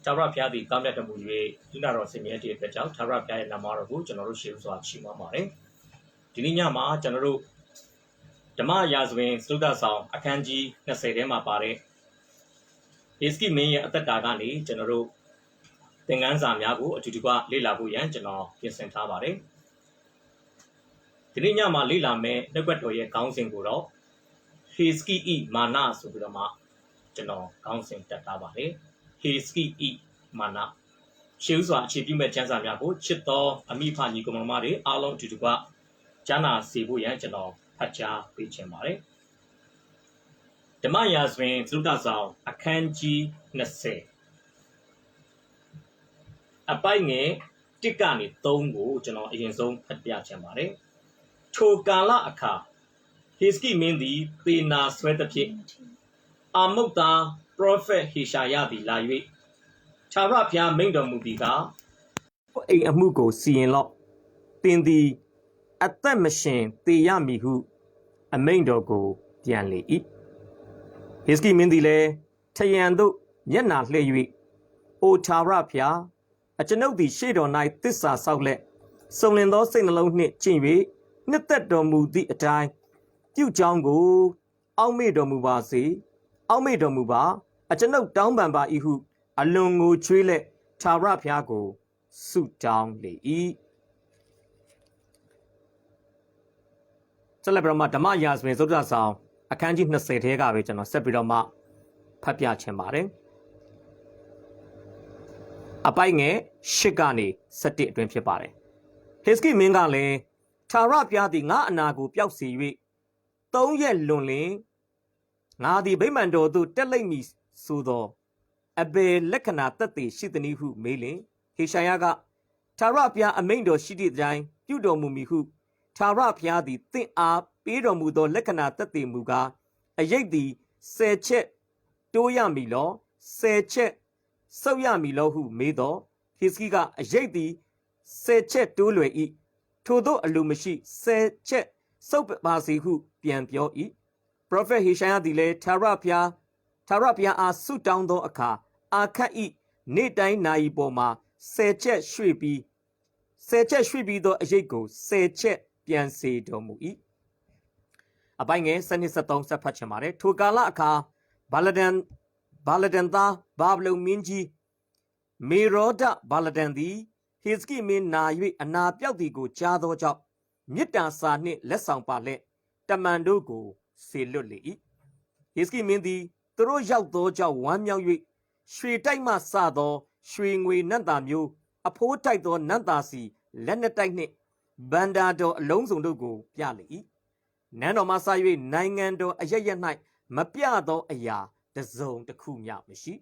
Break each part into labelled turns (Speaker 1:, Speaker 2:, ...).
Speaker 1: ထာဝရဘုရားသည်ကောင်းမြတ်တော်မူ၍လူနာတော်ဆင်မြဲတည်တဲ့ကြောင့်ထာဝရဘုရားရဲ့နာမတော်ကိုကျွန်တော်တို့ရှေးဥစွာချီးမွမ်းပါတယ်ဒီနေ့ညမှာကျွန်တော်တို့ဓမ္မရာဇဝင်စတုဒ္ဒဆောင်အခန်းကြီး20ထဲမှာပါတဲ့ဟေစကိမင်းရဲ့အသက်တာကနေကျွန်တော်တို့သင်ခန်းစာများကိုအတူတူကလေ့လာဖို့ရန်ကျွန်တော်ပြင်ဆင်ထားပါတယ်ဒီနေ့ညမှာလေ့လာမယ့်နှုတ်ကပတ်တော်ရဲ့ခေါင်းစဉ်ကိုတော့ဟေစကိဤမာနဆိုပြီးတော့မှကျွန်တော်ခေါင်းစဉ်တက်ထားပါတယ်ဟေစကိဤမာနရှေးဥစွာအခြေပြုမဲ့ကျမ်းစာများကိုချစ်တော်အမိဖညီကောင်မတွေအားလုံးအတူတူကကျမ်းနာစေဖို့ရန်ကျွန်တော်ဖတ်ကြားပေးခြင်းပါတယ်ဓမ္မရာဇဝင်စတုဒ္ဒဆောင်အခန်းကြီး20အပိုင်ငယ်1ကနေ3ကိုကျွန်တော်အရင်ဆုံးဖတ်ပြခြင်းပါတယ်ထိုကာလအခါဟေစကိမင်းသည်သေနာဆွဲသဖြင့်အာမုတ်သားပရောဖက်ဟေရှာယသည်လာ၍ထာဝရဘုရားမိန့်တော်မူသည်ကအိမ်အမှုကိုစီရင်လော့သင်သည်အသက်မရှင်သေရမည်ဟုအမိန့်တော်ကိုပြန်လေ၏ဟေစကိမင်းသည်လည်းထရန်သို့မျက်နှာလှည့်၍အိုထာဝရဘုရားအကျွန်ုပ်သည်ရှေ့တော်၌သစ္စာဆောက်လက်စုံလင်သောစိတ်နှလုံးနှင့်ကျင့်၍နှစ်သက်တော်မူသည့်အတိုင်းပြုကြောင်းကိုအောက်မေ့တော်မူပါစေအောက်မေ့တော်မူပါအကျွန်ုပ်တောင်းပန်ပါ၏ဟုအလွန်ငိုကြွေးလက်ထာဝရဘုရားကိုဆုတောင်းလေ၏ဆက်လက်ပြီးတော့မှဓမ္မရာဇဝင်စတုဒ္ဒဆောင်အခန်းကြီး20ထဲကပဲကျွန်တော်ဆက်ပြီးတော့မှဖတ်ပြချင်ပါတယ်အပိုင်ငယ်8ကနေ17အတွင်းဖြစ်ပါတယ်ဟေစကိမင်းကလည်းထာဝရဘုရားသည်ငါအနာကိုပျောက်စေ၍3ရက်လွန်လျင်ငါသည်ဗိမာန်တော်သို့တက်လိမ့်မည်ဆိုသောအဘယ်လက္ခဏာသက်သေရှိသည်ဟုမေးလျင်ဟေရှာယကထာဝရဘုရားအမိန့်တော်ရှိသည့်အတိုင်းပြုတော်မူမည်ဟုထာဝရဘုရားသည်သင့်အားပေးတော်မူသောလက္ခဏာသက်သေမူကားအရိပ်သည်10ချက်တိုးရမည်လော10ချက်ဆုပ်ရမည်လောဟုမေးသောဟေစကိကအရိပ်သည်10ချက်တိုးလွယ်၏ထိုသို့အလိုမရှိ10ချက်ဆုပ်ပါစေဟုပြန်ပြော၏ပရောဖက်ဟေရှာယသည်လည်းထာဝရဘုရားအားဆုတောင်းသောအခါအာခတ်၏နေ့တိုင်းနာရီပေါ်မှာ10ချက်ရွှေ့ပြီးသောအရိပ်ကို10ချက်ပြန်စေတော်မူ၏အပိုင်းငယ်7-73ဆက်ဖတ်ချင်ပါတယ်ထိုကာလအခါဘာလဒန်သားဘာဗလုန်မင်းကြီးမေရောဒဘာလဒန်သည်ဟေစကိမင်းနာ၍အနာပြောက်သည်ကိုကြားသောကြောင့်မြစ်တာစာနှင့်လက်ဆောင်ပါလက်တမန်တို့ကိုစေလွတ်လေ၏ဟေစကိမင်းသည်သူတို့ရောက်သောကြောင့်ဝမ်းမြောက်၍ရွှေတိုက်မှစသောရွှေငွေနတ်သားမျိုးအဖိုးတိုက်သောနတ်သားစီလက်နှစ်တိုက်နှင့်ဗန္ဒာတော်အလုံးစုံတို့ကိုပြလေ၏နန်းတော်မှစ၍နိုင်ငံတော်အရရ၌မပြသောအရာတစ်စုံတစ်ခုမျှမရှိ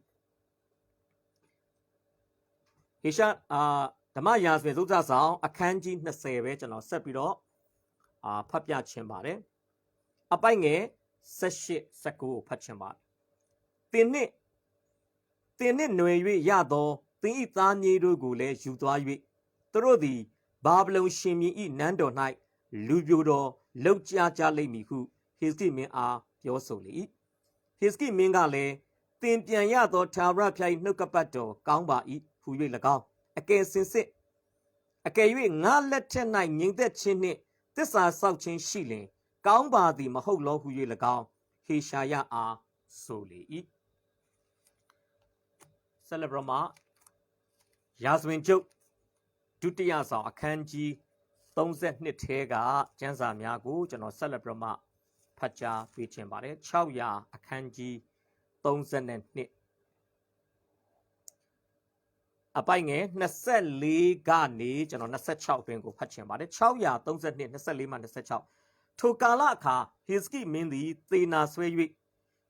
Speaker 1: ဟေရှာဓမ္မရာဇဝင်စတုဒ္ဒဆောင်အခန်းကြီး20ပဲကျွန်တော်ဆက်ပြီးတော့ဖတ်ပြခြင်းပါတယ်အပိုင်ငယ်18-19ကိုဖတ်ခြင်းပါတယ်သင်နှင့်ຫນွယ်၍ရသောသင်၏သားမြေးတို့ကိုလည်းယူသွား၍သူတို့သည်ဘာဗလုန်ရှင်မြင်း၏နန်းတော်၌လူပြိုတော်လောက်ကြလိမ့်မည်ဟုဟေစကိမင်းအားပြောဆိုလေ၏ဟေစကိမင်းကလည်းသင်ပြန်ရသောထာဝရဘုရား၏နှုတ်ကပတ်တော်ကောင်းပါ၏ဟူ၍၎င်းအကယ်စင်စစ်အကယ်၍ငါလက်ထက်၌ငြိမ်သက်ခြင်းနှင့်သစ္စာဆောက်ခြင်းရှိလင်ကောင်းပါသည်မဟုတ်လောဟူ၍၎င်းဟေရှာယအားဆိုလေ၏ဆက်လက်ပြီးမှရာဇဝင်ကျုပ်ဒုတိယဆောင်အခန်းကြီး32ထဲကကျမ်းစာများကိုကျွန်တော်ဆက်လက်ပြီးမှဖတ်ကြားပေးခြင်းပါတယ်600အခန်းကြီး32အပိုင်ငယ်24ကနေကျွန်တော်26အတွင်းကိုဖတ်ခြင်းပါတယ်632 24မှ26ထိုကာလအခါဟေစကိမင်းသည်သေနာဆွဲ၍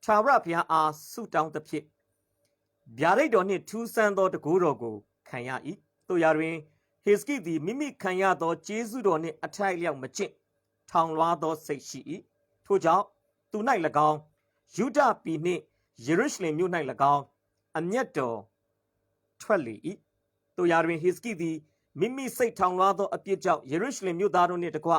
Speaker 1: ထာဝရဘုရားအားဆုတောင်းသဖြင့်ဗျာဒိတ်တော်နှင့်ထူးဆန်းသောတကူတော်ကိုခံရ၏တို့ရာတွင်ဟေစကိသည်မိမိခံရသောကျေးဇူးတော်နှင့်အထိုက်လျောက်မကျင့်ထောင်လွှားသောစိတ်ရှိ၏ထို့ကြောင့်သူ၌၎င်းယုဒပြည်နှင့်ယေရုရှလင်မြို့၌၎င်းအမျက်တော်ထွက်လေ၏တို့ရာတွင်ဟေစကိသည်မိမိစိတ်ထောင်လွှားသောအပြစ်ကြောင့်ယေရုရှလင်မြို့သားတို့နှင့်တကွ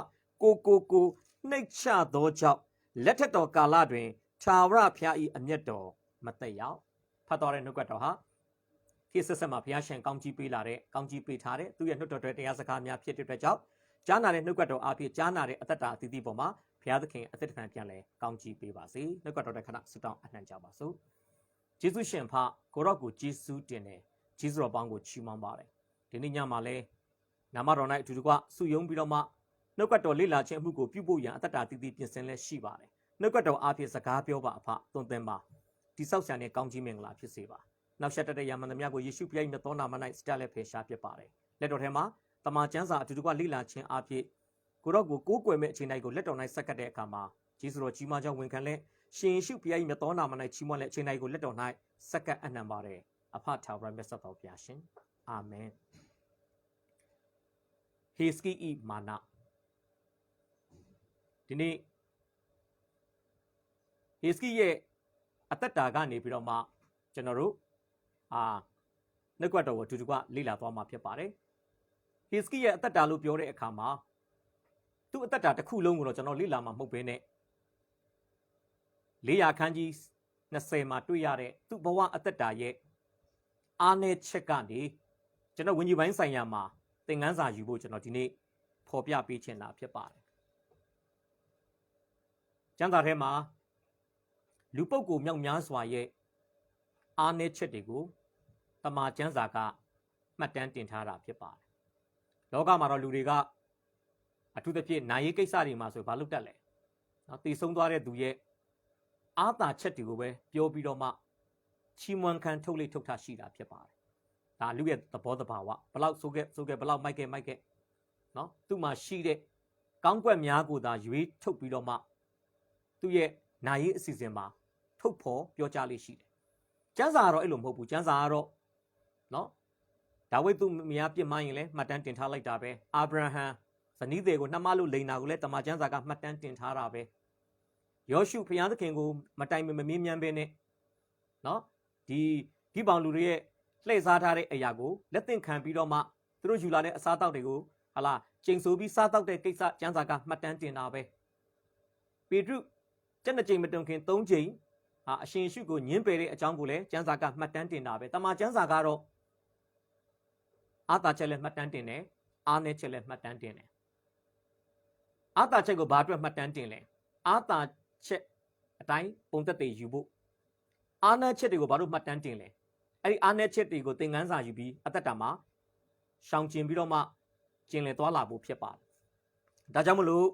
Speaker 1: ကိုနှိမ့်ချသောကြောင့်လက်ထက်တော်ကာလတွင်ထာဝရဘုရား၏အမျက်တော်မသက်ရောက်ဖတ်တော်တဲ့နှုတ်ကပတ်တော်ဟာ ခေတ်ဆက်ဆက်မှာဘုရားရှင်ကောင်းကြီးပေးလာတဲ့ကောင်းကြီးပေးထားတဲ့သူရဲ့နှုတ်တော်တွေတရားစကားများဖြစ်တဲ့အတွက်ကြောင့်ကြားနာတဲ့နှုတ်ကပတ်တော်အဖြစ်ကြားနာတဲ့အသက်တာအသီးသီးပေါ်မှာဘုရားသခင်အသက်တခံပြန်လဲကောင်းကြီးပေးပါစေနှုတ်ကပတ်တော်တဲ့ခဏဆုတောင်းအနှံကြပါစို့ဂျေဇုရှင်ဖကိုရော့ကိုဂျေဇုတင်တယ်ဂျေဇုတော်ပေါင်းကိုချီးမွမ်းပါတယ်ဒီနေ့ညမှာလဲနာမတော်၌အတူတကွဆုယုံပြီးတော့မှနှုတ်ကပတ်တော်လေ့လာခြင်းအမှုကိုပြုဖို့ရန်အသက်တာအသီးသီးပြင်ဆင်လဲရှိပါတယ်နှုတ်ကပတ်တော်အဖြစ်စကားပြောပါအဖသွန်သင်ပါတိဆောက်ဆရာနဲ့ကောင်းကြီးမင်္ဂလာဖြစ်စေပါနောက်ဆက်တဲ့ရမန်သမျှကိုယေရှုခရစ်ရဲ့သောနာမ၌စတက်လက်ဖေရှားဖြစ်ပါတယ်လက်တော်ထဲမှာတမန်ကျမ်းစာအတူတကွလေ့လာခြင်းအဖြစ်ကိုတော့ကိုကိုးကွယ်မဲ့အချိန်တိုင်းကိုလက်တော်၌ဆက်ကပ်တဲ့အခါမှာဂျေဇုတော်ကြီးမားကြောင့်ဝန်ခံလက်ရှင်ယေရှုခရစ်ရဲ့သောနာမ၌ချီးမွမ်းလက်အချိန်တိုင်းကိုလက်တော်၌ဆက်ကပ်အနှံပါတယ်အဖထာဝရမြတ်စွာဘုရားရှင်အာမင်ဟေစကိဤမာနဒီနေ့ဟေစကိရဲ့အသက်တာကနေပြီးတော့မှကျွန်တော်တို့နှုတ်ကပတ်တော်ကိုအတူတူကလေ့လာသွားမှာဖြစ်ပါတယ်ဟေစကိရဲ့အသက်တာလို့ပြောတဲ့အခါမှာသူ့အသက်တာတစ်ခုလုံးကိုတော့ကျွန်တော်လေ့လာမှာမဟုတ်ဘဲနဲ့400ခန်းကြီး20မှာတွေ့ရတဲ့သူ့ဘဝအသက်တာရဲ့အားနည်းချက်ကနေကျွန်တော်ဝิญဉ်ပိုင်းဆိုင်ရာမှာသင်ခန်းစာယူဖို့ကျွန်တော်ဒီနေ့ဖော်ပြပေးချင်တာဖြစ်ပါတယ်ကျမ်းစာထဲမှာလူပုဂ္ဂိုလ်မြောက်များစွာရဲ့အားနည်းချက်တွေကိုတမန်ကျမ်းစာကမှတ်တမ်းတင်ထားတာဖြစ်ပါတယ်လောကမှာတော့လူတွေကအထူးသဖြင့်နာရေးကိစ္စတွေမှာဆိုဘာလို့တက်လဲနော်တည်ဆုံးသွားတဲ့သူရဲ့အားသာချက်တွေကိုပဲပြောပြီးတော့မှချီးမွမ်းခံထုတ်လေထုတ်ထားရှိတာဖြစ်ပါတယ်ဒါလူရဲ့သဘောတဘာဝဘလောက်ဆိုခဲ့ဘလောက်မိုက်ခဲ့နော်သူ့မှာရှိတဲ့ကောင်းကွက်များကိုသာရွေးထုတ်ပြီးတော့မှသူ့ရဲ့နာရေးအစီအစဉ်မှာထုတ်ဖော်ပြောကြားလေးရှိတယ်ကျမ်းစာကတော့အဲ့လိုမဟုတ်ဘူးကျမ်းစာကတော့နော်ဒါဝိဒ်သူမယားပြစ်မှားရင်လည်းမှတ်တမ်းတင်ထားလိုက်တာပဲအာဗြဟံဇနီးသည်ကိုနှမလို့လိန်တာကိုလည်းတမန်ကျမ်းစာကမှတ်တမ်းတင်ထားတာပဲယောရှုဘုရားသခင်ကိုမတိုင်မမေးမြန်းပဲနဲ့နော်ဒီဂိဗောင်လူတွေရဲ့လှည့်စားထားတဲ့အရာကိုလက်သင့်ခံပြီးတော့မှသူတို့ယူလာတဲ့အစားအသောက်တွေကိုဟာလာကျိန်ဆိုပြီးစားတောက်တဲ့ကိစ္စကျမ်းစာကမှတ်တမ်းတင်တာပဲပေတရုကျက်နှစ်ကြိမ်မတုံခင်3ကြိမ်အရှင်ယေရှုကိုညှင်းပယ်တဲ့အကြောင်းကိုလည်းကျမ်းစာကမှတ်တမ်းတင်တာပဲတမန်ကျမ်းစာကတော့အာသာချက်လည်းမှတ်တမ်းတင်တယ်အားနည်းချက်လည်းမှတ်တမ်းတင်တယ်အာသာချက်ကိုဘာအတွက်မှတ်တမ်းတင်လဲအာသာချက်အတိုင်းပုံသက်တွေယူဖို့အားနည်းချက်တွေကိုဘာလို့မှတ်တမ်းတင်လဲအဲ့ဒီအားနည်းချက်တွေကိုသင်ခန်းစာယူပြီးအသက်တာမှာရှောင်ကျင်ပြီးတော့မှကျင်လည်သွားလာဖို့ဖြစ်ပါတယ်ဒါကြောင့်မလို့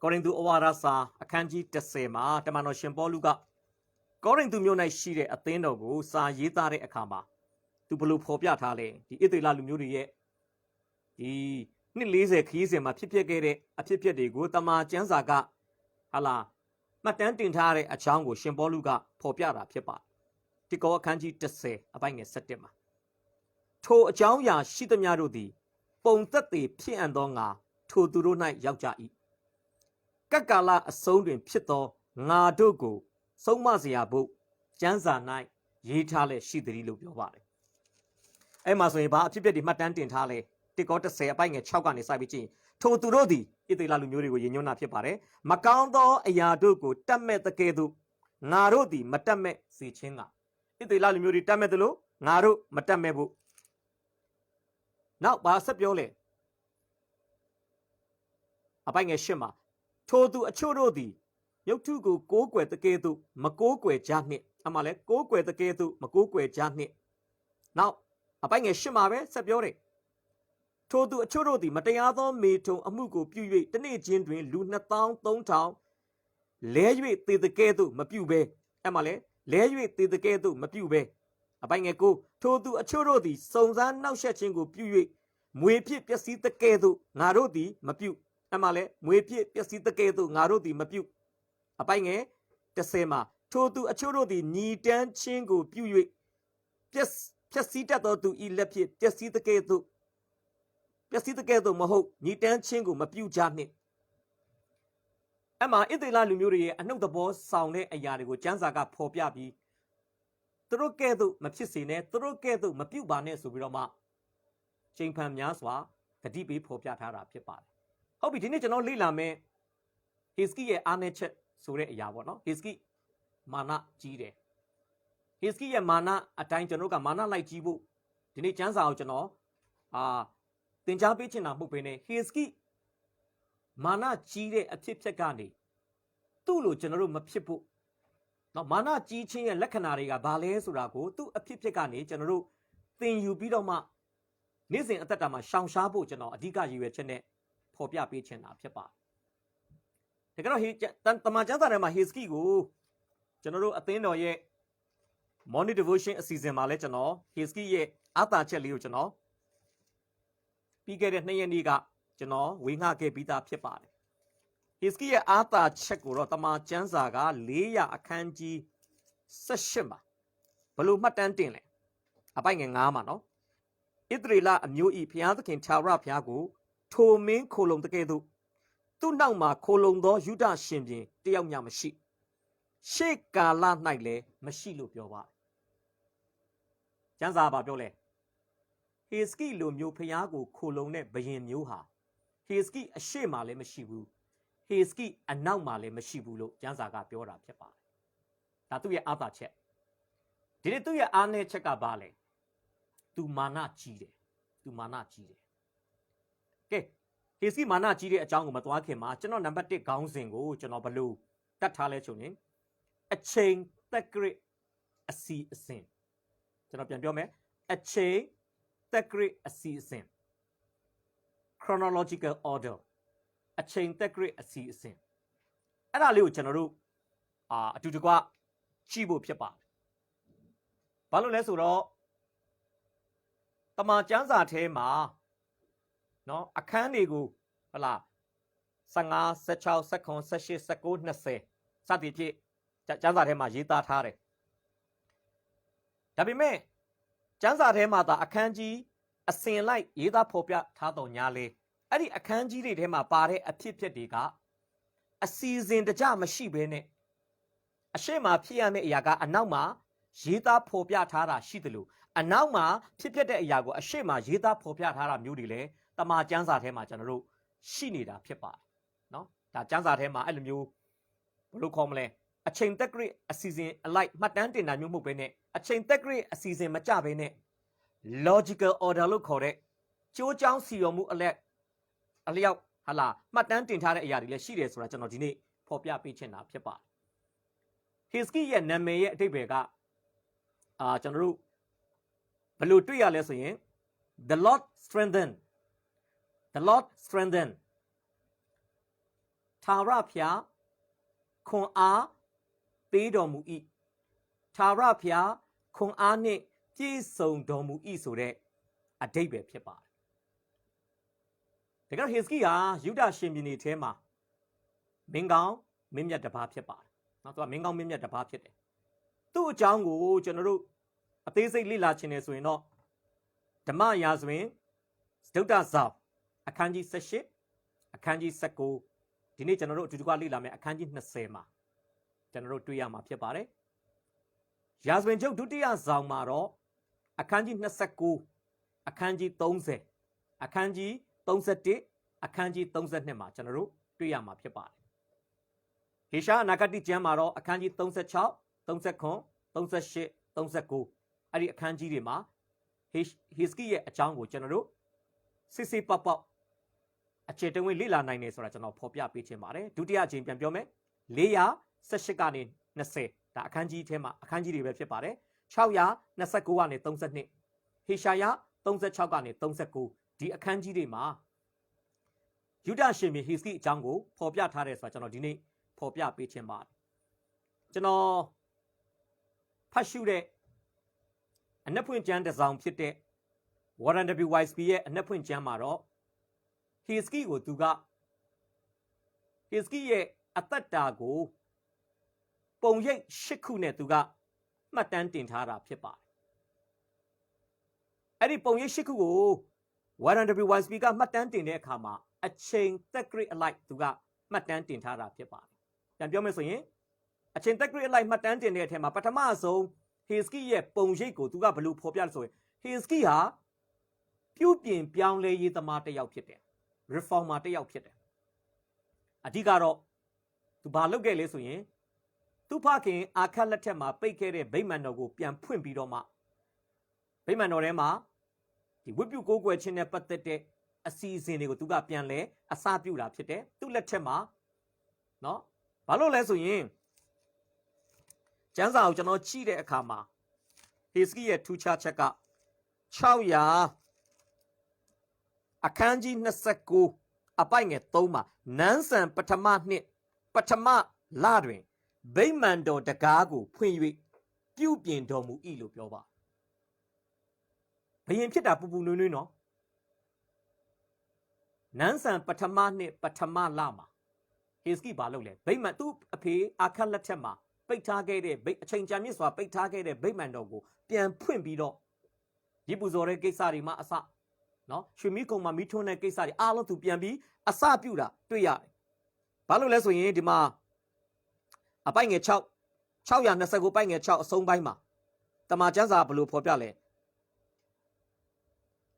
Speaker 1: ကောရိန္သုဩဝါဒစာအခန်းကြီး10မှာတမန်တော်ရှင်ပေါလုကကောရိန္သုမြို့၌ရှိတဲ့အသင်းတော်ကိုစာရေးသားတဲ့အခါမှာသူဘလို့ဖော်ပြထားလဲဒီဣသေလလူမျိုးတွေရဲ့ဒီနှစ်40ခရီးစဉ်မှာဖြစ်ပျက်ခဲ့တဲ့အဖြစ်အပျက်တွေကိုတမန်ကျမ်းစာကဟာလာမှတ်တမ်းတင်ထားတဲ့အကြောင်းကိုရှင်ပေါလုကဖော်ပြတာဖြစ်ပါတယ်ဒီကောအခန်းကြီး10အပိုင်းငယ်17မှာထိုအကြောင်းအရာရှိသမျှတို့သည်ပုံသက်သေဖြစ်အံ့သောငါထိုသူတို့၌ရောက်ကြ၏ကက္ကာလအဆုံးတွင်ဖြစ်သောငါတို့ကိုဆုံးမစရာဖို့ကျမ်းစာ၌ရေးထားလဲရှိသည်လို့ပြောပါတယ်အဲ့မှာဆိုရင်ဘာအဖြစ်အပျက်တွေမှတ်တမ်းတင်ထားလဲတိကော10အပိုင်းငယ်6ကနေစပြီးကြည့်ထိုသူတို့သည်ဣသေလလူမျိုးတွေကိုယဉ်ညွန်းတာဖြစ်ပါတယ်မကောင်းသောအရာတို့ကိုတတ်မဲ့တကယ်သို့ငါတို့သည်မတတ်မဲ့စေခြင်းကဣသေလလူမျိုးတွေတတ်မဲ့တယ်လို့ငါတို့မတတ်မဲ့ဘူးနောက်ဘာဆက်ပြောလဲအပိုင်းငယ်8မှာထိုသူအချို့တို့သည်ရုပ်ထုကိုကိုးကွယ်တကယ်သို့မကိုးကွယ်ကြနှင့်အမှလည်းကိုးကွယ်တကယ်သို့မကိုးကွယ်ကြနှင့်နောက်အပိုင်းငယ်8မှာပဲဆက်ပြောတယ်ထိုသူအချို့တို့သည်မတရားသောမေထုံအမှုကိုပြု၍တနေ့ချင်းတွင်လူ2300လဲ၍သေတကဲ့သို့မပြုဘဲအဲ့မှာလဲလဲ၍သေတကဲ့သို့မပြုဘဲအပိုင်းငယ်9ထိုသူအချို့တို့သည်စုံစမ်းနှောက်ယှက်ခြင်းကိုပြု၍မွေဖြစ်ပျက်စီးတကဲ့သို့ငါတို့သည်မပြုအဲ့မှာလဲမွေဖြစ်ပျက်စီးတကဲ့သို့ငါတို့သည်မပြုအပိုင်းငယ်10မှာထိုသူအချို့တို့သည်ညီတန်းချင်းကိုပြု၍ပျက်စီးတတ်သောသူဤလက်ဖြင့်ပျက်စီးတကဲ့သို့မဟုတ်ညီတန်းချင်းကိုမပြုကြနှင့်အမှဣသေလလူမျိုးတွေရဲ့အနှုတ်သဘောဆောင်တဲ့အရာတွေကိုကျမ်းစာကဖော်ပြပြီးသူတို့ကဲ့သို့မဖြစ်စေနဲ့သူတို့ကဲ့သို့မပြုပါနဲ့ဆိုပြီးတော့မှချိန်ဖန်များစွာဂတိပေးဖော်ပြထားတာဖြစ်ပါတယ်ဟုတ်ပြီဒီနေ့ကျွန်တော်လေ့လာမယ်ဟေစကိရဲ့အားနည်းချက်ဆိုတဲ့အရာပေါ့နော်ဟေစကိမာနကြီးတယ်ဟ Hiski ရဲ့မာနအတိုင်းကျွန်တော်ကမာနလိုက်ကြည့်ဖို့ဒီနေ့ကျမ်းစာကိုကျွန်တော်သင်ကြားပေးချင်တာမဟုတ်ဘဲနဲ့ Hiski မာနကြီးတဲ့အဖြစ်ဖြစ်ကနေသူ့လိုကျွန်တော်တို့မဖြစ်ဖို့နော်မာနကြီးခြင်းရဲ့လက္ခဏာတွေကဘာလဲဆိုတာကိုသူ့အဖြစ်ဖြစ်ကနေကျွန်တော်တို့သင်ယူပြီးတော့မှနေ့စဉ်အသက်တာမှာရှောင်ရှားဖို့ကျွန်တော်အဓိကရည်ရွယ်ချက်နဲ့ဖော်ပြပေးချင်တာဖြစ်ပါတယ်ဒါကတော့တမန်ကျမ်းစာထဲမှာ Hiski ကိုကျွန်တော်တို့အသင်းတော်ရဲ့ Morning Devotion အစီအစဉ်မှာလဲကျွန်တော် Hiski ရဲ့အာသာချက်လေးကိုကျွန်တော်ပြီးခဲ့တဲ့2ရက်နေ့ကကျွန်တော်ဝေငှခဲ့ပြီးသားဖြစ်ပါတယ်။ Hiski ရဲ့အာသာချက်ကိုတော့တမန်ကျမ်းစာက400အခန်းကြီး18မှာဘလို့မှတ်တမ်းတင်လဲအပိုင်ငယ်9မှာနော်ဣသရေလအမျိုးဤဘုရားသခင်ထာဝရဘုရားကိုထိုမင်းခိုလုံတကယ်သို့သူ့နောက်မှာခိုလုံသောယုဒရှင်ပြန်တယောက်မျှမရှိရှေ့ကာလ၌လည်းမရှိလို့ပြောပါတယ်။ကျမ်းစာဘာပြောလဲဟေစကိလိုမျိုးဖျားကိုခိုလုံတဲ့ဘယင်မျိုးဟာဟေစကိအရှေ့မှာလည်းမရှိဘူးဟေစကိအနောက်မှာလည်းမရှိဘူးလို့ကျမ်းစာကပြောတာဖြစ်ပါတယ်။ဒါသူ့ရဲ့အာသာချက်ဒီနေ့သူ့ရဲ့အားနည်းချက်ကဘာလဲသူမာနကြီးတယ်သူမာနကြီးတယ်ကဲဟေစကိမာနကြီးတဲ့အကြောင်းကိုမသွားခင်မှာကျွန်တော်နံပါတ်1ခေါင်းစဉ်ကိုကျွန်တော်ဘလို့တတ်ထားလဲဆိုရင်အချိန်သက်ဂရစ်အစီအစဉ်ကျွန်တော်ပြန်ပြောမယ်အချိန်သက်ဂရစ်အစီအစဉ် chronological order အချိန်သက်ဂရစ်အစီအစဉ်အဲ့ဒါလေးကိုကျွန်တော်တို့အတူတကွကြည့်ဖို့ဖြစ်ပါတယ်ဘာလို့လဲဆိုတော့တမန်ကျမ်းစာထဲမှာနော်အခန်းတွေကိုဟလာ15 16 19 18 19 20စသည်ဖြင့်ကျမ်းစာထဲမှာရေးသားထားတယ်ဒါပေမဲ့ကျမ်းစာထဲမှာသာအခန်းကြီးအစဉ်လိုက်ရေးသားဖော်ပြထားတော်ညာလေအဲ့ဒီအခန်းကြီးတွေထဲမှာပါတဲ့အဖြစ်ဖြစ်တွေကအစီအစဉ်တကြမရှိဘဲနဲ့အရှိမဖြစ်ရမယ့်အရာကအနောက်မှာရေးသားဖော်ပြထားတာရှိတယ်လို့အနောက်မှာဖြစ်ဖြစ်တဲ့အရာကိုအရှိမရေးသားဖော်ပြထားတာမျိုးတွေလည်းတမန်ကျမ်းစာထဲမှာကျွန်တော်တို့ရှိနေတာဖြစ်ပါတယ်နော်ဒါကျမ်းစာထဲမှာအဲ့လိုမျိုးဘယ်လိုခေါ်မလဲအချိန်သက်ဂရစ်အစီအစဉ်အလိုက်မှတ်တမ်းတင်တာမျိုးမဟုတ်ဘဲနဲ့အချိန်သက်ဂရစ်အစီအစဉ်မကြဘဲနဲ့ logical order လို့ခေါ်တဲ့ကျိုးကြောင်းစီရောမှုအလျောက်ဟာလာမှတ်တမ်းတင်ထားတဲ့အရာတွေလည်းရှိတယ်ဆိုတာကျွန်တော်ဒီနေ့ဖော်ပြပေးချင်တာဖြစ်ပါတယ်ဟေစကိရဲ့နာမည်ရဲ့အဓိပ္ပာယ်ကကျွန်တော်တို့ဘယ်လိုတွေ့ရလဲဆိုရင် the Lord strengthen ထာဝရဘုရားခွန်အားပေးတော်မူ၏ထာဝရဘုရားခွန်အားနှင့်ပြည့်စုံတော်မူ၏ဆိုတဲ့အဓိပ္ပာယ်ဖြစ်ပါတယ်ဒါကြောင့်ဟေစကိဟာယုဒရှင်ပြည်နယ်ထဲမှာမင်းကောင်းမင်းမြတ်တစ်ပါးဖြစ်ပါတယ်နော်သူကမင်းကောင်းမင်းမြတ်တစ်ပါးဖြစ်တယ်သူ့အကြောင်းကိုကျွန်တော်တို့အသေးစိတ်လေ့လာချင်တယ်ဆိုရင်တော့ဓမ္မရာဇဝင်စတုတ္တစောင်အခန်းကြီး18အခန်းကြီး19ဒီနေ့ကျွန်တော်တို့အတူတူကလေ့လာမယ်အခန်းကြီး20မှာကျွန်တော်တို့တွေ့ရမှာဖြစ်ပါတယ်ရာဇဝင်ကျုပ်ဒုတိယဆောင်မှာတော့အခန်းကြီး29အခန်းကြီး30အခန်းကြီး31အခန်းကြီး32မှာကျွန်တော်တို့တွေ့ရမှာဖြစ်ပါတယ်ဟေရှာအနာဂတိကျမ်းမှာတော့အခန်းကြီး36 39 38 39အဲ့ဒီအခန်းကြီးတွေမှာဟေစကိရဲ့အကြောင်းကိုကျွန်တော်တို့စစ်စစ်ပေါက်အခြေတဝင်းလေ့လာနိုင်တယ်ဆိုတာကျွန်တော်ဖော်ပြပေးချင်ပါတယ်ဒုတိယအချိန်ပြန်ပြောမယ်418ကနေ20ဒါအခန်းကြီးထဲမှာအခန်းကြီးတွေပဲဖြစ်ပါတယ်629ကနေ32ဟေရှာယ36ကနေ39ဒီအခန်းကြီးတွေမှာယုဒရှင်ဘုရင်ဟေစကိအကြောင်းကိုဖော်ပြထားတယ်ဆိုတာကျွန်တော်ဒီနေ့ဖော်ပြပေးချင်ပါတယ်ကျွန်တော်ဖတ်ရှုတဲ့အနက်ဖွင့်ကျမ်းတစ်စောင်ဖြစ်တဲ့ Warren W. Wisby ရဲ့အနက်ဖွင့်ကျမ်းမှာတော့ဟေစကိကိုသူကဟေစကိရဲ့အသက်တာကိုပုံရိပ်8ခုနဲ့သူကမှတ်တမ်းတင်ထားတာဖြစ်ပါတယ်အဲ့ဒီပုံရိပ်8ခုကို Warren W. Wisby ကမှတ်တမ်းတင်တဲ့အခါမှာအချိန်သက်ဂရစ်အလိုက်သူကမှတ်တမ်းတင်ထားတာဖြစ်ပါတယ်ပြန်ပြောမယ်ဆိုရင်အချိန်သက်ဂရစ်အလိုက်မှတ်တမ်းတင်တဲ့အထက်မှာပထမဆုံးဟေစကိရဲ့ပုံရိပ်ကိုသူကဘယ်လိုဖော်ပြလဲဆိုရင်ဟေစကိဟာပြုပြင်ပြောင်းလဲရေးသမားတစ်ယောက်ဖြစ်တယ် reformer တစ်ယောက်ဖြစ်တယ်အဓိကတော့သူဘာလုပ်ခဲ့လဲဆိုရင် သူဖခင်အခက်လက်ထက်မှာပိတ်ခဲ့တဲ့ဗိမာန်တော်ကိုပြန်ဖွင့်ပြီးတော့မှဗိမာန်တော်ထဲမှာဒီဝိပုကိုးကွယ်ခြင်းနဲ့ပတ်သက်တဲ့အစီအစဉ်တွေကိုသူကပြန်လဲအစပြုတာဖြစ်တယ်သူ့လက်ထက်မှာနော်ဘာလို့လဲဆိုရင်ကျမ်းစာကိုကျွန်တော်ကြည့်တဲ့အခါမှာဟေစကိရဲ့ထူးခြားချက်က600အခန်းကြီး29အပိုက်ငယ်3မှာနန်းဆန်ပထမနှစ်ပထမလတွင်ဗိမာန်တော်တကားကိုဖွင့်၍ပြုပြင်တော်မူ၏လို့ပြောပါဘယင်ဖြစ်တာပူပူနွေးနွေးနော်နန်းဆန်ပထမနှစ်ပထမလမှာဟေစကိဘာလုပ်လဲဗိမာန်သူ့အဖေအခက်လက်ထက်မှာပိတ်ထားခဲ့တဲ့အချိန်ကြာမြင့်စွာပိတ်ထားခဲ့တဲ့ဗိမာန်တော်ကိုပြန်ဖွင့်ပြီးတော့ဒီပူဇော်တဲ့ကိစ္စတွေမှာအစနော်ရွှေမီးကုံမှာမီးထွန်းတဲ့ကိစ္စတွေအားလုံးသူပြန်ပြီးအစပြုတာတွေ့ရတယ်ဘာလို့လဲဆိုရင်ဒီမှာအပိုက်ငယ်629ပိုက်ငယ်6အဆုံးပိုင်းမှာတမန်ကျမ်းစာဘယ်လိုဖော်ပြလဲ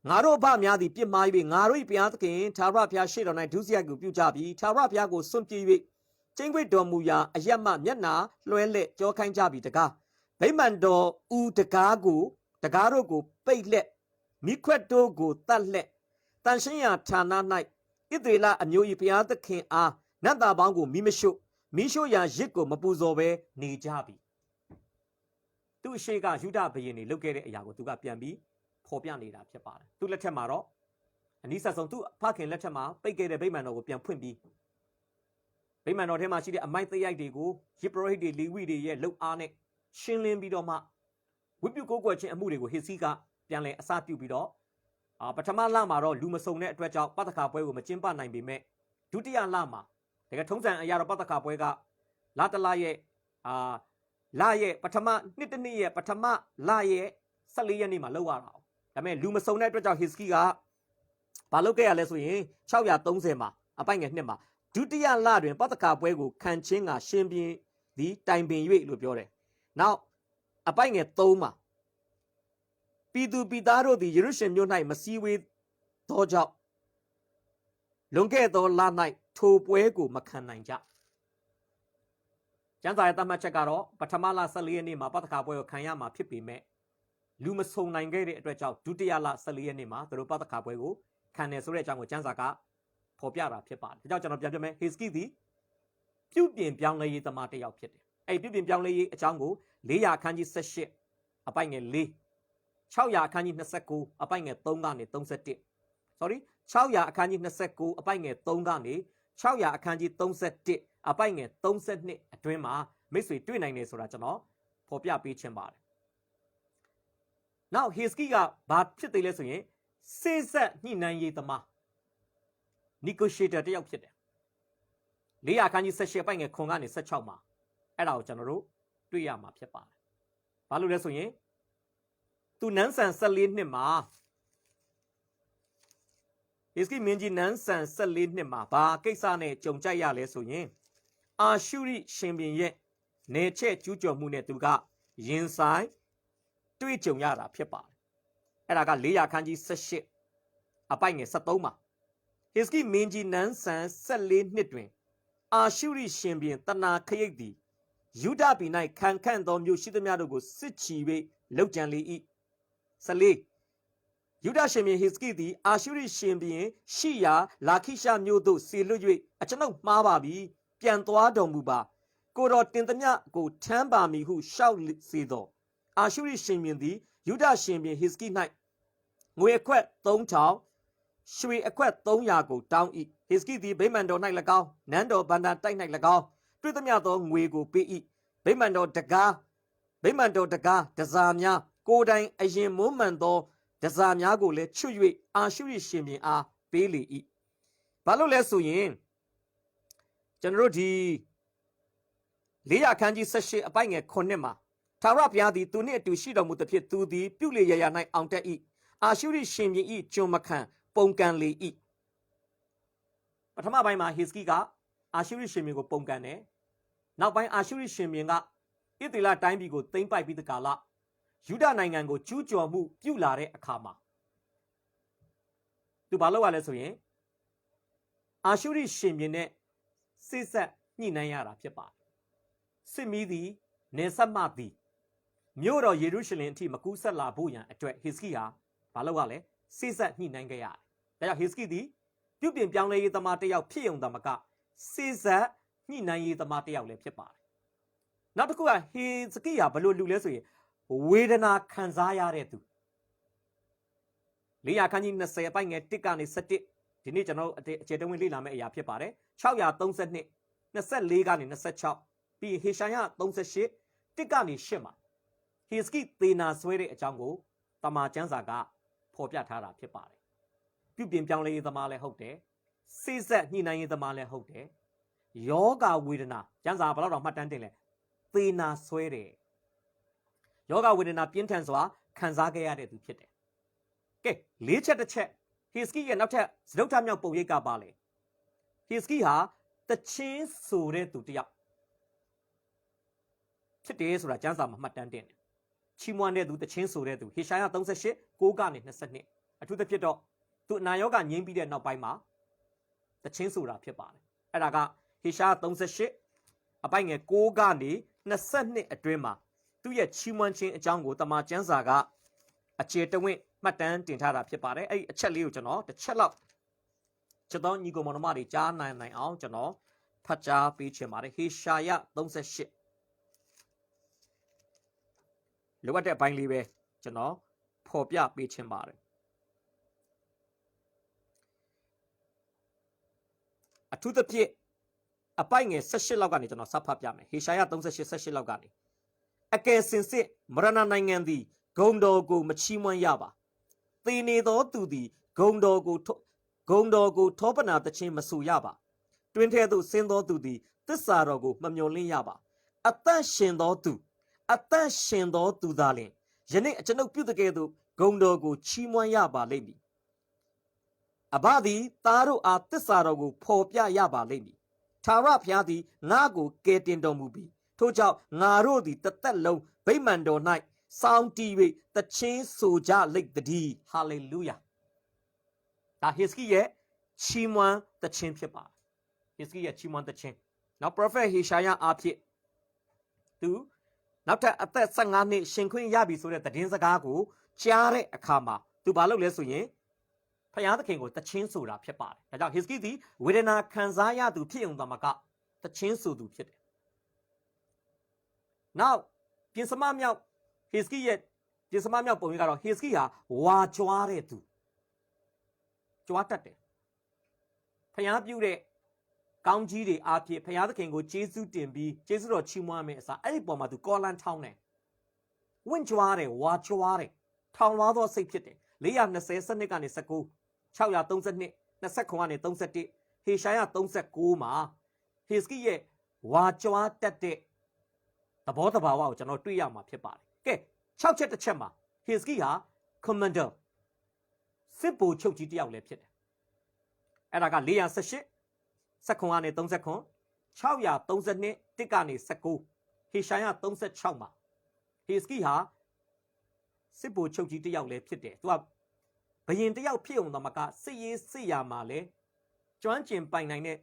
Speaker 1: ငါတို့အဖများသည်ပြစ်မှား၍ငါတို့၏ဘုရားသခင်ထာဝရဘုရားရှေ့တော်၌ဒုစရိုက်ကိုပြုကြပြီးထာဝရဘုရားကိုစွန့်ပြေး၍ကျင့်ဝတ်တော်မူရာအရမမျက်နာလွှဲလက်ကြောခိုင်းကြပြီတကားဗိမာန်တော်ဦးတကားတို့ကိုပိတ်လက်မိခွက်တို့ကိုတတ်လက်တန်ရှင်းရာဌာန၌ဣသရေလအမျိုး၏ဘုရားသခင်အားနတ်သားပေါင်းကိုမိရှို့ရာရစ်ကိုမပူဇော်ဘဲနေကြပြီသူ့အရှိကယူဒဘုရင်တွေလုပ်ခဲ့တဲ့အရာကိုသူကပြန်ပြီးဖော်ပြနေတာဖြစ်ပါတယ်သူ့လက်ထက်မှာတော့အနီးဆက်ဆုံးသူ့ဖခင်လက်ထက်မှာပိတ်ခဲ့တဲ့ဗိမာန်တော်ကိုပြန်ဖွင့်ပြီးဗိမာန်တော်ထဲမှာရှိတဲ့အမိုက်သရိုက်တွေကိုယေဘရဟိတ်တွေလီဝိတွေရဲ့လှုပ်အားနဲ့ရှင်းလင်းပြီးတော့မှဝိပုကိုးကွယ်ခြင်းအမှုတွေကိုဟေစီကပြန်လည်အစပြုပြီးတော့ပထမလမှာတော့လူမစုံတဲ့အတွက်ကြောင့်ပတ္တခါပွဲကိုမကျင်းပနိုင်ပေမဲ့ဒုတိယလမှာတကယ်ထုံးစံအရာတော့ပတ္တခါပွဲကလတလရဲ့လရဲ့ပထမနှစ်တစ်နှစ်ရဲ့ပထမလရဲ့14ရက်နေ့မှာလောက်ရတာဒါပေမဲ့လူမစုံတဲ့အတွက်ကြောင့်ဟေစကိကဘာလုပ်ခဲ့ရလဲဆိုရင်630မှာအပိုက်ငယ်2မှာဒုတိယလတွင်ပတ္တခါပွဲကိုခံချင်းကရှင်ပြင်းသည်တိုင်ပင်၍လို့ပြောတယ်နောက်အပိုက်ငယ်3မှာပြည်သူပြည်သားတို့သည်ယေရုရှလင်မြို့၌မစည်းဝေးသောကြောင့်လွန်ခဲ့သောလ၌ထိုပွဲကိုမခံနိုင်ကြကျမ်းစာရဲ့သတ်မှတ်ချက်ကတော့ပထမလ14ရက်နေ့မှာပတ္တခါပွဲကိုခံရမှာဖြစ်ပေမဲ့လူမစုံနိုင်ခဲ့တဲ့အတွက်ကြောင့်ဒုတိယလ14ရက်နေ့မှာသူတို့ပတ္တခါပွဲကိုခံတယ်ဆိုတဲ့အကြောင်းကိုကျမ်းစာကဖော်ပြတာဖြစ်ပါတယ်ဒါကြောင့်ကျွန်တော်ပြန်ပြမယ်ဟေစကိသည်ပြုပြင်ပြောင်းလဲရေးသမားတစ်ယောက်ဖြစ်တယ်အဲ့ပြုပြင်ပြောင်းလဲရေးအကြောင်းကို400အခန်းကြီး18အပိုက်ငယ်4 600အခန်းကြီး29အပိုက်ငယ်3ကနေ31 sorry 600အခန်းကြီး29အပိုက်ငယ်3ကနေ600အခန်းကြီး31အပိုက်ငယ်32အတွင်းမှာမိတ်ဆွေတွေ့နိုင်တယ်ဆိုတာကျွန်တော်ဖော်ပြပေးခြင်းပါတယ်နောက်ဟေစကိကဘာဖြစ်သေးလဲဆိုရင်စေဆက်ညှိနှိုင်းရေးသမား negotiator တယောက်ဖြစ်တယ်400အခန်းကြီး18အပိုက်ငယ်9ကနေ16မှာအဲ့ဒါကိုကျွန်တော်တို့တွေ့ရမှာဖြစ်ပါတယ်ဘာလို့လဲဆိုရင်သူနန်းဆန်14နှစ်မှာဟေစကိမင်းကြီးနန်းဆန်14နှစ်မှာဘာကိစ္စနဲ့ကြုံကြိုက်ရလဲဆိုရင်အာရှုရိရှင်ဘုရင်ရဲ့နေချက်ကျူးကျော်မှုနဲ့သူကရင်ဆိုင်တွေ့ကြုံရတာဖြစ်ပါတယ်အဲ့ဒါက400အခန်းကြီး18အပိုက်ငယ်73မှာဟေစကိမင်းကြီးနန်းဆန်14နှစ်တွင်အာရှုရိရှင်ဘုရင်တနာခရိတ်သည်ယူဒပြည်၌ခံခန့်သောမြို့ရှိသမျှတို့ကိုစစ်ချီ၍လုပ်ကြံလေ၏14ယူဒရှင်ဘုရင်ဟေစကိသည်အာရှုရိရှင်ဘုရင်ရှိရာလာခိရှမြို့သို့ဆေလွတ်၍အကျွန်ုပ်မှားပါပြီပြန်သွားတော်မူပါကိုတော်တင်သမျှကိုထမ်းပါမည်ဟုရှောက်စေသောအာရှုရိရှင်ဘုရင်သည်ယူဒရှင်ဘုရင်ဟေစကိ၌ငွေအခွက်3000ရွှေအခွက်300ကိုတောင်း၏ဟေစကိသည်ဗိမာန်တော်၌၎င်းနန်းတော်ဗန္ဒာတိုက်၌၎င်းတွေ့သမျှသောငွေကိုပေး၏ဗိမာန်တော်တကားတစားများကိုယ်တိုင်အရင်မွမ်းမံသောတစားများကိုလည်းချွတ်၍အာရှုရိရှင်ဘုရင်အားပေးလေ၏ဘာလို့လဲဆိုရင်ကျွန်တော်တို့ဒီ400အခန်းကြီး18အပိုက်ငယ်9မှာထာဝရဘုရားသည်သူနှင့်အတူရှိတော်မူသဖြင့်သူသည်ပြုလေရာရာ၌အောင်တတ်၏အာရှုရိရှင်ဘုရင်၏ကျွန်မခံပုန်ကန်လေ၏ပထမပိုင်းမှာဟေစကိကအာရှုရိရှင်ဘုရင်ကိုပုန်ကန်တယ်နောက်ပိုင်းအာရှုရိရှင်ဘုရင်ကဣသရေလတိုင်းပြည်ကိုသိမ်းပိုက်ပြီးတဲ့ကာလယူဒနိုင်ငံကိုကျူးကျော်မှုပြုလာတဲ့အခါမှာသူဘာလုပ်ရလဲဆိုရင်အာရှုရိရှင်ဘုရင်နဲ့စိတ်ဆက်ညှိနှိုင်းရတာဖြစ်ပါတယ် စစ်မီးသည်နေဆက်မှသည်မြို့တော်ယေရုရှလင်အထိမကူးဆက်လာဖို့ရန်အတွက်ဟေစကိဟာဘာလုပ်ရလဲစိစက်ညှိနှိုင်းခဲ့ရတယ်ဒါကြောင့်ဟေစကိသည်ပြုပြင်ပြောင်းလဲရေးသမားတစ်ယောက်ဖြစ်ုံတမကစိစက်ညှိနှိုင်းရေးသမားတစ်ယောက်လည်းဖြစ်ပါတယ်နောက်တစ်ခုကဟေစကိဟာဘယ်လိုလူလဲဆိုရင်ဝေဒနာခံစားရတဲ့သူ400ခန်းကြီး20အပိုင်ငယ်1ကနေ17ဒီနေ့ကျွန်တော်အခြေတဝင်းလေ့လာမယ့်အရာဖြစ်ပါတယ်632 24ကနေ26ပြီးဟေရှာယ38 1ကနေ8မှာဟေစကိသေနာဆွဲတဲ့အကြောင်းကိုတမန်ကျမ်းစာကဖော်ပြထားတာဖြစ်ပါတယ်ပြုပြင်ပြောင်းလဲရေးသမားလည်းဟုတ်တယ်စိစက်ညှိနှိုင်းရေးသမားလည်းဟုတ်တယ်ယောဂဝေဒနာကျမ်းစာဘယ်တော့မှတ်တမ်းတင်လဲသေနာဆွဲတယ်ယောဂဝေဒနာပြင်းထန်စွာခံစားခဲ့ရတဲ့သူဖြစ်တယ်ကဲ၄ချက်တစ်ချက်ဟေစကိရဲ့နောက်ထပ်စတုတ္ထမြောက်ပုံရိပ်ကပါလေဟေစကိဟာတချင်းဆိုတဲ့သူတယောက်ဖြစ်တယ်ဆိုတာကျမ်းစာမှာမှတ်တမ်းတင်တယ်ချီးမွမ်းတဲ့သူတချင်းဆိုတဲ့သူဟေရှာယ38 9ကနေ22အထူးသဖြင့်တော့သူအနာရောဂါငြိမ်းပြီးတဲ့နောက်ပိုင်းမှာတချင်းဆိုတာဖြစ်ပါတယ်အဲ့ဒါကဟေရှာယ38အပိုင်ငယ်6ကနေ22အတွင်းမှာသူ့ရဲ့ချီးမွမ်းခြင်းအကြောင်းကိုတမန်ကျမ်းစာကအခြေတဝင့်မှတ်တမ်းတင်ထားတာဖြစ်ပါတယ်အဲ့ဒီအချက်လေးကိုကျွန်တော်တစ်ချက်လောက်ချက်တော်ညီကောင်မောင်နှမတွေကြားနိုင်အောင်ကျွန်တော်ဖတ်ကြားပေးချင်ပါတယ်ဟေရှာယ38လိုအပ်တဲ့အပိုင်းလေးပဲကျွန်တော်ဖော်ပြပေးချင်ပါတယ်အထူးသဖြင့်အပိုင်ငယ်18လောက်ကနေကျွန်တော်စဖတ်ပြမယ်ဟေရှာယ38 18လောက်ကနေအကယ်စင်စစ်မရဏနိုင်ငံသည်ဂုံတော်ကိုမချီးမွမ်းရပါသေနေသောသူသည်ဂုံတော်ကိုထောပနာတခြင်းမဆူရပါတွင်ထဲသို့ဆင်းသောသူသည်သစ္စာတော်ကိုမမျှော်လင့်ရပါအသက်ရှင်သောသူသာလျှင်ယနေ့အကျွန်ုပ်ပြုတကယ်သို့ဂုံတော်ကိုချီးမွမ်းရပါလိမ့်မည်အဘသည်သားတို့အားသစ္စာတော်ကိုဖော်ပြရပါလိမ့်မည်ထာဝရဘုရားသည်ငါ့ကိုကယ်တင်တော်မူပြီထို့ကြောင့်ငါတို့သည်တစ်သက်လုံးဗိမာန်တော်၌စောင်းတီး၍တခြင်းဆိုကြလိမ့်တည်းဟာလေလုယာဒါဟေစကိရဲ့ချီးမွမ်းတခြင်းဖြစ်ပါတယ်ဟေစကိရဲ့ချီးမွမ်းတခြင်းနောက် prophet ဟေရှာယအားဖြင့်သူနောက်ထပ်အသက်15နှစ်ရှင်ခွင့်ရပြီဆိုတဲ့သတင်းစကားကိုကြားတဲ့အခါမှာသူဘာလုပ်လဲဆိုရင်ဖယားသခင်ကိုတခြင်းဆိုတာဖြစ်ပါတယ်ဒါကြောင့်ဟေစကိသည်ဝေဒနာခံစားရသူဖြစ်ုံတမကတခြင်းဆိုသူဖြစ်တယ်နောက်ပြင်စမမြောက်ဟေစကိရဲ့ပြင်စမမြောက်ပုံရိပ်ကတော့ဟေစကိဟာဝါကြွားတဲ့သူကြွားတတ်တယ်ဖယားပြုတဲ့ကောင်းကြီးတွေအားဖြင့်ဖယားသခင်ကိုကျေးဇူးတင်ပြီးကျေးဇူးတော်ချီးမွမ်းမယ်အစားအဲ့ဒီပုံမှာသူကောလန်ထောင်းတယ်ဝင့်ကြွားတယ်ဝါကြွားတယ်ထောင်လွှားသောစိတ်ဖြစ်တယ်420စနစ်ကနေ19 632 29ကနေ31ဟေရှာယ39မှာဟေစကိရဲ့ဝါကြွားတတ်တဲ့သဘောတဘာဝကိုကျွန်တော်တွေ့ရမှာဖြစ်ပါတယ်ကဲ6ချက်တစ်ချက်မှာဟေစကိဟာ commander စစ်ဗိုလ်ချုပ်ကြီးတယောက်လည်းဖြစ်တယ်အဲ့ဒါက418 19ကနေ39 632 1ကနေ19ဟေရှာယ36မှာဟေစကိဟာစစ်ဗိုလ်ချုပ်ကြီးတယောက်လည်းဖြစ်တယ်သူကဘရင်တယောက်ဖြစ်ုံတော့မကစစ်ရေးစစ်ရာမှာလည်းကျွမ်းကျင်ပိုင်နိုင်တဲ့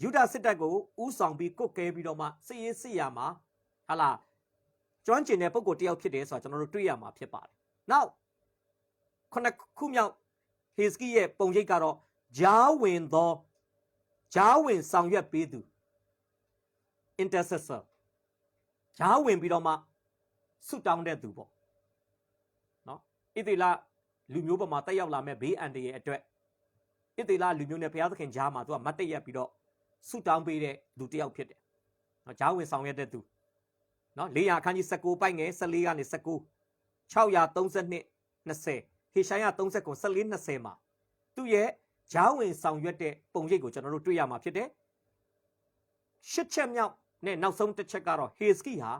Speaker 1: ယူဒစစ်တပ်ကိုဥဆောင်ပြီးကုတ်ကဲပြီးတော့မှစစ်ရေးစစ်ရာမှာဟာလာကျွမ်းကျင်တဲ့ပုဂ္ဂိုလ်တယောက်ဖြစ်တယ်ဆိုတာကျွန်တော်တို့တွေ့ရမှာဖြစ်ပါတယ်နောက်ခုမြောက်ဟေစကိရဲ့ပုံရိပ်ကတော့ဂျားဝင်ဆောင်ရွက်ပေးသူ intercessor ဂျားဝင်ပြီးတော့မှဆုတောင်းတဲ့သူပေါ့နော်ဣသေလလူမျိုးပေါ်မှာတက်ရောက်လာမဲ့ဘေးအန္တရာယ်အတွက်ဣသေလလူမျိုးနဲ့ဘုရားသခင်ဂျားမှာသူကမတ်တရက်ပြီးတော့ဆုတောင်းပေးတဲ့လူတစ်ယောက်ဖြစ်တယ်နော်ဂျားဝင်ဆောင်ရွက်တဲ့သူနော်400ခန်းကြီး19ပိုက်ငယ်14ကနေ19 632 20ဟေရှာယ30ကို14 20မှာသူ့ရဲ့ဂျားဝင်ဆောင်ရွက်တဲ့ပုံရိပ်ကိုကျွန်တော်တို့တွေ့ရမှာဖြစ်တယ်ရှစ်ချက်မြောက်နဲ့နောက်ဆုံးတစ်ချက်ကတော့ဟေစကိဟာ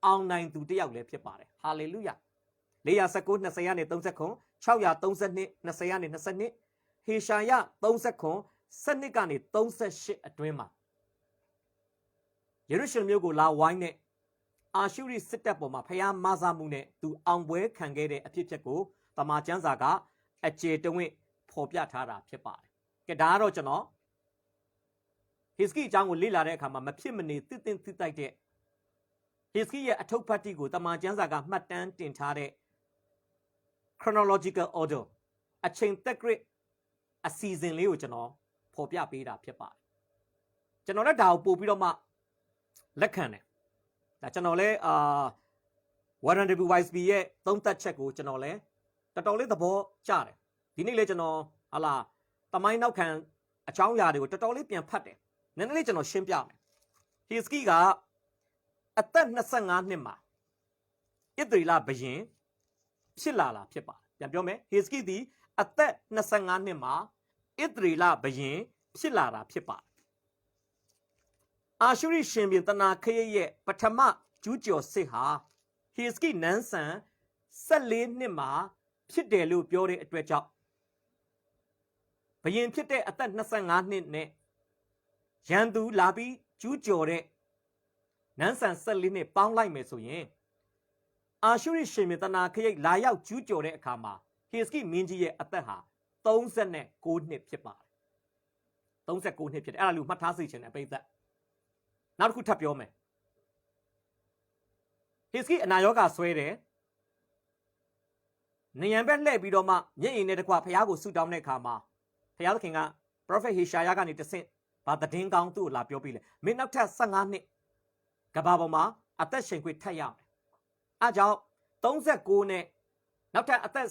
Speaker 1: အောင်နိုင်သူတစ်ယောက်လည်းဖြစ်ပါတယ်ဟာလေလုယာ419 20ကနေ39 632 20ကနေ22ဟေရှာယ39 12ကနေ38အတွင်းမှာယေရုရှလင်မြို့ကိုလာဝိုင်းတဲ့အာရှုရိစစ်တပ်ပေါ်မှာဖျားမဆာမှုနဲ့သူအောင်ပွဲခံခဲ့တဲ့အဖြစ်အပျက်ကိုတမန်ကျမ်းစာကအကျေတဝင့်ဖော်ပြထားတာဖြစ်ပါတယ်။ကဲဒါကတော့ကျွန်တော် history အကြောင်းကိုလေ့လာတဲ့အခါမှာမဖြစ်မနေသိသိသိတိုက်တဲ့ history ရဲ့အထုပ်ဖတ်တိကိုတမန်ကျမ်းစာကမှတ်တမ်းတင်ထားတဲ့ chronological order အချိန်သက်ကြအစီအစဉ်လေးကိုကျွန်တော်ဖော်ပြပေးတာဖြစ်ပါတယ်ကျွန်တော်လည်းဒါကိုပို့ပြီးတော့မှလက်ခံတယ်ဒါကျွန်တော်လည်းWarren W. Wisby ရဲ့သုံးသပ်ချက်ကိုကျွန်တော်လည်းတော်တော်လေးသဘောကျတယ်ဒီနေ့လည်းကျွန်တော်ဟာလာတမိုင်းနောက်ခံအကြောင်းအရာတွေကိုတော်တော်လေးပြန်ဖတ်တယ်နည်းနည်းလေးကျွန်တော်ရှင်းပြမယ် Hiski ကအသက်25နှစ်မှာဣသရေလဘုရင်ဖြစ်လာဖြစ်ပါတယ်ပြန်ပြောမယ် Hiski သည်အသက်25နှစ်မှာဣသရေလဘုရင်ဖြစ်လာတာဖြစ်ပါတယ်အာရှုရိရှင်ဘုရင်တနာခရစ်ရဲ့ပထမကျူးကျော်စစ်ဟာ Hiski နန်းဆန်14နှစ်မှာဖြစ်တယ်လို့ပြောတဲ့အတွက်ကြောင့်ဘုရင်ဖြစ်တဲ့အသက်25နှစ်နဲ့ရန်သူလာပြီးကျူးကျော်တဲ့နန်းဆန်14နှစ်ပေါင်းလိုက်မယ်ဆိုရင်အာရှုရိရှင်ဘုရင်တနာခရစ်လာရောက်ကျူးကျော်တဲ့အခါမှာ Hiski မင်းကြီးရဲ့အသက်ဟာ39နှစ်ဖြစ်ပါတယ်39နှစ်ဖြစ်တယ်အဲ့ဒါလူမှတ်ထားစေချင်တယ်ပိဿနောက်တစ်ခုထပ်ပြောမယ် Hiski အနာရောဂါဆွဲတယ်နေရန်ဘက်လှည့်ပြီးတော့မှမျက်ရည်နဲ့တကွဖျားကိုဆူတောင်းတဲ့အခါမှာဖျားသခင်က Prophet Hishaya ကနေတဆင့်ဘာသတင်းကောင်းသူ့ကိုလာပြောပြလေမင်းနောက်ထပ်15နှစ်ကဘာပေါ်မှာအသက်ရှင်ခွင့်ထပ်ရမယ်အဲကြောင့်39နဲ့နောက်ထပ်အသက်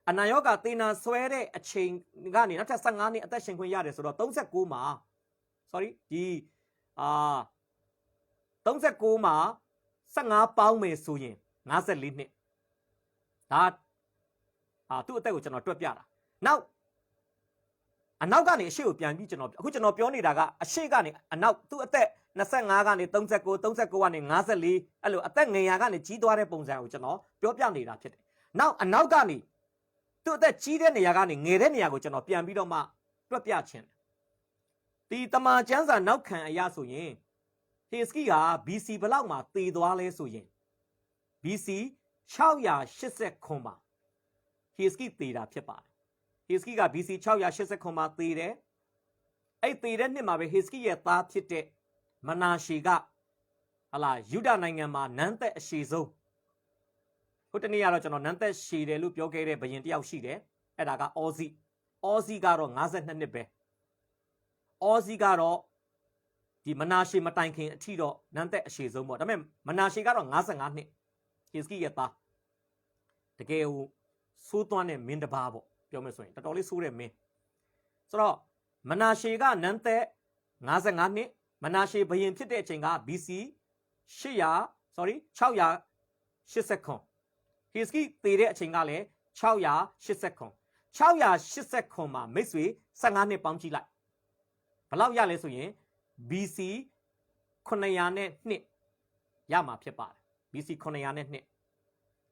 Speaker 1: အနာရောဂါသေနာဆွဲတဲ့အချိန်ကနေနောက်ထပ်15နှစ်အသက်ရှင်ခွင့်ရတယ်ဆိုတော့39မှာ sorry ဒီ39မှာ15ပေါင်းမယ်ဆိုရင်54နှစ်ဒါသူ့အသက်ကိုကျွန်တော်တွက်ပြတာနောက်အနောက်ကနေအရှိကိုပြန်ပြီးကျွန်တော်ပြောနေတာကအရှိကနေအနောက်သူ့အသက်25ကနေ39ကနေ54အဲ့လိုအသက်ငယ်ရာကနေကြီးသွားတဲ့ပုံစံကိုကျွန်တော်ပြောပြနေတာဖြစ်တယ်နောက်အနောက်ကနေသူ့အသက်ကြီးတဲ့နေရာကနေငယ်တဲ့နေရာကိုကျွန်တော်ပြန်ပြီးတော့မှတွက်ပြခြင်းဒီတမန်ကျမ်းစာနောက်ခံအရာဆိုရင် Hiski က BC ဘလောက်မှာတည်သွားလဲဆိုရင် BC 689မှာ Hiski တည်တာဖြစ်ပါတယ် Hiski က BC 689မှာတည်တယ်အဲ့တည်တဲ့နှစ်မှာပဲ Hiski ရဲ့သားဖြစ်တဲ့မနာရှေကဟလာယူဒနိုင်ငံမှာနန်းသက်အရှိဆုံးဟိုတနေ့ကတော့ကျွန်တော်နန်းသက်ရှည်တယ်လို့ပြောခဲ့တဲ့ဘုရင်တယောက်ရှိတယ်အဲ့ဒါကအောဇီကတော့52နှစ်ပဲအောဇီကတော့ဒီမနာရှေမတိုင်ခင်အထိတော့နန်းသက်အရှိဆုံးပေါ့ဒါပေမဲ့မနာရှေကတော့55နှစ် Hiski ရဲ့သားတကယ်ဟိုဆိုးသွမ်းတဲ့မင်းတစ်ပါးပေါ့ပြောမယ်ဆိုရင်တော်တော်လေးဆိုးတဲ့မင်းဆိုတော့မနာရှေကနန်းသက်55နှစ်မနာရှေဘုရင်ဖြစ်တဲ့အချိန်က BC 689 Hiski တည်တဲ့အချိန်ကလည်း689မှာမိတ်ဆွေ15နှစ်ပေါင်းကြည့်လိုက်ဘယ်လောက်ရလဲဆိုရင် BC 902ရမှာဖြစ်ပါတယ် BC 902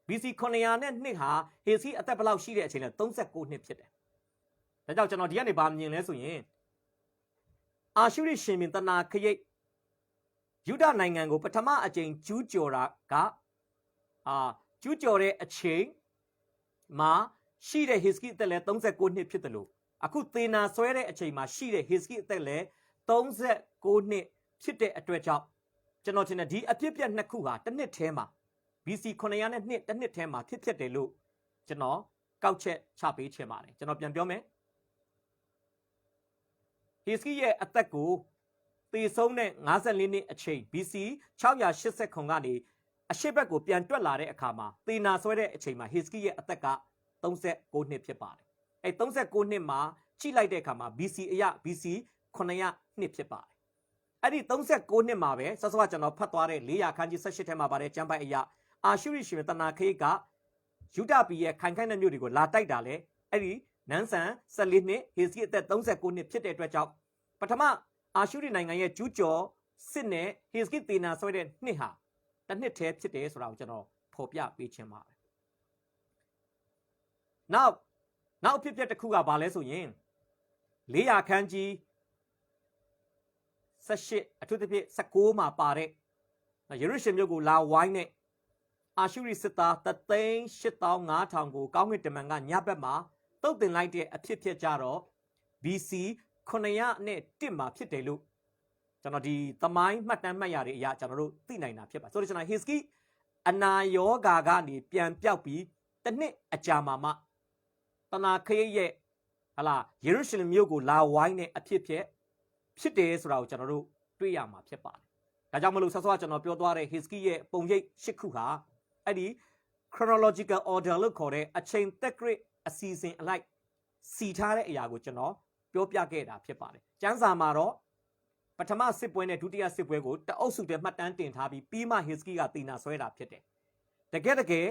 Speaker 1: BC 902ဟာ Hiski အသက်ဘယ်လောက်ရှိတဲ့အချိန်လဲ39နှစ်ဖြစ်တယ်ဒါကြောင့်ကျွန်တော်ဒီကနေဗာမြင်လဲဆိုရင်အာရှုရိရှင်ဘုရင်တနာခရိတ်ယူဒနိုင်ငံကိုပထမအကြိမ်ကျူးကျော်တာကကျူးကျော်တဲ့အချိန်မှာရှိတဲ့ Hiski အသက်လဲ39နှစ်ဖြစ်တယ်လို့အခုသေနာဆွဲတဲ့အချိန်မှာရှိတဲ့ Hiski အသက်လဲ39နှစ်ဖြစ်တဲ့အတွက်ကြောင့်ကျွန်တော်ထင်တယ်ဒီအဖြစ်အပျက်နှစ်ခုဟာတစ်နှစ်ထဲမှာ BC 902တစ်နှစ်ထဲမှာဖြစ်တယ်လို့ကျွန်တော်ကောက်ချက်ချပေးချင်ပါတယ်ကျွန်တော်ပြန်ပြောမယ် Hiski ရဲ့အသက်ကိုသေဆုံးတဲ့54နှစ်အချိန် BC 689ကနေအရှိဘက်ကိုပြန်တွက်လာတဲ့အခါမှာသေနာဆွဲတဲ့အချိန်မှာ Hiski ရဲ့အသက်က39နှစ်ဖြစ်ပါတယ်အဲ39နှစ်မှာကြည့်လိုက်တဲ့အခါမှာ BC အရ BC 900နှစ်ဖြစ်ပါတယ်အဲ့ဒီ39နှစ်မှာပဲဆောစောကကျွန်တော်ဖတ်သွားတဲ့400ခန်းကြီး18ထဲမှာပါတယ်ကျမ်းပိုက်အရအာရှုရိရှင်တနာခရိတ်ကယူဒပြည်ရဲ့ခိုင်ခိုင်တဲ့မြို့တွေကိုလာတိုက်တာလေအဲ့ဒီနန်းဆန်14နှစ် Hiski အသက်39နှစ်ဖြစ်တဲ့အတွက်ကြောင့်ပထမအာရှုရိနိုင်ငံရဲ့ကျူးကျော်စစ်နဲ့ Hiski သေနာဆွဲတဲ့နှစ်ဟာတစ်နှစ်တည်းဖြစ်တယ်ဆိုတာကိုကျွန်တော်ဖော်ပြပေးခြင်းပါတယ်နောက်အဖြစ်အပျက်တစ်ခုကဘာလဲဆိုရင်400ခန်းကြီး18အထူးသဖြင့်19မှာပါတဲ့ယေရုရှလင်မြို့ကိုလာဝိုင်းတဲ့အာရှုရိစစ်သား385,000ကိုကောင်းကင်တမန်ကညဘက်မှာတုတ်တင်လိုက်တဲ့အဖြစ်ဖြစ်ကြတော့ BC 901မှာဖြစ်တယ်လို့ ကျွန်တော်ဒီသမိုင်းမှတ်တမ်းမှတ်ရတဲ့အရာကျွန်တော်တို့သိနိုင်တာဖြစ်ပါဆိုတော့ကျွန်တော် Hiski အနာယောဂါကနေပြန်ပြောက်ပြီးတစ်နှစ်အကြာမှာမှတနာခရိတ်ရဲ့ဟလာယေရုရှလင်မြို့ကိုလာဝိုင်းတဲ့အဖြစ်ဖြစ်တယ်ဆိုတာကိုကျွန်တော်တို့တွေ့ရမှာဖြစ်ပါတယ်ဒါကြောင့်မလို့ဆော့ဆော့ကျွန်တော်ပြောသွားတဲ့ Hiski ရဲ့ပုံရိပ်၈ခုဟာအဲ့ဒီ chronological order လို့ခေါ်တဲ့အချိန်သက်ဂရစ်အစီအစဉ်အလိုက်စီထားတဲ့အရာကိုကျွန်တော်ပြောပြခဲ့တာဖြစ်ပါတယ်ကျမ်းစာမှာတော့ပထမစစ်ပွဲနဲ့ဒုတိယစစ်ပွဲကိုတအုပ်စုတည်းမှတ်တမ်းတင်ထားပြီးမှ Hiski ကသေနာဆွဲတာဖြစ်တယ်တကယ်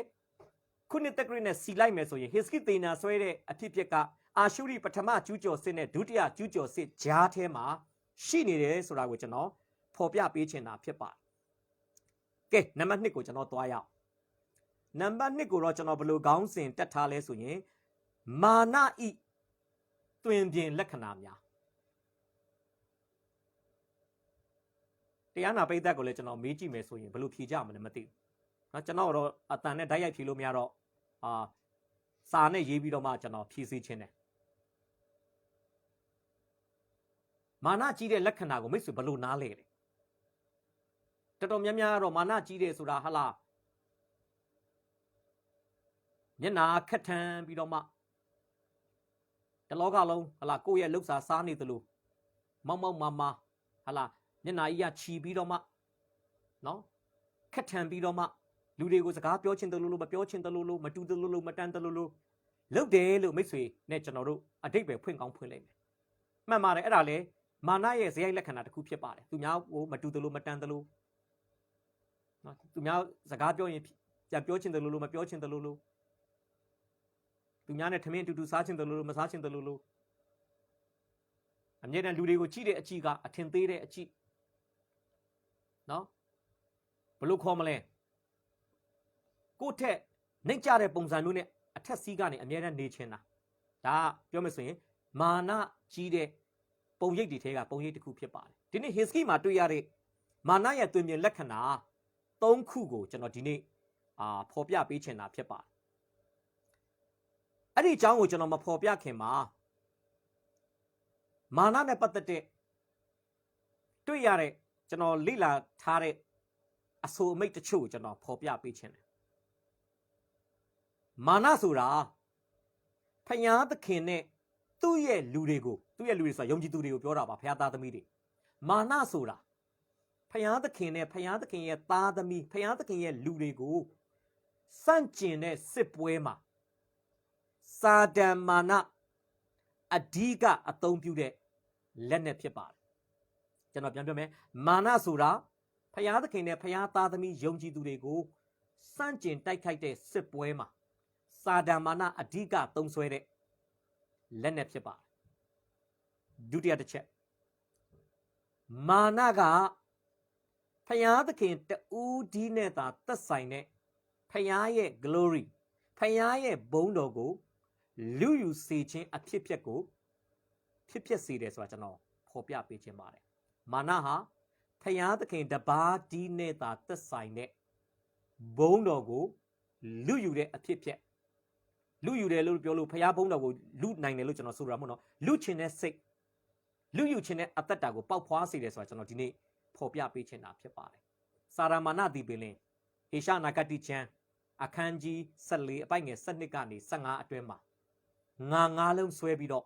Speaker 1: ခုနှစ်သက်ဂရစ်နဲ့စီလိုက်မယ်ဆိုရင် Hiski သေနာဆွဲတဲ့အဖြစ်ကအာရှုရိပထမကျူးကျော်စစ်နဲ့ဒုတိယကျူးကျော်စစ်ကြားထဲမှာရှိနေတယ်ဆိုတာကိုကျွန်တော်ဖော်ပြပေးချင်တာဖြစ်ပါတယ်ကဲနံပါတ်1ကိုကျွန်တော်သွားရအောင်နံပါတ်2ကိုတော့ကျွန်တော်ဘယ်လိုခေါင်းစဉ်တက်ထားလဲဆိုရင်မာနဤတွင်ပြင်လက္ခဏာများတရားနာပိသက်ကိုလည်းကျွန်တော်မေးကြည့်မယ်ဆိုရင်ဘယ်လိုဖြေကြမလဲမသိဘူးเนาะကျွန်တော်တော့အတန်နဲ့ဓာတ်ရိုက်ဖြေလို့မရတော့စာနဲ့ရေးပြီးတော့မှကျွန်တော်ဖြည့်ဆည်းခြင်းတယ်မာနကြီးတဲ့လက္ခဏာကိုမိတ်ဆွေဘယ်လိုနားလဲလဲတော်တော်များများတော့မာနကြီးတယ်ဆိုတာဟာလားမျက်နာခက်ထန်ပြီးတော့မှတလောကလုံးဟာလားကိုယ့်ရဲ့လှုပ်ရှားစားနေသလိုမောက်မာဟာလားမျက်နာကြီးကခြီပြီးတော့မှနော်ခက်ထန်ပြီးတော့မှလူတွေကိုစကားပြောချင်တယ်လို့မပြောချင်တယ်လို့မတူတယ်လို့မတန်တယ်လို့လုပ်တယ်လို့မိတ်ဆွေနဲ့ကျွန်တော်တို့အတိတ်ပဲဖွင့်ကောင်းဖွင့်လိုက်မယ်မှန်ပါတယ်အဲ့ဒါလေမာနရဲ့ဇယိုက်လက္ခဏာတစ်ခုဖြစ်ပါတယ်သူများကိုမတူတယ်လို့မတန်တယ်လို့နော်သူများစကားပြောရင်ပြန်ပြောချင်တယ်လို့မပြောချင်တယ်လို့သူများနဲ့ထမင်းတူစားချင်တယ်လို့မစားချင်တယ်လို့အမြဲတမ်းလူတွေကိုကြည့်တဲ့အကြည့်ကအထင်သေးတဲ့အကြည့်နော်ဘလို့ခေါ်မလဲကိုယ့်ထက်နှိမ့်ကြတဲ့ပုံစံမျိုးနဲ့အထက်စီးကနေအမြဲတမ်းနေချင်တာဒါပြောမယ်ဆိုရင်မာနကြီးတဲ့ပုံရိပ်တွေထဲကပုံရိပ်တစ်ခုဖြစ်ပါတယ်ဒီနေ့ Hiski မှာတွေ့ရတဲ့မာနရဲ့တွင်ပြင်လက္ခဏာ၃ခုကိုကျွန်တော်ဒီနေ့ဖော်ပြပေးချင်တာဖြစ်ပါတယ်အဲ့ဒီအကြောင်းကိုကျွန်တော်မဖော်ပြခင်မှာမာနနဲ့ပတ်သက်တဲ့တွေ့ရတဲ့ကျွန်တော်လေ့လာထားတဲ့အဆိုအမိတ်တချို့ကိုကျွန်တော်ဖော်ပြပေးချင်တယ်မာနဆိုတာဖယားသခင်နဲ့သူ့ရဲ့လူတွေဆိုတာယုံကြည်သူတွေကိုပြောတာပါဖယားသားသမီးတွေမာနဆိုတာဖယားသခင်နဲ့ဖယားသခင်ရဲ့သားသမီးဖယားသခင်ရဲ့လူတွေကိုစန့်ကျင်တဲ့စစ်ပွဲမှာစာတန်မာနအဓိကအသုံးပြုတဲ့လက်နက်ဖြစ်ပါတယ်ကျွန်တော်ပြန်ပြောမယ်မာနဆိုတာဖယားသခင်နဲ့ဖယားသားသမီးယုံကြည်သူတွေကိုစန့်ကျင်တိုက်ခိုက်တဲ့စစ်ပွဲမှာစာတန်မာနအဓိကသုံးဆွဲတဲ့လက်နက်ဖြစ်ပါတယ်ဒုတိယတစ်ချက်မာနကဖယားသခင်တူးဒီနဲ့သာသက်ဆိုင်တဲ့ဖယားရဲ့ glory ဖယားရဲ့ဘုန်းတော်ကိုလူယူစေခြင်းအဖြစ်ကိုဖြစ်စေတယ်ဆိုတာကျွန်တော်ဖော်ပြပေးခြင်းပါတယ်မာနဟာဖယားသခင်တပါးဒီနဲ့သာသက်ဆိုင်တဲ့ဘုန်းတော်ကိုလူယူတဲ့အဖြစ်လူယူတယ်လို့ပြောလို့ဖယားဘုန်းတော်ကိုလူနိုင်တယ်လို့ကျွန်တော်ဆိုရမှာမဟုတ်နော်လူချင်တဲ့စိတ်လူယူချင်တဲ့အသက်တာကိုပေါက်ဖွားစေတယ်ဆိုတာကျွန်တော်ဒီနေ့ဖော်ပြပေးချင်တာဖြစ်ပါတယ်စာရမာနဒီပင်လင်ဟေရှာနာဂတိချမ်းအခန်းကြီး14အပိုက်ငယ်7ကနေ15အတွင်းမှာငါးလုံးဆွဲပြီးတော့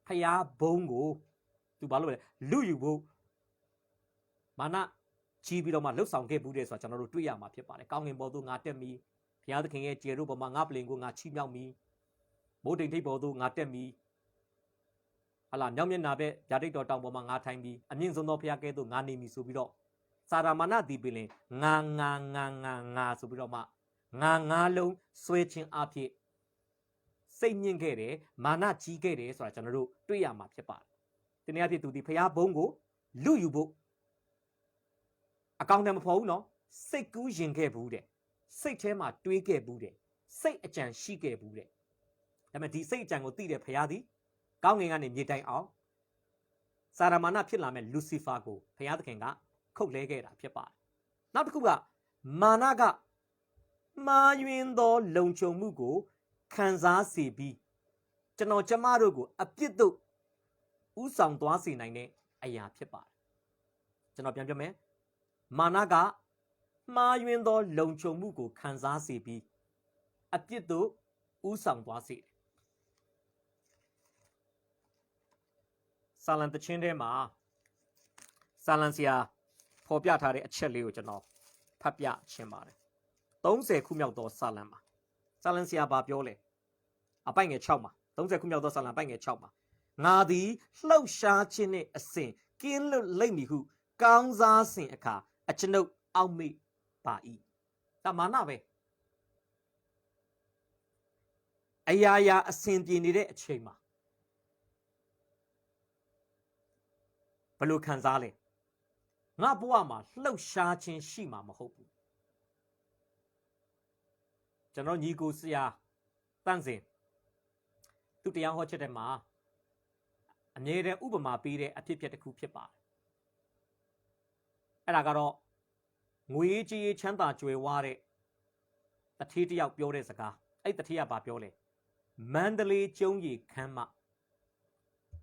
Speaker 1: ဖယားဘုန်းကိုသူဘာလို့လဲလူယူဖို့မာနကြီးပြီးတော့မှလှုပ်ဆောင်ခဲ့ဘူးတယ်ဆိုတာကျွန်တော်တို့တွေ့ရမှာဖြစ်ပါတယ်ကောင်းကင်ဘော်သို့ငါတက်မီဘုရားသခင်ရဲ့ကျေတို့ပေါ်မှာငါပလင်ကိုငါချီးမြှောက်မီမိုးတိမ်ထိပ်ပေါ်သို့ငါတက်မီဟလာမြောက်မျက်နှာဘက်ဗျာဒိတ်တော်တောင်ပေါ်မှာငါထိုင်ပြီးအမြင့်ဆုံးသောဘုရားကဲသို့ငါနေမီဆိုပြီးတော့စာရမာနဒီပင်လင်ငါဆိုပြီးတော့မှငါလုံးဆွဲခြင်းအဖြစ်စိတ်ညစ်ခဲ့တယ်မာနကြီးခဲ့တယ်ဆိုတာကျွန်တော်တို့တွေ့ရမှာဖြစ်ပါတယ်ဒီနေ့အဖြစ်သူဒီဖျားဘုံကိုလူယူဖို့အကောင့်တည်းမဖော်ဘူးနော်စိတ်ကူးရင်ခဲ့ဘူးတဲ့စိတ်ထဲမှာတွေးခဲ့ဘူးတဲ့စိတ်အကြံရှိခဲ့ဘူးတဲ့ဒါပေမဲ့ဒီစိတ်အကြံကိုသိတဲ့ဖျားသည်ကောင်းငင်ကနေမြေတိုင်အောင်စာရမာနဖြစ်လာမဲ့လူစီဖာကိုဖျားသခင်ကခုတ်လဲခဲ့တာဖြစ်ပါတယ်နောက်တစ်ခုကမာနကမှားယွင်းသောလုံခြုံမှုကိုခံစားစေပြီးကျွန်တော်ကျမတို့ကိုအပြစ်တို့ဥဆောင်သွားစေနိုင်တဲ့အရာဖြစ်ပါတယ် ကျွန်တော်ပြန်ပြမယ်မာနကမှားယွင်းသောလုံခြုံမှုကိုခံစားစေပြီးအပြစ်သို့ဥဆောင်သွားစေတယ်စာလံတခြင်းထဲမှာစာလံဆရာဖော်ပြထားတဲ့အချက်လေးကိုကျွန်တော်ဖတ်ပြရှင်းပါတယ်30ခုမြောက်သောစာလံမှာစာလံဆရာဘာပြောလဲအပိုက်ငယ်6မှာ30ခုမြောက်သောစာလံပိုက်ငယ်6မှာငါသည်လှုပ်ရှားခြင်းနှင့်အစဉ်ကင်းလွတ်လိမ့်မည်ဟုကောင်းစားစဉ်အခါအကျွန်ုပ်အောက်မေ့ပါ၏ဒါမာနပဲအရာရာအစဉ်ပြေနေတဲ့အချိန်မှာဘယ်လိုခံစားလဲငါဘဝမှာလှုပ်ရှားခြင်းရှိမှာမဟုတ်ဘူးကျွန်တော်ညီကိုဆရာတန့်စင်သူတရားဟောချက်တဲ့မှာအမြဲတမ်းဥပမာပေးတဲ့အဖြစ်အပျက်တစ်ခုဖြစ်ပါတယ်အဲ့ဒါကတော့ငွေကြေးချမ်းသာကြွယ်ဝတဲ့တထေးတယောက်ပြောတဲ့စကားအဲ့တထေးကဘာပြောလဲမန္တလေးကျုံးရီခမ်းမ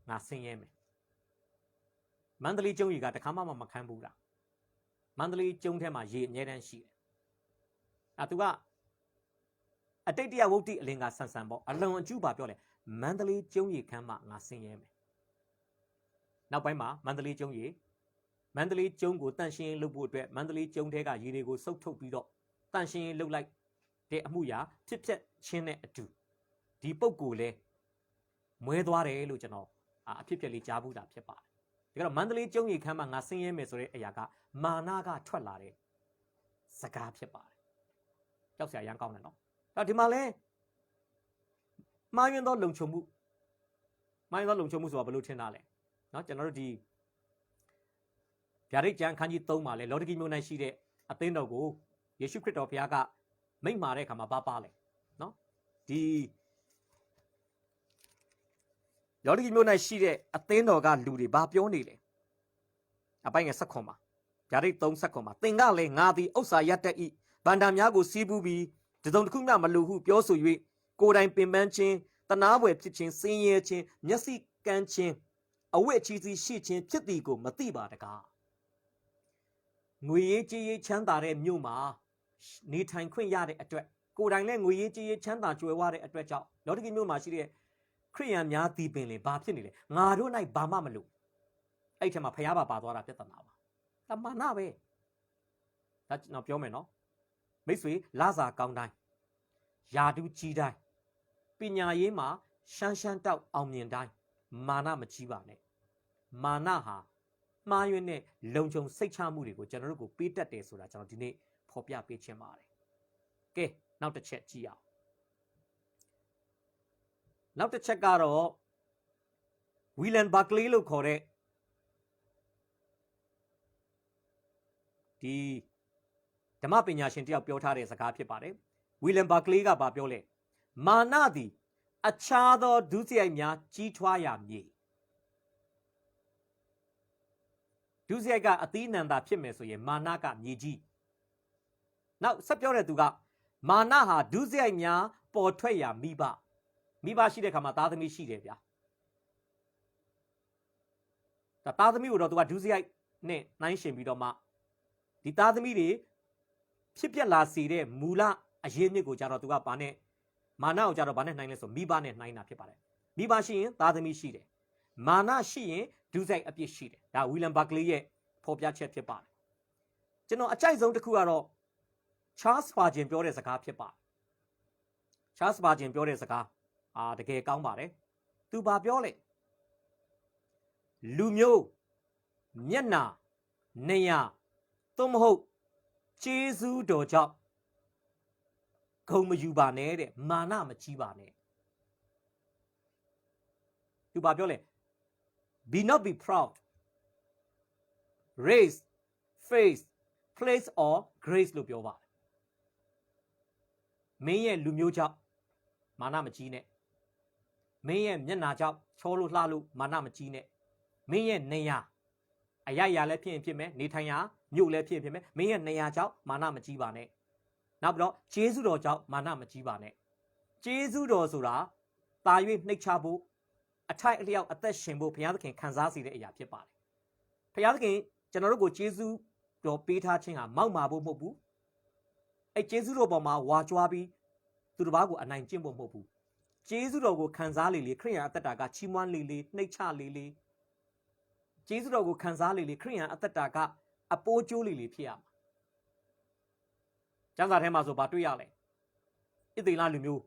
Speaker 1: ငါဆင်းရဲမယ်မန္တလေးကျုံးရီကတခါမှမခမ်းဘူးလားမန္တလေးကျုံးထဲမှာရေအမြဲတမ်းရှိတယ်သူကအတိတ်တရဝုဒ္ဓိအလင်္ကာဆန်ဆန်ပေါ့အလွန်အကျူးပါပြောလဲမန္တလေးကျုံးရီခမ်းမငါဆင်းရဲမယ်နောက်ပိုင်းမှာမန္တလေးကျုံးကိုတန့်ရှင်းလုပ်ဖို့အတွက်မန္တလေးကျုံးထဲကရေတွေကိုစုပ်ထုတ်ပြီးတော့တန့်ရှင်းလုပ်လိုက်တဲ့အမှုရာဖြစ်ပျက်ခြင်းနဲ့အတူဒီပုံကိုလည်းမွဲသွားတယ်လို့ကျွန်တော်အဖြစ်အပျက်လေးကြားဘူးတာဖြစ်ပါတယ်ဒါကတော့မန္တလေးကျုံးရီခမ်းမှာငါဆင်းရဲမယ်ဆိုတဲ့အရာကမာနကထွက်လာတဲ့စကားဖြစ်ပါတယ်ကြောက်စရာရမ်းကောင်းတယ်နော်ဒီမှာလဲမှားယွင်းသောလုံခြုံမှုဆိုတာဘယ်လိုထင်တာလဲနော်ကျွန်တော်တို့ဒီဗျာဒိတ်ကျမ်းခန်းကြီး3မှာလဲလောဒဂီမြို့၌ရှိတဲ့အသင်းတော်ကိုယေရှုခရစ်တော်ဘုရားကမိန့်မာတဲ့အခါမှာပါလဲနော်ဒီလောဒဂီမြို့၌ရှိတဲ့အသင်းတော်ကလူတွေဘာပြောနေလဲအပိုင်းငယ်7မှာဗျာဒိတ်3 7မှာသင်ကလည်းငါသည်ဥစ္စာရတတ်၏ဗန္တာများကိုစီးပူးပြီးတစုံတစ်ခုမျှမလိုဟုပြောဆို၍ကိုယ်တိုင်ပင်ပန်းခြင်းတနာပွေဖြစ်ခြင်းစင်ရဲခြင်းမျက်စိကန်းခြင်းအဝတ်အချီစီရှိခြင်းဖြစ်သည်ကိုမသိပါတကားငွေရေးကြေးရေးချမ်းသာတဲ့မြို့မှာနေထိုင်ခွင့်ရတဲ့အတွက်ကိုယ်တိုင်လည်းငွေရေးကြေးရေးချမ်းသာကြွယ်ဝတဲ့အတွက်ကြောင့်လောဒဂီမြို့မှာရှိတဲ့ခရိယန်များဒီပင်လေဘာဖြစ်နေလဲငါတို့၌ဘာမှမလို့အဲ့ထက်မှာဖျားပါသွားတာပြဿနာပါတမနာပဲဒါကျွန်တော်ပြောမယ်နော်မိတ်ဆွေလာစာကောင်းတိုင်းယာတုကြီးတိုင်းပညာရေးမှာရှမ်းတောက်အောင်မြင်တိုင်းမာနမကြီးပါနဲ့မာနဟာမှားယွင်းတဲ့လုံခြုံစိတ်ချမှုတွေကိုကျွန်တော်တို့ကိုပေးတတ်တယ်ဆိုတာကျွန်တော်ဒီနေ့ဖော်ပြပေးချင်ပါတယ်ကဲနောက်တစ်ချက်ကြည့်အောင်နောက်တစ်ချက်ကတော့ဝီလန်ဘာကလီလို့ခေါ်တဲ့ဒီဓမ္မပညာရှင်တယောက်ပြောထားတဲ့စကားဖြစ်ပါတယ်ဝီလန်ဘာကလီကပြောလဲမာနသည်အခြားသောဒုစရိုက်များကြီးထွားရာမြေဒုစရိုက်ကအသီးနံသာဖြစ်မယ်ဆိုရင်မာနကမြေကြီးနောက်ဆက်ပြောတဲ့သူကမာနဟာဒုစရိုက်များပေါ်ထွက်ရာမိဘရှိတဲ့ခါမှာသားသမီးရှိတယ်ဗျာသားသမီးကိုတော့သူကဒုစရိုက်နဲ့နှိုင်းရှင်ပြီးတော့မှဒီသားသမီးတွေဖြစ်ပျက်လာစေတဲ့မူလအရင်းမြစ်ကိုကြတော့သူကဘာနဲ့မာနကိုကြတော့ဘာနဲ့နှိုင်းလဲဆိုမိဘနဲ့နှိုင်းတာဖြစ်ပါတယ်မိဘရှိရင်သားသမီးရှိတယ်မာနရှိရင်ဒုစရိုက်အပြစ်ရှိတယ်ဒါဝီလန်ဘာကလီရဲ့ဖော်ပြချက်ဖြစ်ပါတယ်ကျွန်တော်အကြိုက်ဆုံးတစ်ခုကတော့ချားစ်ပါဂျင်ပြောတဲ့စကားဖြစ်ပါတယ်ချားစ်ပါဂျင်ပြောတဲ့စကားတကယ်ကောင်းပါတယ်သူဘာပြောလဲလူမျိုးမျက်နာနေရသို့မဟုတ်ကျေးဇူးတော်ကြောင့်ဂုဏ်မယူပါနဲ့တဲ့မာနမကြီးပါနဲ့သူဘာပြောလဲ be not be proud race face place or grace လို့ပြောပါတယ်မင်းရဲ့လူမျိုးကြောင့်မာနမကြီးနဲ့မင်းရဲ့မျက်နာကြောင့်ချောလို့လှလို့မာနမကြီးနဲ့မင်းရဲ့နေရအရရလည်းဖြစ်ရင်ဖြစ်မယ်နေထိုင်ရာမြို့လည်းဖြစ်မယ်မင်းရဲ့နေရကြောင့်မာနမကြီးပါနဲ့နောက်ပြီးတော့ကျေးဇူးတော်ကြောင့်မာနမကြီးပါနဲ့ကျေးဇူးတော်ဆိုတာတာ၍နှိတ်ချဖို့အထိုက်အလျောက်အသက်ရှင်ဖို့ဘုရားသခင်ခံစားစေတဲ့အရာဖြစ်ပါတယ်ဘုရားသခင် ကျွန်တော်တို့ကိုကျေးဇူးတော်ပေးထားခြင်းဟာမောက်မာဖို့မဟုတ်ဘူးအဲ့ကျေးဇူးတော်ပေါ်မှာဝါကြွားပြီးသူတစ်ပါးကိုအနိုင်ကျင့်ဖို့မဟုတ်ဘူးကျေးဇူးတော်ကိုခံစားလေလေခရိယန်အသက်တာကချီးမွမ်းလေလေနှိမ့်ချလေလေကျေးဇူးတော်ကိုခံစားလေလေခရိယန်အသက်တာကအပိုးကျိုးလေလေဖြစ်ရမှာကျမ်းစာထဲမှာဆိုဘာတွေ့ရလဲဣသေလလူမျိုး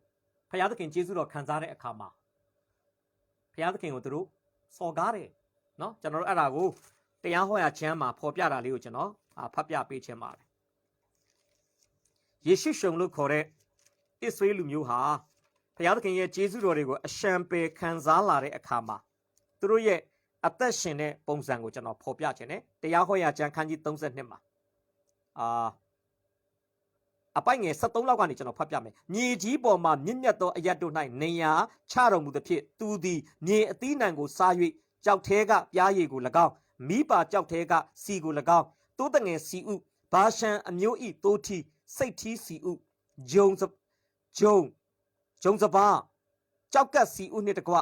Speaker 1: ဖခင်သခင်ကျေးဇူးတော်ခံစားတဲ့အခါမှာဖခင်သခင်ကိုသူတို့စော်ကားတယ်နော်ကျွန်တော်တို့အဲ့ဒါကိုတရားဟောရာကျမ်းမှာဖော်ပြတာလေးကိုကျွန်တော်ဖတ်ပြပေးခြင်းပါတယ်ယေရှုရှုံလို့ခေါ်တဲ့ဣသရေလလူမျိုးဟာဖခင်သခင်ရဲ့ကျေးဇူးတော်တွေကိုအရှံပယ်ခံစားလာတဲ့အခါမှာသူတို့ရဲ့အသက်ရှင်တဲ့ပုံစံကိုကျွန်တော်ဖော်ပြခြင်းနဲ့တရားဟောရာကျမ်းခန်းကြီး32မှာအပိုင်ငယ်73လောက်ကနေကျွန်တော်ဖတ်ပြမယ်မြေကြီးပေါ်မှာမြင့်မြတ်သောအရတ်တို့၌နေရာချတော်မူသဖြင့်သူသည်မြေအသီးနှံကိုစား၍ကြောက်ထဲကပြားရည်ကို၎င်းမိပါကြောက်ထဲကစီကို၎င်းသိုးတငယ်စီဥဘာရှံအမျိုးဤသိုးထီစိတ်ထီစီဥဂျုံစပါးကြောက်ကတ်စီဥနှင့်တကွ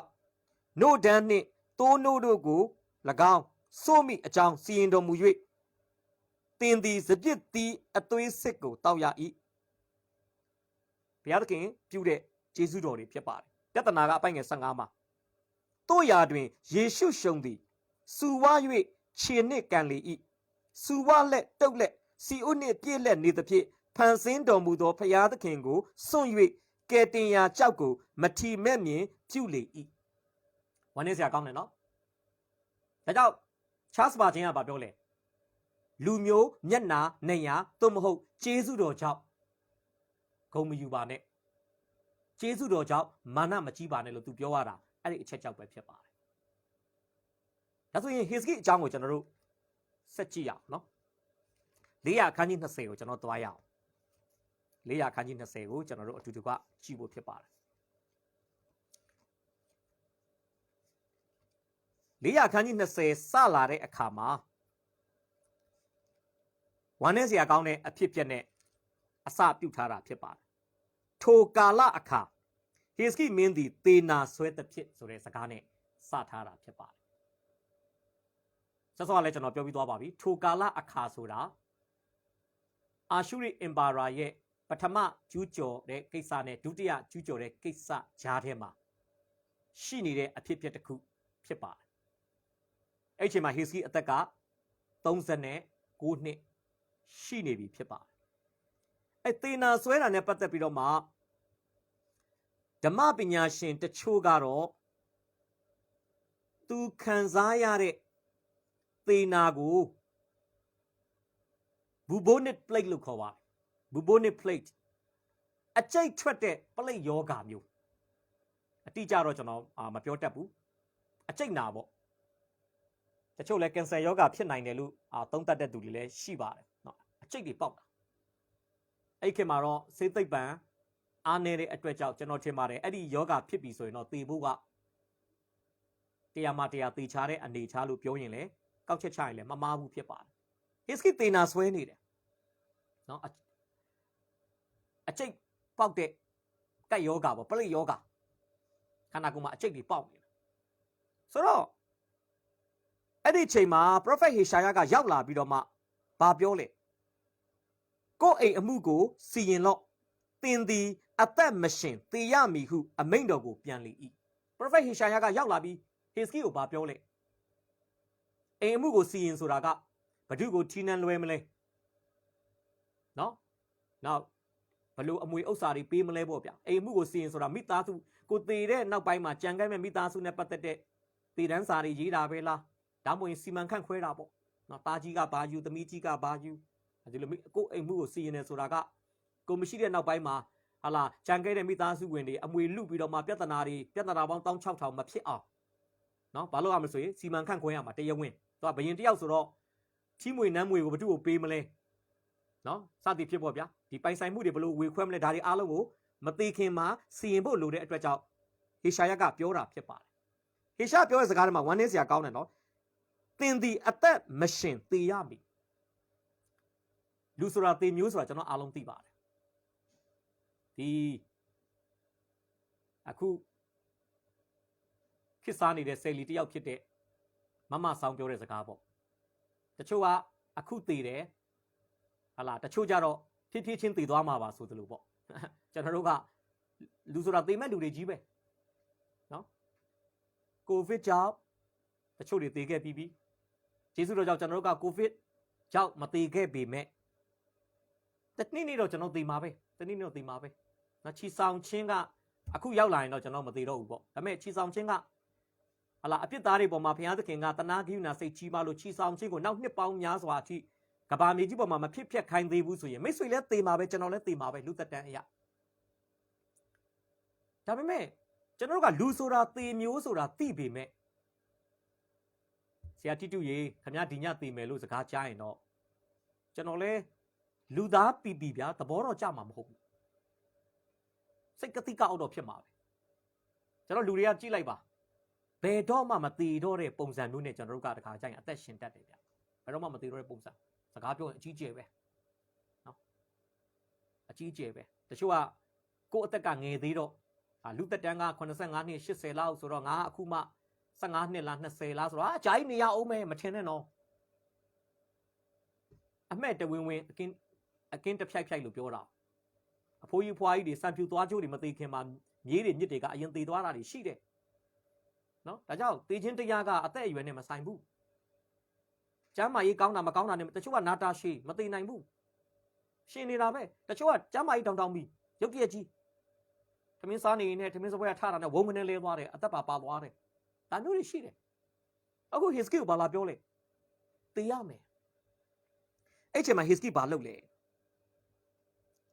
Speaker 1: နို့ဒန်းနှင့်သိုးနို့တို့ကို၎င်းစိုးမိအကြောင်းစီရင်တော်မူ၍တင်သည်စပြစ်သည်အသွေးစစ်ကိုတောက်ရ၏ဘုရားသခင်ပြုတဲ့ကျေးဇူးတော်တွေဖြစ်ပါတယ်ပြဿနာကအပိုင်ငယ်15မှာတို့ရာတွင်ယေရှုရှုံသည်စူဝါ၍ခြေနှင့်ကန်လေ၏စူဝါလက်တုတ်လက်စီဥနှင့်ပြည့်လက်နေသဖြင့်ဖန်ဆင်းတော်မူသောဘုရားသခင်ကိုစွန့်၍ကဲတင်ရာကြောက်ကိုမထီမဲ့မြင်ပြုလေ၏ဝမ်းနည်းစရာကောင်းတယ်နော်ဒါကြောင့်ချားစပါချင်းကပြောလဲလူမျိုးမျက်နာနေရာသို့မဟုတ်ကျေးဇူးတော်ကြောင့်ဂုဏ်မယူပါနဲ့ကျေးဇူးတော်ကြောင့်မာနမကြီးပါနဲ့လို့သူပြောရတာအဲ့ဒီအချက်ကြောင့်ပဲဖြစ်ပါတယ်ဒါဆိုရင်ဟေစကိအကြောင်းကိုကျွန်တော်တို့ဆက်ကြည့်ရအောင်နော်400ခန်းကြီး20ကိုကျွန်တော်သွားရအောင်400ခန်းကြီး20ကိုကျွန်တော်တို့အတူတူကကြည့်ဖို့ဖြစ်ပါတယ်400ခန်းကြီး20စလာတဲ့အခါမှာဝမ်းနည်းစရာကောင်းတဲ့အဖြစ်ပြက်နဲ့အစပြုထားတာဖြစ်ပါတယ်ထိုကာလအခါဟေစကိမင်းသည်သေနာဆွဲသဖြင့်ဆိုတဲ့စကားနဲ့စထားတာဖြစ်ပါတယ်ဆက်စောကလည်းကျွန်တော်ပြောပြီးသွားပါပြီထိုကာလအခါဆိုတာအာရှုရိအင်ပါရာရဲ့ပထမကျူးကျော်တဲ့ကိစ္စနဲ့ဒုတိယကျူးကျော်တဲ့ကိစ္စကြားထဲမှာရှိနေတဲ့အဖြစ်ပြက်တစ်ခုဖြစ်ပါတယ်အဲ့ဒီအချိန်မှာဟေစကိအသက်က39နှစ်ရှိနေပြီဖြစ်ပါတယ်အဲ့သေနာဆွဲတာနဲ့ပတ်သက်ပြီးတော့မှဓမ္မပညာရှင်တချို့ကတော့သူခံစားရတဲ့သေနာကိုbubonic plague လို့ခေါ်ပါတယ် bubonic plague အကျိတ်ထွက်တဲ့ပလိတ်ယောဂါမျိုးအတိအကျတော့ကျွန်တော်မပြောတတ်ဘူးအကျိတ်နာပေါ့တချို့လည်းကင်ဆာယောဂါဖြစ်နိုင်တယ်လို့သုံးသပ်တဲ့သူတွေလည်းရှိပါတယ်နော်အကျိတ်တွေပေါက်တာအဲ့ခေတ်မှာတော့ဆေးသိပ္ပံအားနေတဲ့အတွက်ကြောင့်ကျွန်တော်ထင်ပါတယ်အဲ့ဒီယောဂါဖြစ်ပြီဆိုရင်တော့သေဖို့ကတရားမှတရားသေချာတဲ့အနေချာလို့ပြောရင်လည်းကောက်ချက်ချရင်လည်းမမားဘူးဖြစ်ပါတယ်ဟစ်စကိသေနာဆွဲနေတယ်နော်အကျိတ်ပေါက်တဲ့ကတ်ယောဂါပေါ့ပလိတ်ယောဂါခန္ဓာကိုယ်မှာအကျိတ်တွေပေါက်နေတယ်ဆိုတော့အဲ့ဒီချိန်မှာ prophet ဟေရှာယကရောက်လာပြီးတော့မှဘာပြောလဲကိုယ်အိမ်အမှုကိုစီရင်လော့သင်သည်အသက်မရှင်သေရမည်ဟုအမိန့်တော်ကိုပြန်လေ၏ပရိုဖက်ဟေရှာယကရောက်လာပြီးဟေစကိကိုဘာပြောလဲအိမ်အမှုကိုစီရင်ဆိုတာကဘဒုကိုထီးနှံလွဲမလဲနော်နောက်ဘလို့အမွေဥစ္စာတွေပေးမလဲပေါ့ဗျအိမ်အမှုကိုစီရင်ဆိုတာမိသားစုကိုတည်တဲ့နောက်ပိုင်းမှာကြံခဲ့မဲ့မိသားစုနဲ့ပတ်သက်တဲ့တည်တန်းစာတွေရေးတာပဲလားဒါမှမဟုတ်စီမံခန့်ခွဲတာပေါ့နော်တာကြီးကဘာယူသမီးကြီးကဘာယူဒီလိုကိုအိမ်မှုကိုစီရင်နေဆိုတာကကိုမရှိတဲ့နောက်ပိုင်းမှာဟာလာကြံခဲ့တဲ့မိသားစုဝင်တွေအမွေလုပြီးတော့မှပြဿနာပေါင်း16000မဖြစ်အောင်နော်ဘာလို့ရမလဲဆိုရင်စီမံခန့်ခွဲရမှာတရားဝင်သူကဘယင်တယောက်ဆိုတော့ချီးမွေနှမ်းမွေကိုဘသူ့ကိုပေးမလဲနော်စသည်ဖြစ်ပေါ့ဗျာဒီပိုင်ဆိုင်မှုတွေဘလို့ဝေခွဲမလဲဒါတွေအားလုံးကိုမသိခင်မှာစီရင်ဖို့လိုတဲ့အတွက်ကြောင့်ဟေရှာယကပြောတာဖြစ်ပါတယ်ဟေရှာပြောတဲ့စကားထဲမှာဝမ်းနည်းစရာကောင်းတယ်နော်သင်သည်အသက်မရှင်သေရမည်လူဆိုတာသေမျိုးဆိုတာကျွန်တော်အားလုံးသိပါတယ်ဒီအခုခေတ်စားနေတဲ့ဆယ်လီတယောက်ဖြစ်တဲ့မမဆောင်ပြောတဲ့စကားပေါ့ တချို့ကအခုတည်တယ်ဟာလားတချို့ကြတော့ဖြည်းဖြည်းချင်းတည်သွားမှာပါဆိုသလိုပေါ့ကျွန်တော်တို့ကလူဆိုတာတည်မဲ့လူတွေကြီးပဲနော်ကိုဗစ်ကြောင့်တချို့တွေတည်ခဲ့ပြီးကျေးဇူးတော်ကြောင့်ကျွန်တော်တို့ကကိုဗစ်ကြောင့်မတည်ခဲ့ပေမဲ့တနေ့တော့ကျွန်တော်တည်မှာပဲတနေ့တော့တည်မှာပဲနော်ချီဆောင်ချင်းကအခုရောက်လာရင်တော့ကျွန်တော်မတည်တော့ဘူးပေါ့ဒါပေမဲ့ချီဆောင်ချင်းကဟာလားအပြစ်သားတွေပေါ်မှာဘုရားသခင်ကတနာဂိယူနာစိတ်ကြီးပါလို့ချီဆောင်ချင်းကိုနောက်နှစ်ပေါင်းများစွာအထိကဘာမြေကြီးပေါ်မှာမဖြစ်ဖြတ်ခိုင်းသေးဘူးဆိုရင်မိတ်ဆွေလည်းသေမှာပဲကျွန်တော်လည်းသေမှာပဲလူသက်တမ်းအရာဒါပေမဲ့ကျွန်တော်တို့ကလူဆိုတာသေမျိုးဆိုတာသိပေမဲ့ဆရာတိတုရေခင်ဗျားဒီညသေမယ်လို့စကားကြားရင်တော့ကျွန်တော်လည်းလူသားပီဗျာသဘောတော့ကြမှာမဟုတ်ဘူးစိတ်ကတိကအောက်တော့ဖြစ်မှာပဲကျွန်တော်လူတွေကကြည့်လိုက်ပါဘယ်တော့မှမသေတော့တဲ့ပုံစံမျိုးနဲ့ကျွန်တော်တို့ကတခါကြိုင်အသက်ရှင်တတ်တယ်ဗျဘယ်တော့မှမသေတော့တဲ့ပုံစံစကားပြောရင်အကြီးကျယ်ပဲနော်အကြီးကျယ်ပဲတချို့ကကိုယ့်အသက်ကငယ်သေးတော့လူသက်တမ်းက85နှစ်80လောက်ဆိုတော့ငါအခုမှ15နှစ်လား20လားဆိုတော့အကြိုက်နေရအောင်မဲမထင်နဲ့နော်အမဲ့တဝင်းဝင်းအကင်းတစ်ဖြိုက်ဖြိုက်လို့ပြောတာအဖိုးကြီးဖွားကြီးတွေစံပြူသွားချိုးတွေမသေးခင်မှာမြေးတွေမြစ်တွေကအရင်သေးသွားတာတွေရှိတယ်နော်ဒါကြောင့်သေခြင်းတရားကအသက်အရွယ်နဲ့မဆိုင်ဘူးကျမ်းမာရေးကောင်းတာမကောင်းတာနဲ့တချို့ကနာတာရှည်မသေးနိုင်ဘူးရှင်နေတာပဲတချို့ကကျမ်းမာရေးတောင်းပြီးရုပ်တရက်ကြီးထမင်းစားနေနေထမင်းစပွဲကထတာနဲ့ဝုန်းကနေလဲသွားတယ်အသက်ပါသွားတယ်ဒါမျိုးတွေရှိတယ်အခု Hiski ကိုဘာလာပြောလဲသေရမယ်အဲ့ချိန်မှာ Hiski ဘာလုပ်လဲ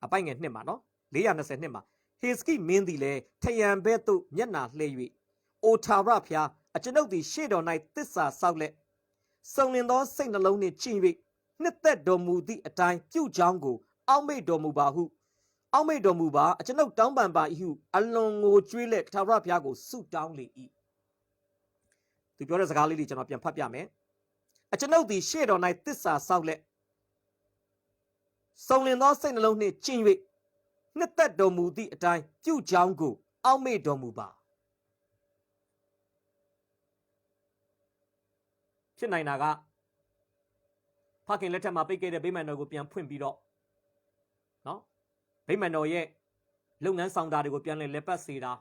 Speaker 1: အပိုင်ငယ်နှစ်မှာနော်420နှစ်မှာ Hiski မင်းသည်လဲထယံဘဲ့သို့မျက်နာလှည့်၍အိုထာဝရဖျားအကျွန်ုပ်သည်ရှေ့တော်၌သစ္စာဆောက်လက်စုံလင်သောစိတ်နှလုံးနှင့်ကြည်၍နှစ်သက်တော်မူသည့်အတိုင်းပြုကြောင်းကိုအောက်မေ့တော်မူပါဟုအောက်မေ့တော်မူပါအကျွန်ုပ်တောင်းပန်ပါ၏ဟုအလွန်ကိုကြွေးလက်ထာဝရဘုရားကိုဆုတောင်းလေ၏သူပြောတဲ့စကားလေးတွေကျွန်တော်ပြန်ဖတ်ပြမယ်အကျွန်ုပ်သည်ရှေ့တော်၌သစ္စာဆောက်လက်စုံလင်သောစိတ်နှလုံးနှင့်ကြည်၍နှစ်သက်တော်မူသည့်အတိုင်းပြုကြောင်းကိုအောက်မေ့တော်မူပါဖြစ်နိုင်တာကဖခင်လက်ထက်မှာပိတ်ခဲ့တဲ့ဗိမာန်တော်ကိုပြန်ဖွင့်ပြီးတော့နော်ဗိမာန်တော်ရဲ့လုပ်ငန်းဆောင်တာတွေကိုပြန်လည်ပတ်စေတာ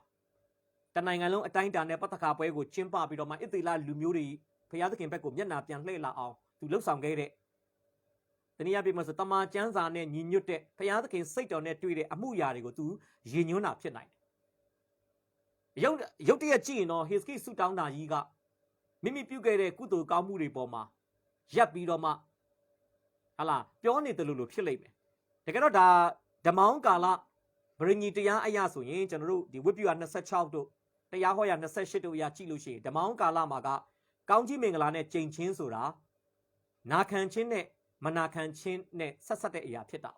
Speaker 1: တနိုင်ငံလုံးအတိုင်းအတာနဲ့ပတ္တခါပွဲကိုကျင်းပပြီးတော့မှဣသေလလူမျိုးတွေဘုရားသခင်ဘက်ကိုမျက်နှာပြန်လှည့်လာအောင်သူလှုပ်ဆောင်ခဲ့တဲ့တနည်းအားဖြင့်ဆိုတမန်ကျမ်းစာနဲ့ညီညွတ်တဲ့ဘုရားသခင်စိတ်တော်နဲ့တွေ့တဲ့အမှုရာတွေကိုသူရည်ညွှန်းတာဖြစ်နိုင်တယ်ရုပ်တရက်ကြည့်ရင်တော့ Hiski ဆုတောင်းတာကြီးကမိမိပြုခဲ့တဲ့ကုသိုလ်ကောင်းမှုတွေပေါ်မှာရပ်ပြီးတော့မှဟာလားပြောနေတယ်လို့ဖြစ်လိမ့်မယ်တကယ်တော့ဒါဓမ္မောင်းကာလဗြိညီတရားအရာဆိုရင်ကျွန်တော်တို့ဒီဝိပ္ပယ26တို့တရားဟောရာ28တို့အရာကြည့်လို့ရှိရင်ဓမ္မောင်းကာလမှာကကောင်းကြီးမင်္ဂလာနဲ့ကြိမ်ချင်းဆိုတာနာခံချင်းနဲ့မနာခံချင်းနဲ့ဆက်ဆက်တဲ့အရာဖြစ်တာ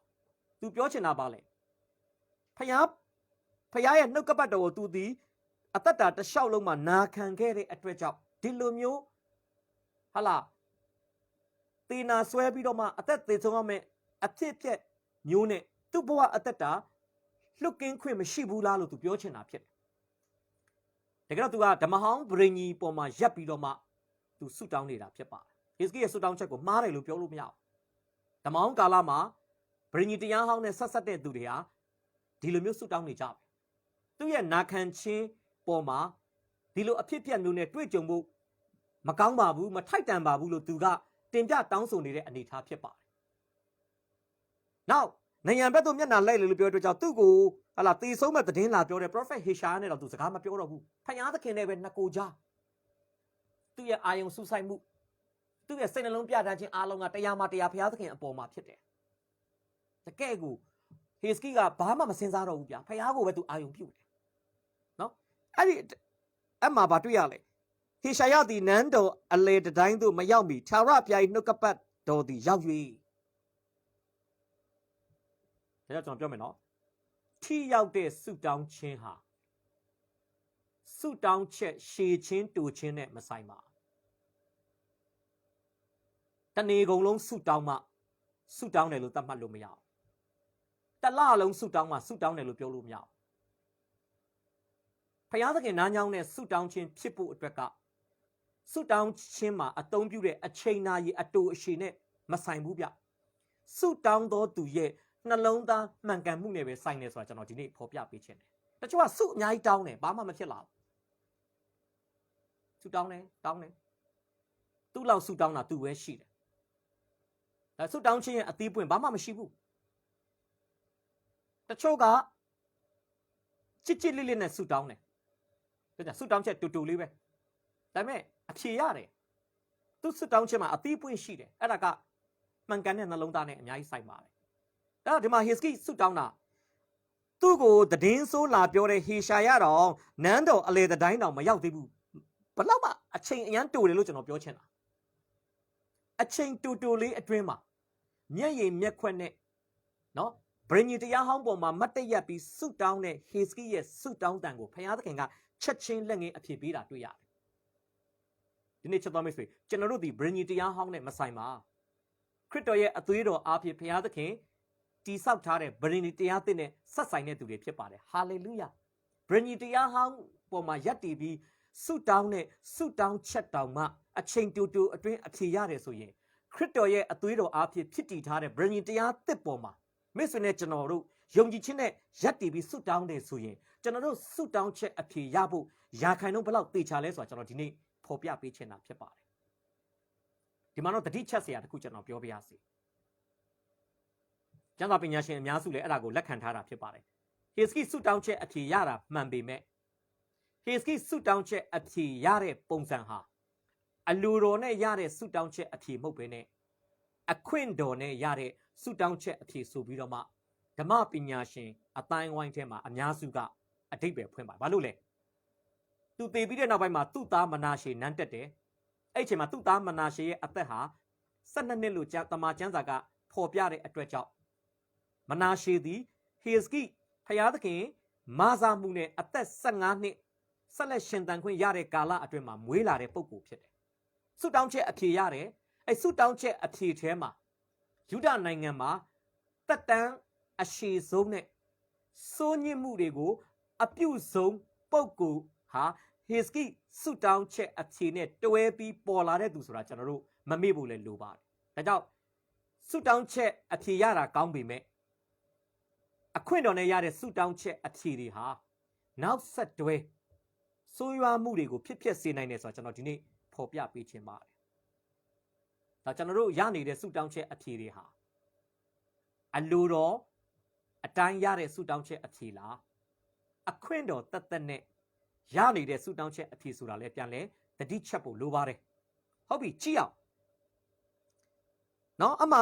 Speaker 1: သူပြောချင်တာပါလေဖယားရဲ့နှုတ်ကပတ်တော်ကိုသူသည်အသက်တာတစ်လျှောက်လုံးမှာနာခံခဲ့တဲ့အတွက်ကြောင့်ဒီလိုမျိုးဟာလားတေနာဆွဲပြီးတော့မှအသက်သေဆုံးရမယ်အဖြစ်အပျက်မျိုးနဲ့သူ့ဘဝအသက်တာလွတ်ကင်းခွင့်မရှိဘူးလားလို့သူပြောချင်တာဖြစ်တယ်တကယ်တော့သူကဓမ္မဟောင်းဗြိညီပေါ်မှာရပ်ပြီးတော့မှသူဆုတောင်းနေတာဖြစ်ပါတယ်ဟေစကိရဲ့ဆုတောင်းချက်ကိုမှားတယ်လို့ပြောလို့မရဘူးဓမ္မဟောင်းကာလမှာဗြိညီတရားဟောင်းနဲ့ဆက်ဆက်တဲ့သူတွေဟာဒီလိုမျိုးဆုတောင်းနေကြပဲသူ့ရဲ့နာခံခြင်းပေါ်မှာဒီလိုအဖြစ်အပျက်မျိုးနဲ့တွေ့ကြုံဖို့မကောင်းပါဘူးမထိုက်တန်ပါဘူးလို့သူကတင်ပြတောင်းဆိုနေတဲ့အနေအထားဖြစ်ပါတယ်။နောက်နိုင်ငံဘက်သို့မျက်နှာလိုက်လေလို့ပြောတဲ့အတွက်ကြောင့်သူ့ကိုဟာလာတေဆုံးမဲ့သတင်းလာပြောတဲ့ Prophet Hishaya နဲ့တော့သူစကားမပြောတော့ဘူး။ဖယားသခင်နဲ့ပဲနှစ်ကိုကြားသူ့ရဲ့အာယုံစူးစိုက်မှုသူ့ရဲ့စိတ်နှလုံးပြတတ်ခြင်းအားလုံးကတရားမှတရားဖယားသခင်အပေါ်မှာဖြစ်တယ်။တကယ်ကိုဟေစကိကဘာမှမစင်စားတော့ဘူးဗျာ။ဖယားကိုပဲသူအာယုံပြုတယ်။နော်အဲ့ဒီအမှဘာတွေ့ရလဲဟေရှာယသည်နန်းတော်အလေတိုင်းသို့မရောက်မီထာဝရဘုရား၏နှုတ်ကပတ်တော်သည်ရောက်၍ဒါကြောင့်ကျွန်တော်ပြောမယ်နော်ထိရောက်တဲ့ဆုတောင်းခြင်းဟာဆုတောင်းချက်ရှည်ခြင်းတူခြင်းနဲ့မဆိုင်ပါတနေ့ကုန်လုံးဆုတောင်းမှဆုတောင်းတယ်လို့သတ်မှတ်လို့မရဘူးတလလုံးဆုတောင်းမှဆုတောင်းတယ်လို့ပြောလို့မရဘူးဘုရားသခင်နားညောင်းတဲ့ဆုတောင်းခြင်းဖြစ်ဖို့အတွက်က ဆုတောင်းခြင်းမှာအသုံးပြုတဲ့အချိန်နာရီအတူအရှိနဲ့မဆိုင်ဘူးဗျဆုတောင်းသောသူရဲ့နှလုံးသားမှန်ကန်မှုနဲ့ပဲဆိုင်နေဆိုတာကျွန်တော်ဒီနေ့ဖော်ပြပေးခြင်းတယ်တချို့ကဆုအများကြီးတောင်းတယ်ဘာမှမဖြစ်လာဘူးဆုတောင်းတယ်သူ့လောက်ဆုတောင်းတာသူပဲရှိတယ်ဒါဆုတောင်းခြင်းရဲ့အသီးပွင့်ဘာမှမရှိဘူးတချို့ကချစ်ချစ်လေးလေးနဲ့ဆုတောင်းတယ်ဒါကြောင့်ဆုတောင်းချက်တူတူလေးပဲဒါပေမဲ့အဖြေရတယ်သူဆုတောင်းခြင်းမှာအသီးပွင့်ရှိတယ်အဲ့ဒါကမှန်ကန်တဲ့နှလုံးသားနဲ့အများကြီးဆိုင်ပါတယ်ဒါတော့ဒီမှာဟေစကိဆုတောင်းတာသူ့ကိုတည်င်းဆိုးလာပြောတဲ့ဟေရှာယတော်နန်းတော်အလေတိုင်းတော်မရောက်သေးဘူးဘလောက်မှအချိန်အရန်တူတယ်လို့ကျွန်တော်ပြောချင်တာအချိန်တူလေးအတွင်းမှာမျက်ရည်မျက်ခွက်နဲ့နော်ဗြိဉ္ဉ်တရားဟောင်းပေါ်မှာမတ်တရက်ပြီးဆုတောင်းတဲ့ဟေစကိရဲ့ဆုတောင်းတန်ကိုဘုရားသခင်ကချက်ချင်းလက်ငင်းအဖြစ်ပေးတာတွေ့ရတယ်ဒီနေ့ချက်တော်မိတ်ဆွေကျွန်တော်တို့ဒီဗြိဉ္ဉ်တရားဟောင်းနဲ့မဆိုင်ပါခရစ်တော်ရဲ့အသွေးတော်အားဖြင့်ဘုရားသခင်တည်ဆောက်ထားတဲ့ဗြိဉ္ဉ်တရားသစ်နဲ့ဆက်ဆိုင်တဲ့သူတွေဖြစ်ပါတယ်ဟာလေလုယာဗြိဉ္ဉ်တရားဟောင်းပေါ်မှာယက်တည်ပြီးဆုတောင်းတဲ့ဆုတောင်းချက်တောင်မှအချိန်တူအတွင်းအဖြေရတယ်ဆိုရင်ခရစ်တော်ရဲ့အသွေးတော်အားဖြင့်ဖြစ်တည်ထားတဲ့ဗြိဉ္ဉ်တရားသစ်ပေါ်မှာမိတ်ဆွေနဲ့ကျွန်တော်တို့ယုံကြည်ခြင်းနဲ့ယက်တည်ပြီးဆုတောင်းတယ်ဆိုရင်ကျွန်တော်တို့ဆုတောင်းချက်အဖြေရဖို့ရာခိုင်နှုန်းဘယ်လောက်သေချာလဲဆိုတာကျွန်တော်ဒီနေ့ဖော်ပြပေးချင်တာဖြစ်ပါတယ်ဒီမှာတော့တတိချက်စရာတစ်ခုကျွန်တော်ပြောပြရစီကျမ်းစာပညာရှင်အများစုလည်းအဲ့ဒါကိုလက်ခံထားတာဖြစ်ပါတယ်ဟေစကိဆုတောင်းချက်အဖြေရတာမှန်ပေမဲ့ဟေစကိဆုတောင်းချက်အဖြေရတဲ့ပုံစံဟာအလူတော်နဲ့ရတဲ့ဆုတောင်းချက်အဖြေမဟုတ်ဘဲနဲ့အခွင့်တော်နဲ့ရတဲ့ဆုတောင်းချက်အဖြေဆိုပြီးတော့မှဓမ္မပညာရှင်အတိုင်းဝိုင်းထဲမှာအများစုကအဓိပ္ပာယ်ဖွင့်ပါဘာလို့လဲသူတည်ပြီးတဲ့နောက်ပိုင်းမှာသူ့သားမနာရှေနန်းတက်တယ်အဲ့အချိန်မှာသူ့သားမနာရှေရဲ့အသက်ဟာ12နှစ်လို့တမန်ကျမ်းစာကဖော်ပြတဲ့အတွက်ကြောင့်မနာရှေသည်ဟေစကိဖျားသခင်မာဇာမှုနဲ့အသက်15နှစ်ဆက်လက်ရှင်သန်ခွင့်ရတဲ့ကာလအတွင်းမှာမွေးလာတဲ့ပုဂ္ဂိုလ်ဖြစ်တယ်ဆုတောင်းချက်အဖြေရတယ်အဲ့ဆုတောင်းချက်အဖြေထဲမှာယူဒနိုင်ငံမှာတက်တန်းအရှိဆုံးနဲ့စိုးညစ်မှုတွေကိုအပြုဆုံးပုဂ္ဂိုလ်ဟာဟေစကိဆုတောင်းချက်အဖြေနဲ့တွဲပြီးပေါ်လာတဲ့သူဆိုတာကျွန်တော်တို့မမေ့ဖို့လည်းလိုပါတယ်ဒါကြောင့်ဆုတောင်းချက်အဖြေရတာကောင်းပေမဲ့အခွင့်တော်နဲ့ရတဲ့ဆုတောင်းချက်အဖြေတွေဟာနောက်ဆက်တွဲဆိုးရွားမှုတွေကိုဖြစ်စေနိုင်တယ်ဆိုတာကျွန်တော်ဒီနေ့ဖော်ပြပေးခြင်းပါတယ်ဒါကျွန်တော်တို့ရနေတဲ့ဆုတောင်းချက်အဖြေတွေဟာအလိုတော်အတိုင်းရတဲ့ဆုတောင်းချက်အဖြေလားအခွင့်တော်တက်နဲ့ရနေတဲ့ဆုတောင်းချက်အဖြေဆိုတာလည်းပြန်လဲတတိချက်ဖို့လိုပါတယ်ဟုတ်ပြီကြည့်အောင်နော်အမ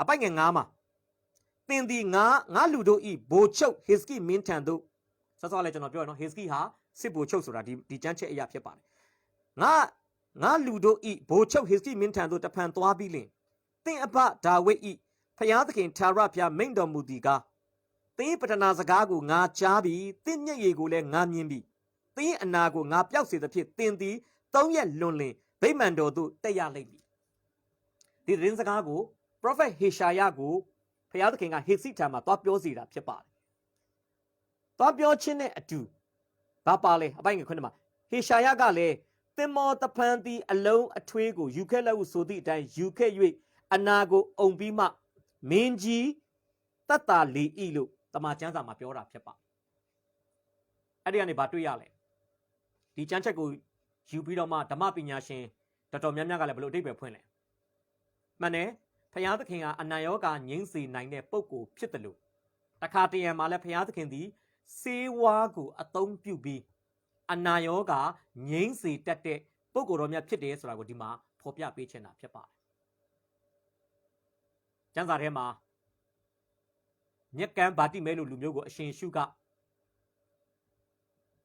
Speaker 1: အပိုက်ငယ်9မှာသင်သည်ငါလူတို့ဤဘိုလ်ချုပ်ဟေစကိမင်းထံသို့စောစောလည်းကျွန်တော်ပြောရနော်ဟေစကိဟာစစ်ဘိုလ်ချုပ်ဆိုတာဒီကျမ်းချက်အရာဖြစ်ပါတယ်ငါလူတို့ဤဘိုလ်ချုပ်ဟေစကိမင်းထံသို့တဖန်သွားပြီးလင်သင်အဘဒါဝိဒ်ဤဖျားသခင်ထာဝရဘုရားမိန့်တော်မူသည်ကားသင်ပတနာစကားကိုငါကြားပြီးသင်မျက်ရည်ကိုလည်းငါမြင်ပြီးသင်အနာကိုငါပျောက်စေသဖြင့်သင်သည်3ရက်လွန်လင်ဗိမာန်တော်သို့တက်ရလိမ့်မည်ဒီသတင်းစကားကို prophet ဟေရှာယကိုဖျားသခင်ကဟေစိထံမှာသွားပြောစီတာဖြစ်ပါတယ်သွားပြောခြင်းနဲ့အတူဘာပါလဲအပိုင်ငယ်ခွန်းမှာဟေရှာယကလည်းသင်မောတဖန်သည်အလုံးအထွေးကိုယူခဲ့လက်ဟုဆိုသည့်အတိုင်းယူခဲ့၍အနာကိုအုံပြီးမှမင်းကြီးတတ်တာလီဤလို့တမန်ကျမ်းစာမှာပြောတာဖြစ်ပါအဲ့ဒီကနေဘာတွေ့ရလဲဒီကျမ်းချက်ကိုယူပြီးတော့မှဓမ္မပညာရှင်တော်တော်များများကလည်းဘယ်လိုအဓိပ္ပာယ်ဖွင့်လဲမှန်တယ်ဖျားသခင်ကအနာရောဂါငြိမ်းစေနိုင်တဲ့ပုဂ္ဂိုလ်ဖြစ်တယ်လို့တခါတရံမှာလည်းဖျားသခင်သည်စေဝါကိုအသုံးပြုပြီးအနာရောဂါငြိမ်းစေတတ်တဲ့ပုဂ္ဂိုလ်တော်များဖြစ်တယ်ဆိုတာကိုဒီမှာဖော်ပြပေးချင်တာဖြစ်ပါတယ်ကျမ်းစာထဲမှာမြက်ကန်းဗာတိမဲလို့လူမျိုးကိုအရှင်ရှုက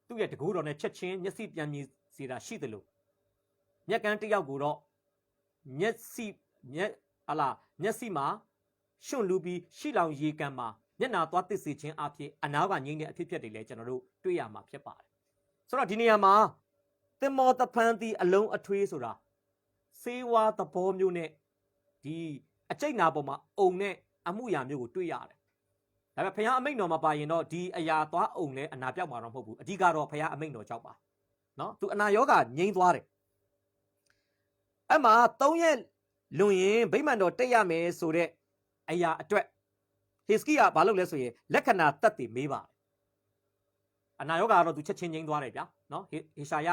Speaker 1: သူ့ရဲ့တကူတော်နဲ့ချက်ချင်းမျက်စိပြန်မြင်စေတာရှိတယ်လို့မြက်ကန်းတစ်ယောက်ကိုတော့မျက်စိမှာရှွန့်လူပြီးရှိလောင်ရေကန်မှာမျက်နာသွားတစ်စေခြင်းအဖြစ်အနာကငြိမ့်တဲ့အဖြစ်ဖြစ်တွေလည်းကျွန်တော်တို့တွေ့ရမှာဖြစ်ပါတယ်ဆိုတော့ဒီနေရာမှာသင်္မောတဖန်သည်အလုံးအထွေးဆိုတာစေဝါသဘောမျိုးနဲ့ဒီအကျိတ်နာပေါ်မှာအုံနဲ့အမှုရာမျိုးကိုတွေ့ရတယ်ဒါပေမဲ့ဘုရားအမိန့်တော်မှာပါရင်တော့ဒီအရာသွားအုံလဲအနာပြောက်မှာတော့မဟုတ်ဘူးအဓိကတော့ဘုရားအမိန့်တော်ကြောင့်ပါ နော်သူအနာရောဂါငြိမ်းသွားတယ်အဲ့မှာ3ရက်လွန်ရင်ဗိမာန်တော်တက်ရမယ်ဆိုတဲ့အရာအတွက်ဟေစကိကဘာလုပ်လဲဆိုရင်လက္ခဏာသက်တည်မေးပါတယ်အနာရောဂါကတော့သူချက်ချင်းငြိမ်းသွားတယ်ဗျာနော်ဟေရှာယ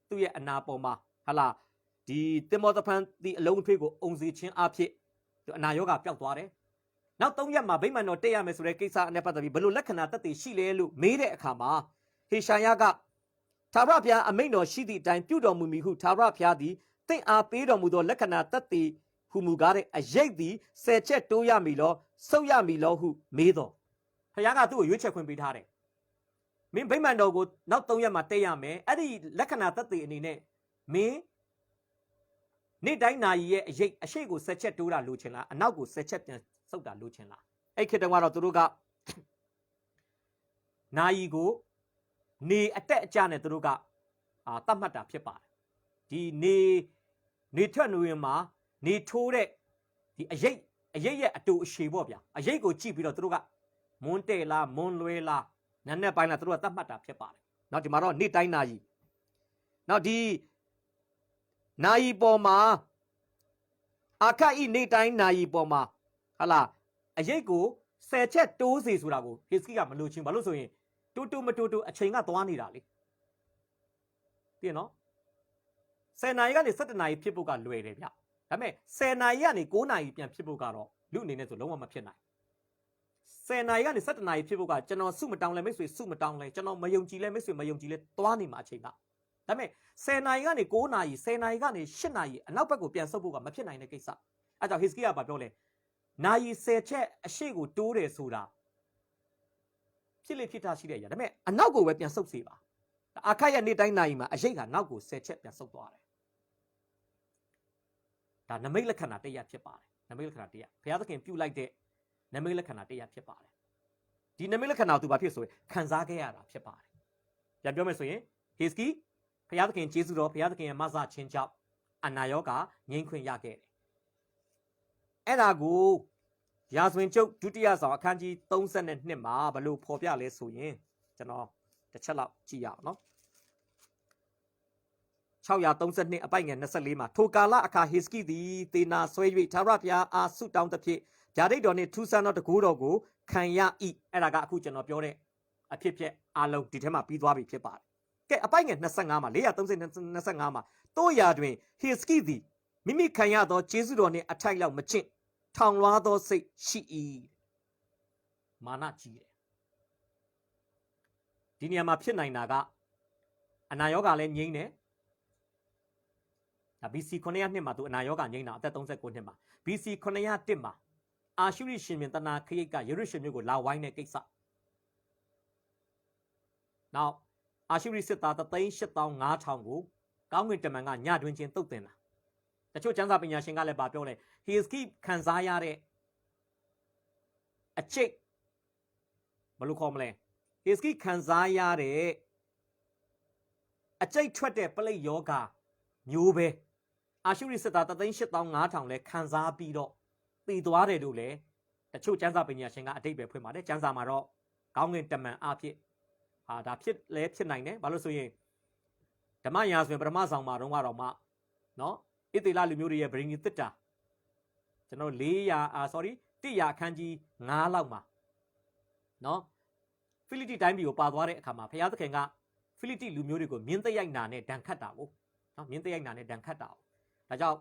Speaker 1: သူ့ရဲ့အနာပေါ်မှာဟာလာဒီတင်မောသဖန်ဒီအလုံးအထွေးကိုအုံစီချင်းအဖြစ်သူအနာရောဂါပျောက်သွားတယ်နောက်3ရက်မှာဗိမာန်တော်တက်ရမယ်ဆိုတဲ့ကိစ္စနဲ့ပတ်သက်ပြီးဘယ်လိုလက္ခဏာသက်တည်ရှိလဲလို့မေးတဲ့အခါမှာဟေရှာယကသာရဘုရားအမိန့်တော်ရှိသည့်အတိုင်းပြုတော်မူမည်ဟုသာရဘုရားသည်တင့်အားပေးတော်မူသောလက္ခဏာသက်တည်ဟုမူကားတဲ့အရိပ်သည်10ချက်တိုးရမည်လောဆုပ်ရမည်လောဟုမေးတော်ဘုရားကသူ့ကိုရွေးချယ်ခွင့်ပေးထားတယ်မင်းဗိမာန်တော်ကိုနောက်3ရက်မှာတက်ရမယ်အဲ့ဒီလက္ခဏာသက်တည်အနေနဲ့မင်းနေ့တိုင်းနာရီရဲ့အရိပ်အရှိကို10ချက်တိုးတာလိုချင်လားအနောက်ကို10ချက်ပြန်ဆုပ်တာလိုချင်လားအဲ့ခေတ္တကတော့သူတို့ကနာရီကိုနေအတက်အကျနဲ့သူတို့ကတတ်မှတ်တာဖြစ်ပါတယ်ဒီနေထွက်နေရင်မှာနေထိုးတဲ့ဒီအရိပ်ရဲ့အတူအရှည်ပေါ့ဗျာအရိပ်ကိုကြည့်ပြီးတော့သူတို့ကမွန်းတဲ့လားမွန်းလွဲလားနန်းနဲ့ပိုင်းလားသူတို့ကတတ်မှတ်တာဖြစ်ပါတယ်နောက်ဒီမှာတော့နေ့တိုင်းနာရီနောက်ဒီနာရီပေါ်မှာအခက်ဤနေ့တိုင်းနာရီပေါ်မှာဟာလာအရိပ်ကို10ချက်တိုးစီဆိုတာကိုဟေစကိကမလို့ချင်းဘာလို့ဆိုရင်တိုးမတိုးအချိန်ကသွားနေတာလေသိရနော်10နာရီကနေ17နာရီဖြစ်ဖို့ကလွယ်တယ်ဗျဒါပေမဲ့10နာရီကနေ9နာရီပြန်ဖြစ်ဖို့ကတော့လူအနေနဲ့ဆိုလုံးဝမဖြစ်နိုင်10နာရီကနေ17နာရီဖြစ်ဖို့ကကျွန်တော်စုမတောင်းလဲမိတ်ဆွေစုမတောင်းလဲကျွန်တော်မယုံကြည်လဲမိတ်ဆွေမယုံကြည်လဲသွားနေမှာအချိန်ကဒါပေမဲ့10နာရီကနေ9နာရီ10နာရီကနေ8နာရီအနောက်ဘက်ကိုပြန်ဆုပ်ဖို့ကမဖြစ်နိုင်တဲ့ကိစ္စအဲကြောင့်ဟေစကိကပြောလဲနာရီ10ချက်အရှိကိုတိုးတယ်ဆိုတာဖြစ်လေဖြစ်တာရှိတဲ့အရာဒါပေမဲ့အနောက်ကိုပဲပြန်ဆုပ်စေပါအခက်ရဲ့နေ့တိုင်းနာရီမှာအရိပ်ကနောက်ကို10ချက်ပြန်ဆုပ်သွားတယ်ဒါနမိတ်လက္ခဏာတရားဖြစ်ပါတယ်နမိတ်လက္ခဏာတရားဘုရားသခင်ပြုလိုက်တဲ့နမိတ်လက္ခဏာတရားဖြစ်ပါတယ်ဒီနမိတ်လက္ခဏာသူဘာဖြစ်ဆိုရင်ခံစားခဲ့ရတာဖြစ်ပါတယ်ပြန်ပြောမယ်ဆိုရင်ဟေစကိဘုရားသခင်ကျေးဇူးတော်ဘုရားသခင်ရဲ့မဆခြင်းကြောင့်အနာရောဂါငြိမ်းခွင့်ရခဲ့တယ်အဲ့ဒါကိုရာဇဝင်ကျုပ်ဒုတိယဆောင်အခန်းကြီး32မှာဘလို့ဖော်ပြလဲဆိုရင်ကျွန်တော်တစ်ချက်လောက်ကြည့်ရအောင်နော်632အပိုက်ငယ်24မှာထိုကာလအခါဟေစကိသည်သေနာဆွဲ၍သာရဘုရားအားဆုတောင်းသဖြင့်ဗျာဒိတ်တော်နှင့်ထူးဆန်းသောတကူတော်ကိုခံရ၏အဲ့ဒါကအခုကျွန်တော်ပြောတဲ့အဖြစ်ဖြစ်အားလုံးဒီထဲမှာပြီးသွားပြီဖြစ်ပါတယ်ကဲအပိုက်ငယ်25မှာ425မှာတို့ရာတွင်ဟေစကိသည်မိမိခံရသောကျေးဇူးတော်နှင့်အထိုက်လောက်မချင့်ထောင်လွှားသောစိတ်ရှိ၏မာနကြီးတယ်ဒီနေရာမှာဖြစ်နိုင်တာကအနာရောဂါလည်းငြိမ်းတယ်ဒါ BC 900နှစ်မှာသူအနာရောဂါငြိမ်းတာအသက်39နှစ်မှာ BC 901မှာအာရှုရိရှင်ပြန်တနာခရိတ်ကယေရုရှလင်မြို့ကိုလာဝိုင်းတဲ့ကိစ္စနောက်အာရှုရိစစ်သား385,000ကိုကောင်းကင်တမန်ကညတွင်ချင်းတုတ်တင်တာတချို့ကျမ်းစာပညာရှင်ကလည်းပြောလဲဟေစကိခံစားရတဲ့အကျိတ်ဘယ်လိုခေါ်မလဲဟေစကိခံစားရတဲ့အကျိတ်ထွက်တဲ့ပလိတ်ယောဂမျိုးပဲအာရှုရိစစ်သား385,000လဲခံစားပြီးတော့တည်သွားတယ်လို့လဲတချို့ကျမ်းစာပညာရှင်ကအတိတ်ပဲဖွင့်ပါတယ်ကျမ်းစာမှာတော့ကောင်းကင်တမန်အဖြစ်ဒါဖြစ်နိုင်တယ်ဘာလို့ဆိုရင်ဓမ္မရာဇဝင်ပထမဆောင်မှာတော့မှနော်ဣသေလလူမျိုးတွေရဲ့ဗြိဉ္စီတစ်တာကျွန်တော်100အခန်းကြီး9လောက်မှာနော်ဖိလိတိတိုင်းပြည်ကိုပါသွားတဲ့အခါမှာဘုရားသခင်ကဖိလိတိလူမျိုးတွေကိုမြင်းသက်ရိုက်နာနဲ့ဒဏ်ခတ်တာကိုနော်မြင်းသက်ရိုက်နာနဲ့ဒဏ်ခတ်တာကိုဒါကြောင့်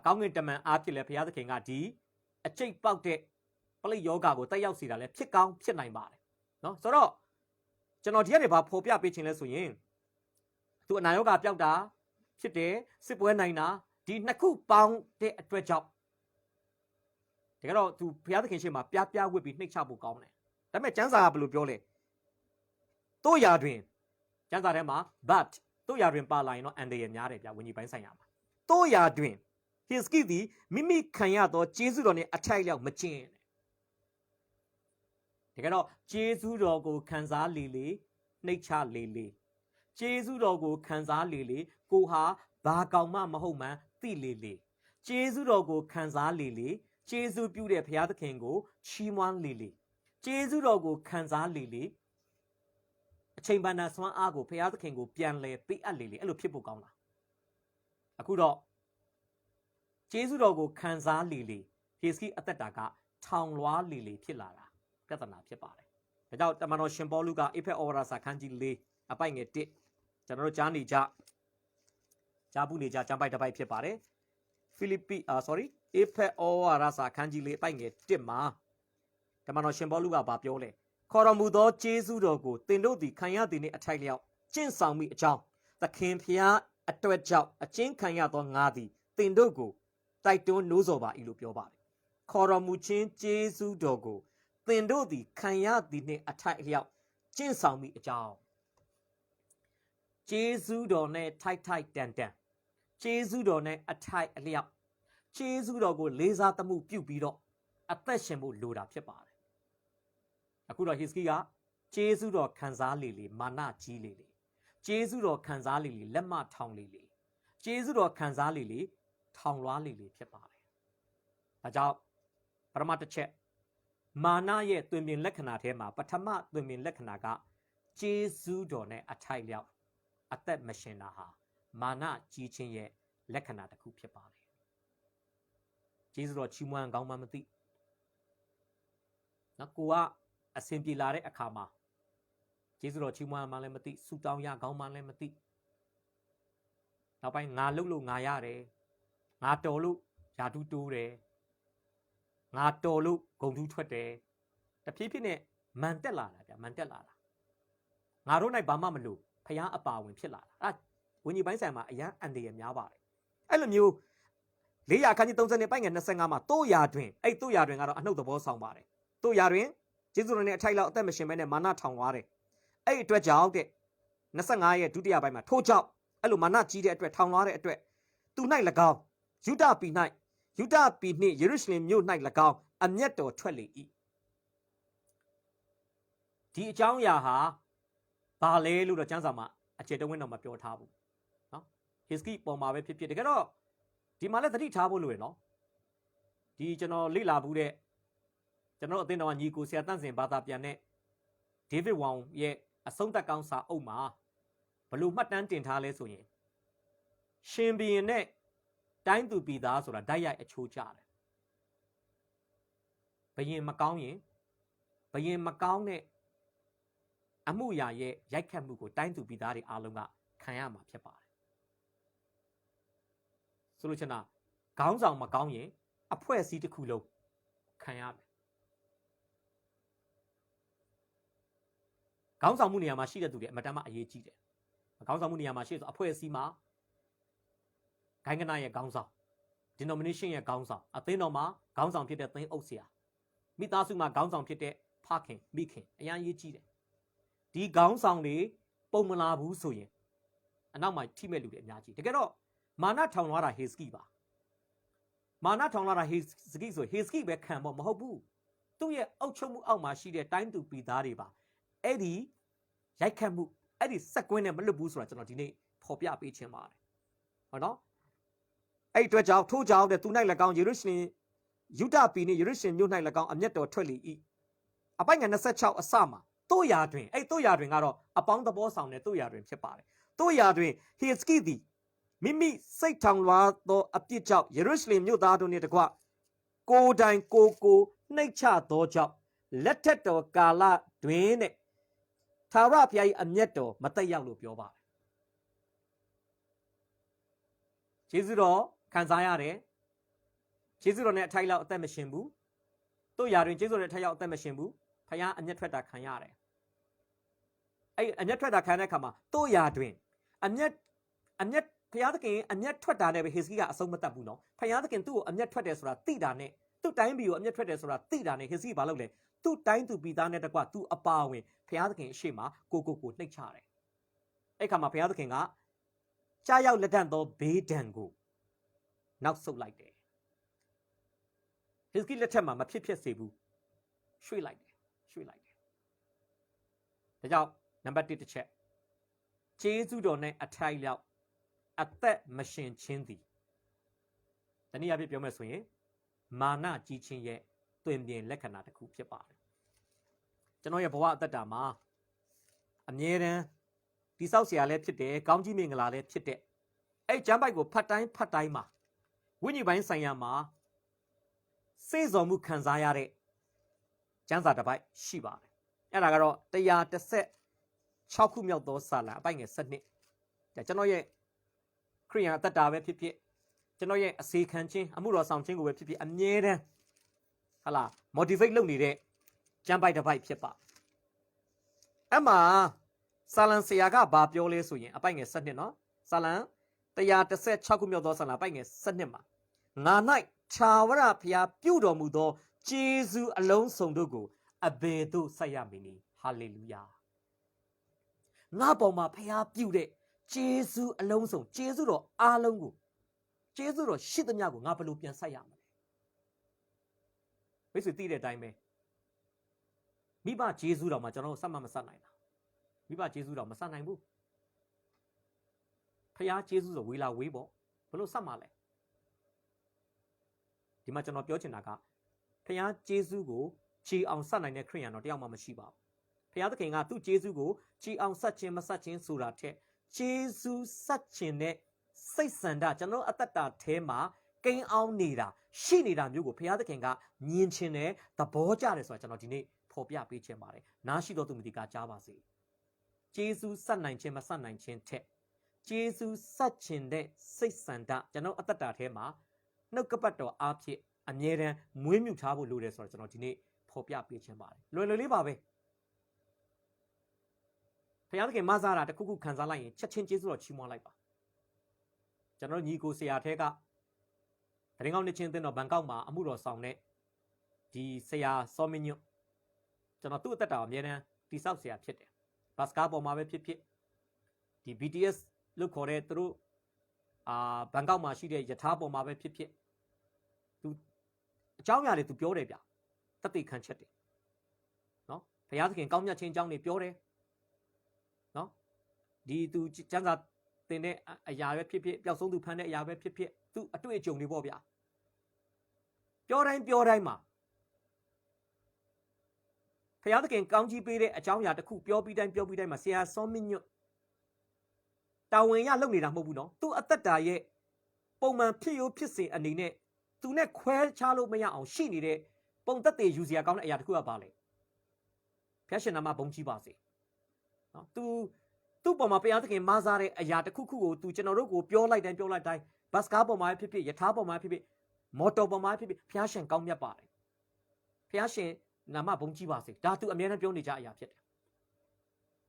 Speaker 1: ကောင်းကင်တမန်အားဖြင့်လည်းဘုရားသခင်ကဒီအကျိတ်ပေါက်တဲ့ပလိတ်ယောဂါကိုတက်ရောက်စေတာလည်းဖြစ်ကောင်းဖြစ်နိုင်ပါတယ်နော်ဆိုတော့ကျွန်တော်ဒီကနေဘာဖော်ပြပေးခြင်းလဲဆိုရင်သူအနာရောဂါပျောက်တာဖြစ်တယ်စစ်ပွဲနိုင်တာဒီနှစ်ခုပေါင်းတဲ့အတွက်ကြောင့်တကယ်တော့သူဘုရားသခင်ရှေ့မှာပြဝစ်ပြီးနှိမ့်ချဖို့ကောင်းတယ်ဒါပေမဲ့ကျမ်းစာကဘယ်လိုပြောလဲတို့ရာတွင်ကျမ်းစာထဲမှာ but တို့ရာတွင်ပါလာရင်တော့အန်တရယ်များတယ်ဗျာဝิญဉ်ပိုင်းဆိုင်ရာမှာတို့ရာတွင်ဟေစကိသည်မိမိခံရသောကျေးဇူးတော်နှင့်အထိုက်လျောက်မကျင့်တကယ်တော့ကျေးဇူးတော်ကိုခံစားလေနှိမ့်ချလေကျေးဇူးတော်ကိုခံစားလေကိုဟာဘာကောင်မှမဟုတ်မှန်းသိလေကျေးဇူးတော်ကိုခံစားလေကျေးဇူးပြုတဲ့ဘုရားသခင်ကိုချီးမွမ်းလေကျေးဇူးတော်ကိုခံစားလေ အချိန်ပန်နာစွမ်းအားကိုဖရာသခင်ကိုပြန်လဲပေးအပ်လေအဲ့လိုဖြစ်ဖို့ကောင်းလားအခုတော့ကျေးဇူးတော်ကိုခံစားလေဟေစကိအသက်တာကထောင်လွှားလေဖြစ်လာတာပြဿနာဖြစ်ပါတယ်ဒါကြောင့်တမန်တော်ရှင်ပေါလုကအေဖက်ဩဝါဒစာခန်းကြီး၄အပိုက်ငယ်၁ကျွန်တော်တို့ကြားနေကြကြားဘူးနေကြကျမ်းပိုက်တစ်ပိုက်ဖြစ်ပါတယ်ဖိလိပ္ပိအေဖက်ဩဝါဒစာခန်းကြီး၄အပိုက်ငယ်၁မှာတမန်တော်ရှင်ပေါလုကပြောလဲခေါ်တော်မူသောကျေးဇူးတော်ကိုသင်တို့သည်ခံရသည်နှင့်အထိုက်လျောက်ကျင့်ဆောင်မိအကြောင်းသခင်ဖျားအတွက်ကြောင့်အကျဉ်းခံရသောငါသည်သင်တို့ကိုတိုက်တွန်းနှိုးဆော်ပါ၏လို့ပြောပါတယ်ခေါ်တော်မူခြင်းကျေးဇူးတော်ကိုသင်တို့သည်ခံရသည်နှင့်အထိုက်လျောက်ကျင့်ဆောင်မိအကြောင်းကျေးဇူးတော်နဲ့ထိုက်တန်ကျေးဇူးတော်နဲ့အထိုက်အလျောက်ကျေးဇူးတော်ကိုလေးစားသမှုပြုပြီးတော့အသက်ရှင်ဖို့လိုတာဖြစ်ပါတယ်အခုတော့ဟေစကိကကျေးဇူးတော်ခံစားလေမာနကြီးလေကျေးဇူးတော်ခံစားလေလက်မထောင်လေကျေးဇူးတော်ခံစားလေထောင်လွှားလေဖြစ်ပါတယ်ဒါကြောင့်ပထမတစ်ချက်မာနရဲ့သွင်ပြင်လက္ခဏာထဲမှာပထမသွင်ပြင်လက္ခဏာကကျေးဇူးတော်နဲ့အထိုက်လျောက်အသက်မရှင်တာဟာမာနကြီးခြင်းရဲ့လက္ခဏာတစ်ခုဖြစ်ပါတယ်ကျေးဇူးတော်ချီးမွမ်းကောင်းမှမသိနော်ကိုကအစဉ်ပြေလာတဲ့အခါမှာကျေးဇူးတော်ချီးမွမ်းမှလည်းမသိဆူတောင်းရကောင်းမှလည်းမသိနောက်ပိုင်းငါလှုပ်လို့ငါရတယ်ငါတော်လို့ယာတူးတိုးတယ်ငါတော်လို့ဂုံထူးထွက်တယ်တဖြည်းဖြည်းနဲ့မန်တက်လာတာဗျမန်တက်လာတာငါတို့၌ဘာမှမလို့ဖျားအပါဝင်ဖြစ်လာတာဝိညာဉ်ပိုင်းဆိုင်မှာအရန်အန်တရများပါတယ်အဲ့လိုမျိုး400ခန်းကြီး30နဲ့ပိုက်ငယ်25မှာတို့ရာတွင်အဲ့တို့ရာတွင်ကတော့အနှုတ်သဘောဆောင်ပါတယ်တို့ရာတွင်ကျေးဇူးတော်နဲ့အထိုက်လောက်အသက်မရှင်ဘဲနဲ့မာနထောင်သွားတယ်အဲ့အတွက်ကြောင့်တဲ့25ရဲ့ဒုတိယပိုင်းမှာထို့ကြောင့်အဲ့လိုမာနကြီးတဲ့အတွက်ထောင်သွားတဲ့အတွက်သူ၌၎င်းယုဒပြည်နှင့်ယေရုရှလင်မြို့၌၎င်းအမျက်တော်ထွက်လေ၏ဒီအကြောင်းအရာဟာဘာလဲလို့တော့ကျမ်းစာမှာအကျေတဝင်းတော်မှာပြောထားဘူးနော်ဟေစကိပေါ်မှာပဲဖြစ်တကယ်တော့ဒီမှာလည်းသတိထားဖို့လိုရနော်ဒီကျွန်တော်လေ့လာဘူးတဲ့ကျွန်တော်အသင်းတော်ကညီကိုဆရာတန့်စင်ဘာသာပြန်တဲ့ဒေးဗစ်ဝေါင်ရဲ့အဆုံးသတ်ကောင်းစာအုပ်မှာဘလို့မှတ်တမ်းတင်ထားလဲဆိုရင်ရှင်ဘီရင်နဲ့တိုင်းသူပြည်သားဆိုတာဓာတ်ရိုက်အချိုးကျတယ်ဘယင်မကောင်းရင်ဘယင်မကောင်းတဲ့အမှုရာရဲ့ရိုက်ခတ်မှုကိုတိုင်းသူပြည်သားတွေအားလုံးကခံရမှာဖြစ်ပါတယ်ဆိုလို့ချင်တာခေါင်းဆောင်မကောင်းရင်အဖွဲ့အစည်းတစ်ခုလုံးခံရမယ်ခေါင်းဆောင်မှုနေရာမှာရှိတဲ့သူတွေအမတမ်းမှအရေးကြီးတယ်ခေါင်းဆောင်မှုနေရာမှာရှိတဲ့အဖွဲ့အစည်းမှာဂိုင်းကနာရဲ့ခေါင်းဆောင် denomination ရဲ့ခေါင်းဆောင်အသင်းတော်မှာခေါင်းဆောင်ဖြစ်တဲ့သင်းအုပ်ဆရာမိသားစုမှာခေါင်းဆောင်ဖြစ်တဲ့ဖခင်မိခင်အရင်ရေးကြည့်တယ်ဒီခေါင်းဆောင်တွေပုံမလာဘူးဆိုရင်အနောက်မှာထိမဲ့လူတွေအများကြီးတကယ်တော့မာနထောင်လာတာဟေစကိပါမာနထောင်လာတာဟေစကိဆိုဟေစကိပဲခံဖို့မဟုတ်ဘူးသူ့ရဲ့အုပ်ချုပ်မှုအောက်မှာရှိတဲ့တိုင်းသူပြည်သားတွေပါအဲ့ဒီရိုက်ခတ်မှုအဲ့ဒီစက်ကွင်းနဲ့မလွတ်ဘူးဆိုတာကျွန်တော်ဒီနေ့ဖော်ပြပေးခြင်းပါတယ်ဟုတ်နော်အဲ့အတွက်ကြောင့်ထို့ကြောင့်တဲ့သူ၌၎င်းယေရုရှလင်ယုဒပြည်နှင့်ယေရုရှလင်မြို့၌၎င်းအမျက်တော်ထွက်လေ၏အပိုင်ငယ်26အစမှာတို့ရာတွင်အဲ့တို့ရာတွင်ကတော့အပေါင်းသဘောဆောင်တဲ့တို့ရာတွင်ဖြစ်ပါတယ်တို့ရာတွင်ဟေစကိသည်မိမိစိတ်ထောင်လွှားသောအပြစ်ကြောင့်ယေရုရှလင်မြို့သားတို့နှင့်တကွကိုတိုင်ကိုနှိမ့်ချသောကြောင့်လက်ထက်တော်ကာလတွင်တဲ့ထာဝရဘုရား၏အမျက်တော်မတက်ရောက်လို့ပြောပါတယ်ကျေးဇူးတော်ခံစားရတယ်ကျေးဇူးတော်နဲ့အထိုက်လောက်အသက်မရှင်ဘူးတို့ရာတွင်ကျေးဇူးတော်နဲ့အထိုက်လောက်အသက်မရှင်ဘူးဖခင်အမျက်ထွက်တာခံရတယ်အဲ့အမျက်ထွက်တာခံတဲ့အခါမှာတို့ရာတွင်အမျက်ဖခင်သခင်အမျက်ထွက်တာနဲ့ပဲဟေစကိကအဆုံးမတတ်ဘူးနော်ဖခင်သခင်သူ့ကိုအမျက်ထွက်တယ်ဆိုတာသိတာနဲ့သူ့တိုင်းပြည်ကိုအမျက်ထွက်တယ်ဆိုတာသိတာနဲ့ဟေစကိဘာလုပ်လဲသူ့တိုင်းသူပြည်သားနဲ့တကွသူ့အပါဝင်ဖခင်သခင်အရှိမကိုနှိပ်ချတယ်အဲ့ခါမှာဖခင်သခင်ကကြားရောက်လက်တန့်သောဘေးဒဏ်ကိုနောက်ဆုတ်လိုက်တယ်ဟေစကိလက်ထက်မှာမဖြစ်စေဘူးရွှေ့လိုက်တယ်ဒါကြောင့်နံပါတ်1တစ်ချက်ကျေးဇူးတော်နဲ့အထိုက်လောက်အသက်မရှင်ခြင်းသည်တနည်းအားဖြင့်ပြောမယ်ဆိုရင်မာနကြီးခြင်းရဲ့တွင်ပြင်လက္ခဏာတစ်ခုဖြစ်ပါတယ်ကျွန်တော်ရဲ့ဘဝအသက်တာမှာ အမြဲတမ်းတိဆောက်เสียလည်းဖြစ်တယ်ကောင်းကြီးမင်္ဂလာလည်းဖြစ်တဲ့အဲ့ကျမ်းပိုက်ကိုဖတ်တိုင်းမှာဝိညာဉ်ပိုင်းဆိုင်ရာမှာစေ့စော်မှုခံစားရတဲ့ကျမ်းစာတစ်ပိုက်ရှိပါတယ်အဲ့ဒါကတော့116ခုမြောက်သောစာလံအပိုက်ငယ်7ဒါကျွန်တော်ရဲ့ခရိယန်အသက်တာပဲဖြစ်ဖြစ်ကျွန်တော်ရဲ့အစေခံခြင်းအမှုတော်ဆောင်ခြင်းကိုပဲဖြစ်ဖြစ်အမြဲတမ်းဟာလား motivate လုပ်နေတဲ့ကျမ်းပိုက်တစ်ပိုက်ဖြစ်ပါအဲ့မှာစာလံဆရာကဘာပြောလဲဆိုရင်အပိုက်ငယ်7နော်စာလံ116ခုမြောက်သောစာလံအပိုက်ငယ်7မှာငါ၌ထာဝရဘုရားပြုတော်မူသောဂျေဇုအလုံးစုံတို့ကိုအဘယ်သို့ဆက်ရမည်နည်းဟာလေလုယာငါပေါ်မှာဘုရားပြုတဲ့ဂျေဇုအလုံးစုံဂျေဇုတော်အားလုံးကိုဂျေဇုတော်ရှိသမျှကိုငါဘယ်လိုပြန်ဆက်ရမလဲမိတ်ဆွေသိတဲ့အတိုင်းပဲမိဘဂျေဇုတော်မှာကျွန်တော်တို့ဆက်မဆက်နိုင်တာမိဘဂျေဇုတော်မဆက်နိုင်ဘူးဘုရားဂျေဇုတော်ဝေလာဝေးပေါ့ဘယ်လိုဆက်မှာလဲဒီမှာကျွန်တော်ပြောချင်တာကဖခင်ဂျေဇုကိုခြေအောင်ဆက်နိုင်တဲ့ခရိယန်တော့တယောက်မှမရှိပါဘူးဖခင်သခင်ကသူ့ဂျေဇုကိုခြေအောင်ဆက်ခြင်းမဆက်ခြင်းဆိုတာထက်ဂျေဇုဆက်ခြင်းနဲ့စိတ်ဆန္ဒကျွန်တော်အသက်တာထဲမှာကိန်းအောင်နေတာရှိနေတာမျိုးကိုဖခင်သခင်ကမြင်ခြင်းနဲ့သဘောကျတယ်ဆိုတာကျွန်တော်ဒီနေ့ဖော်ပြပေးခြင်းပါတယ်နားရှိတော်သူမတိကကြားပါစေဂျေဇုဆက်နိုင်ခြင်းမဆက်နိုင်ခြင်းထက်ဂျေဇုဆက်ခြင်းတဲ့စိတ်ဆန္ဒကျွန်တော်အသက်တာထဲမှာနှုတ်ကပတ်တော်အားဖြင့်အမြဲတမ်းမွေးမြူထားဖို့လိုတယ်ဆိုတော့ကျွန်တော်ဒီနေ့ဖော်ပြပေးခြင်းပါတယ်လွယ်လွယ်လေးပါပဲဘုရားသခင်မဆာတာတစ်ခုခုခံစားလိုက်ရင်ချက်ချင်းကျေးဇူးတော်ချီးမွမ်းလိုက်ပါကျွန်တော်ညီကိုဆရာထဲကတရင်ကောင်းနှစ်ချင်းအသင်းတော်ဘန်ကောက်မှာအမှုတော်ဆောင်တဲ့ဒီဆရာစောမင်းညွတ်ကျွန်တော်သူ့အသက်တာအမြဲတမ်းတိဆောက်ဆရာဖြစ်တယ်ဘတ်စကားပေါ်မှာပဲဖြစ်ဖြစ်ဒီ BTS လို့ခေါ်တဲ့သူတို့ဘန်ကောက်မှာရှိတဲ့ယထာပေါ်မှာပဲဖြစ်ဖြစ်သူအကြောင်းအရာတွေသူပြောတယ်ဗျတသိခံချက်တယ်နော်ဘုရားသခင်ကောင်းမြတ်ခြင်းအကြောင်းတွေပြောတယ်နော်ဒီသူကျမ်းစာသင်တဲ့အရာပဲဖြစ်ဖြစ်ပျောက်ဆုံးသူဖန်တဲ့အရာပဲဖြစ်ဖြစ်သူအတွေ့အကြုံတွေပေါ့ဗျာပြောတိုင်းမှာဘုရားသခင်ကောင်းကြီးပေးတဲ့အကြောင်းအရာတစ်ခုပြောပြီးတိုင်းမှာဆရာစောမင်းညွတ်တာဝန်ရလုပ်နေတာမဟုတ်ဘူးနော်သူအသက်တာရဲ့ပုံမှန်ဖြစ်ရိုးဖြစ်စဉ်အနေနဲ့သူနဲ့ခွဲခြားလို့မရအောင်ရှိနေတဲ့ပုံသက်သေယူစရာကောင်းတဲ့အရာတစ်ခုကပါလေဖျက်ရှင်နာမဘုံကြီးပါစေနော်သူ့ပေါ်မှာဘုရားသခင်မဆားတဲ့အရာတစ်ခုခုကိုသူကျွန်တော်တို့ကိုပြောလိုက်တိုင်းဘတ်စကားပေါ်မှာဖြစ်ဖြစ်ယထာပေါ်မှာဖြစ်ဖြစ်မော်တော်ပေါ်မှာဖြစ်ဖြစ်ဘုရားရှင်ကောင်းမြတ်ပါတယ်ဘုရားရှင်နာမဘုံကြီးပါစေဒါသူအမြဲတမ်းပြောနေကြအရာဖြစ်တယ်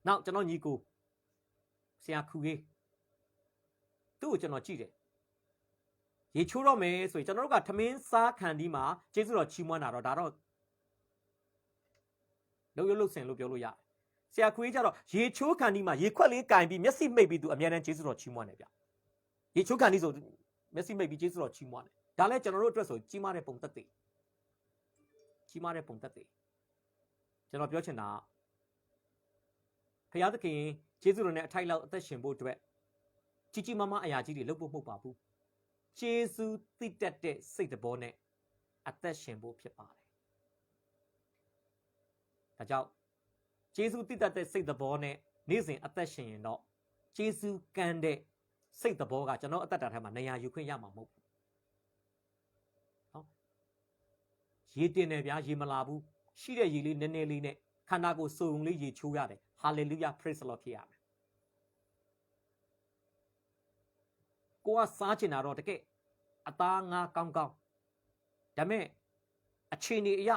Speaker 1: နောက်ကျွန်တော်ညီကိုဆရာခူကြီးသူ့ကိုကျွန်တော်ကြည့်တယ်ရေချိုးတော့မယ်ဆိုရင်ကျွန်တော်တို့ကထမင်းစားခံဒီမှာကျေးဇူးတော်ချီးမွမ်းတာတော့ဒါတော့လှုပ်ဆင်လို့ပြောလို့ရတယ်ဆရာခွေးကြတော့ရေချိုးခံဒီမှာရေခွက်လေးကင်ပြီးမျက်စိမိတ်ပြီးသူအများတန်းကျေးဇူးတော်ချီးမွမ်းတယ်ဗျရေချိုးခံဒီဆိုမျက်စိမိတ်ပြီးကျေးဇူးတော်ချီးမွမ်းတယ်ဒါလည်းကျွန်တော်တို့အတွက်ဆိုကြီးမားတဲ့ပုံသက်သေကျွန်တော်ပြောချင်တာဖခင်သခင်ကျေးဇူးတော်နဲ့အထိုက်လောက်အသက်ရှင်ဖို့အတွက်ကြီးမားအရာကြီးတွေလုပ်ဖို့မဟုတ်ပါဘူးကျေးဇူးသိတတ်တဲ့စိတ်တဘောနဲ့အသက်ရှင်ဖို့ဖြစ်ပါတယ်ဒါကြောင့်ကျေးဇူးသိတတ်တဲ့စိတ်တဘောနဲ့နေ့စဉ်အသက်ရှင်ရင်တော့ကျေးဇူးကမ်းတဲ့စိတ်တဘောကကျွန်တော်အသက်တာထဲမှာနေရာယူခွင့်ရမှာမဟုတ်ဘူးနော်ရေတင်တယ်ဗျာရေမလာဘူးရှိတဲ့ရေလေးနည်းနည်းလေးနဲ့ခန္ဓာကိုယ်စုံလေးရေချိုးရတယ်ဟာလေလုယာ praise the Lord ဖြစ်ရမယ်ကိုကစားချင်တာတော့တကယ်အသားငါကောင်းဒါမဲ့အခြေအနေအရ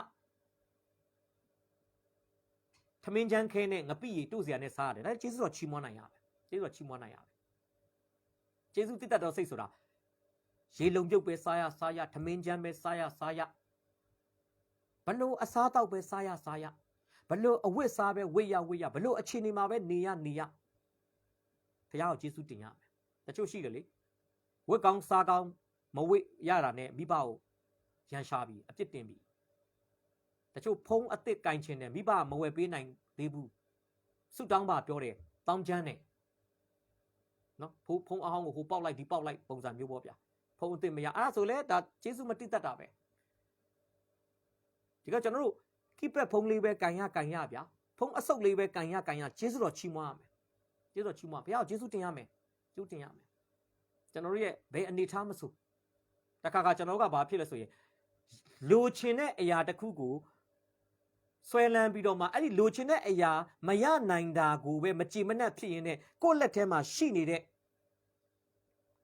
Speaker 1: ထမင်းချမ်းခဲနဲ့ငပိရီတို့စရာနဲ့စားရတယ်ဒါကျေးဇူးတော်ချီးမွမ်းနိုင်ရမယ်ကျေးဇူးတည်တတ်တော်စိတ်ဆိုတာရေလုံပြုတ်ပဲစားရထမင်းချမ်းပဲစားရဘလို့အစားတောက်ပဲစားရဘလို့အဝတ်စားပဲဝေ့ရဘလို့အခြေအနေမှာပဲနေရဘုရားကိုကျေးဇူးတင်ရမယ်တချို့ရှိတယ်လေဝတ်ကောင်းစားကောင်းမဝတ်ရတာနဲ့မိဘကိုရန်ရှာပြီးအပြစ်တင်ပြီးတချို့ဖုံးအစ်စ်ကင်ချင်တယ်မိဘမဝယ်ပေးနိုင်သေးဘူးဆုတောင်းပါပြောတယ်တောင်းချမ်းတယ်နော်ဖုံးအဟောင်းကိုဟိုပေါက်လိုက်ဒီပေါက်လိုက်ပုံစံမျိုးပေါ့ဗျာဖုံးအစ်စ်မရအဲ့ဒါဆိုလဲဒါကျေးဇူးမတိတတ်တာပဲဒီကကျွန်တော်တို့ကိပက်ဖုံးလေးပဲကင်ရဗျာ ဖုံးအဆုပ်လေးပဲကန်ရကျေးဇူးတော်ချီးမွမ်းရမယ်ကျေးဇူးတော်ချီးမွမ်းဘုရားကျေးဇူးတင်ရမယ်ကျေးဇူးတင်ရမယ်ကျွန်တော်တို့ရဲ့ဘယ်အနေထားမဆိုတခါကျွန်တော်တို့ကဘာဖြစ်လဲဆိုရင်လိုချင်တဲ့အရာတစ်ခုကိုဆွဲလန်းပြီးတော့မှအဲ့ဒီလိုချင်တဲ့အရာမရနိုင်တာကိုပဲမကြည်မနှက်ဖြစ်ရင်းနဲ့ကိုယ့်လက်ထဲမှာရှိနေတဲ့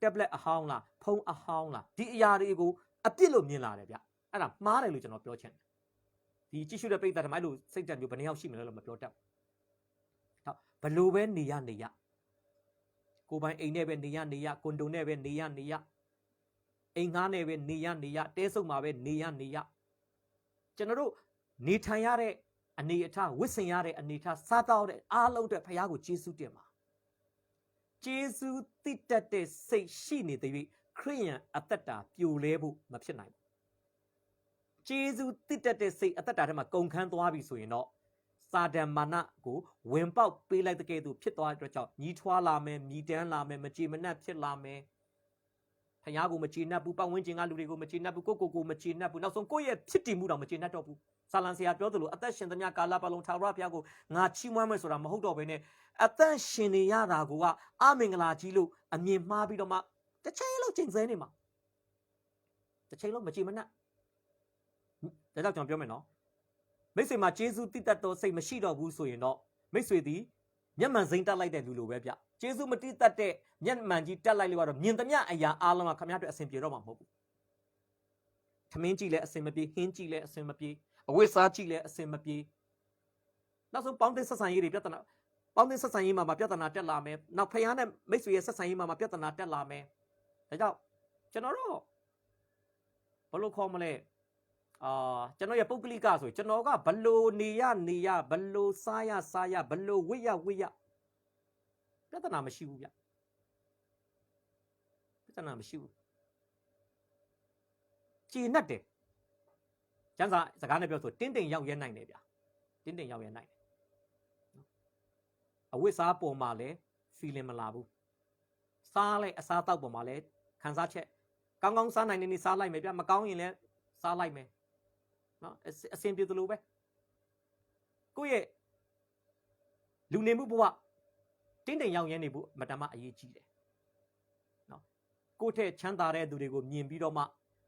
Speaker 1: tablet အဟောင်းလားဖုန်းအဟောင်းလားဒီအရာတွေကိုအပြစ်လို့မြင်လာတယ်ဗျအဲ့ဒါမှားတယ်လို့ကျွန်တော်ပြောချင်တယ်ဒီကြည့်ရှုတဲ့ပိဿာဓမ္မလို့စိတ်ဓာတ်မျိုးဘယ်နှယောက်ရှိမလဲလို့မပြောတတ်ဘူးဘလို့ပဲနေရကိုပိုင်အိမ်နဲ့ပဲနေရကွန်ဒိုနဲ့ပဲနေရအိမ်ငှားနဲ့ပဲနေရတဲဆုပ်မှာပဲနေရကျွန်တော်တို့နေထိုင်ရတဲ့အနေအထားဝစ်ဆင်ရတဲ့အနေအထားစားတော့တဲ့အားလုံးအတွက်ဖခင်ကိုကျေးဇူးတင်ပါကျေးဇူးတည်တတ်တဲ့စိတ်ရှိနေတဲ့၍ခရိယန်အသက်တာပြိုလဲဖို့မဖြစ်နိုင်ဘူးကျေးဇူးတည်တတ်တဲ့စိတ်အသက်တာထဲမှာကုန်ခန်းသွားပြီဆိုရင်တော့စာဒံမာနကိုဝင်ပေါက်ပေးလိုက်တဲ့ကဲ့သို့ဖြစ်သွားတဲ့အတွက်ကြောင့်ညီးထွားလာမယ်မြည်တမ်းလာမယ်မကြည်မနှက်ဖြစ်လာမယ်ဖခင်ကိုမကြည်နှက်ဘူးပတ်ဝန်းကျင်ကလူတွေကိုမကြည်နှက်ဘူးကိုမကြည်နှက်ဘူးနောက်ဆုံးကိုယ့်ရဲ့ဖြစ်တည်မှုတောင်မကြည်နှက်တော့ဘူးဆာလံဆရာပြောသလိုအသက်ရှင်သမျှကာလပတ်လုံးထာဝရဘုရားကိုငါချီးမွမ်းမယ်ဆိုတာမဟုတ်တော့ဘဲနဲ့အသက်ရှင်နေရတာကအမင်္ဂလာကြီးလို့အမြင်မှားပြီးတော့မှတစ်ချိန်လုံးကျင့်စဲနေမှာတစ်ချိန်လုံးမကြည်မနှက်ဒါကြောင့်ကျွန်တော်ပြောမယ်နော်မိတ်ဆွေမှာကျေးဇူးတည်တတ်သောစိတ်မရှိတော့ဘူးဆိုရင်တော့မိတ်ဆွေသည်မျက်မှန်စိမ့်တက်လိုက်တဲ့လူလိုပဲဗျကျေးဇူးမတည်တတ်တဲ့မျက်မှန်ကြီးတက်လိုက်လို့ကတော့မြင်သမျှအရာအားလုံးကခမည်းတော်အဆင်ပြေတော့မှာမဟုတ်ဘူးထမင်းကြည့်လဲအဆင်မပြေဟင်းကြည့်လဲအဆင်မပြေအဝတ်စားကြည့်လဲအဆင်မပြေနောက်ဆုံးပေါင်းတဲ့ဆက်ဆံရေးတွေပြဿနာပေါင်းတဲ့ဆက်ဆံရေးမှာပြဿနာတက်လာမယ်နောက်ဖယားနဲ့မိတ်ဆွေရဲ့ဆက်ဆံရေးမှာပြဿနာတက်လာမယ်ဒါကြောင့်ကျွန်တော်တို့ဘယ်လိုခေါ်မလဲကျွန်တော်ရဲ့ပုဂ္ဂလိကဆိုကျွန်တော်ကဘလို့နေရဘလို့စားရဘလို့ဝိရပြဿနာမရှိဘူးဗျပြဿနာမရှိဘူးကြည်နှက်တယ်ကျန်းစာစကားနဲ့ပြောဆိုတင်းတိမ်ရောက်ရဲနိုင်တယ်ဗျတင်းတိမ်ရောက်ရဲနိုင်တယ်အဝိစားပေါ်မှာလဲ feeling မလာဘူးစားလိုက်အစားတောက်ပေါ်မှာလဲခံစားချက်ကောင်းစားနိုင်နေစားလိုက်မယ်ဗျမကောင်းရင်လဲစားလိုက်မယ်နော်အဆင်ပြေသလိုပဲကိုယ့်ရဲ့လူနေမှုဘဝတင်းတိမ်ရောက်ရဲနေဖို့မတမအရေးကြီးတယ်နော်ကိုယ့်ထက်ချမ်းသာတဲ့သူတွေကိုမြင်ပြီးတော့မှ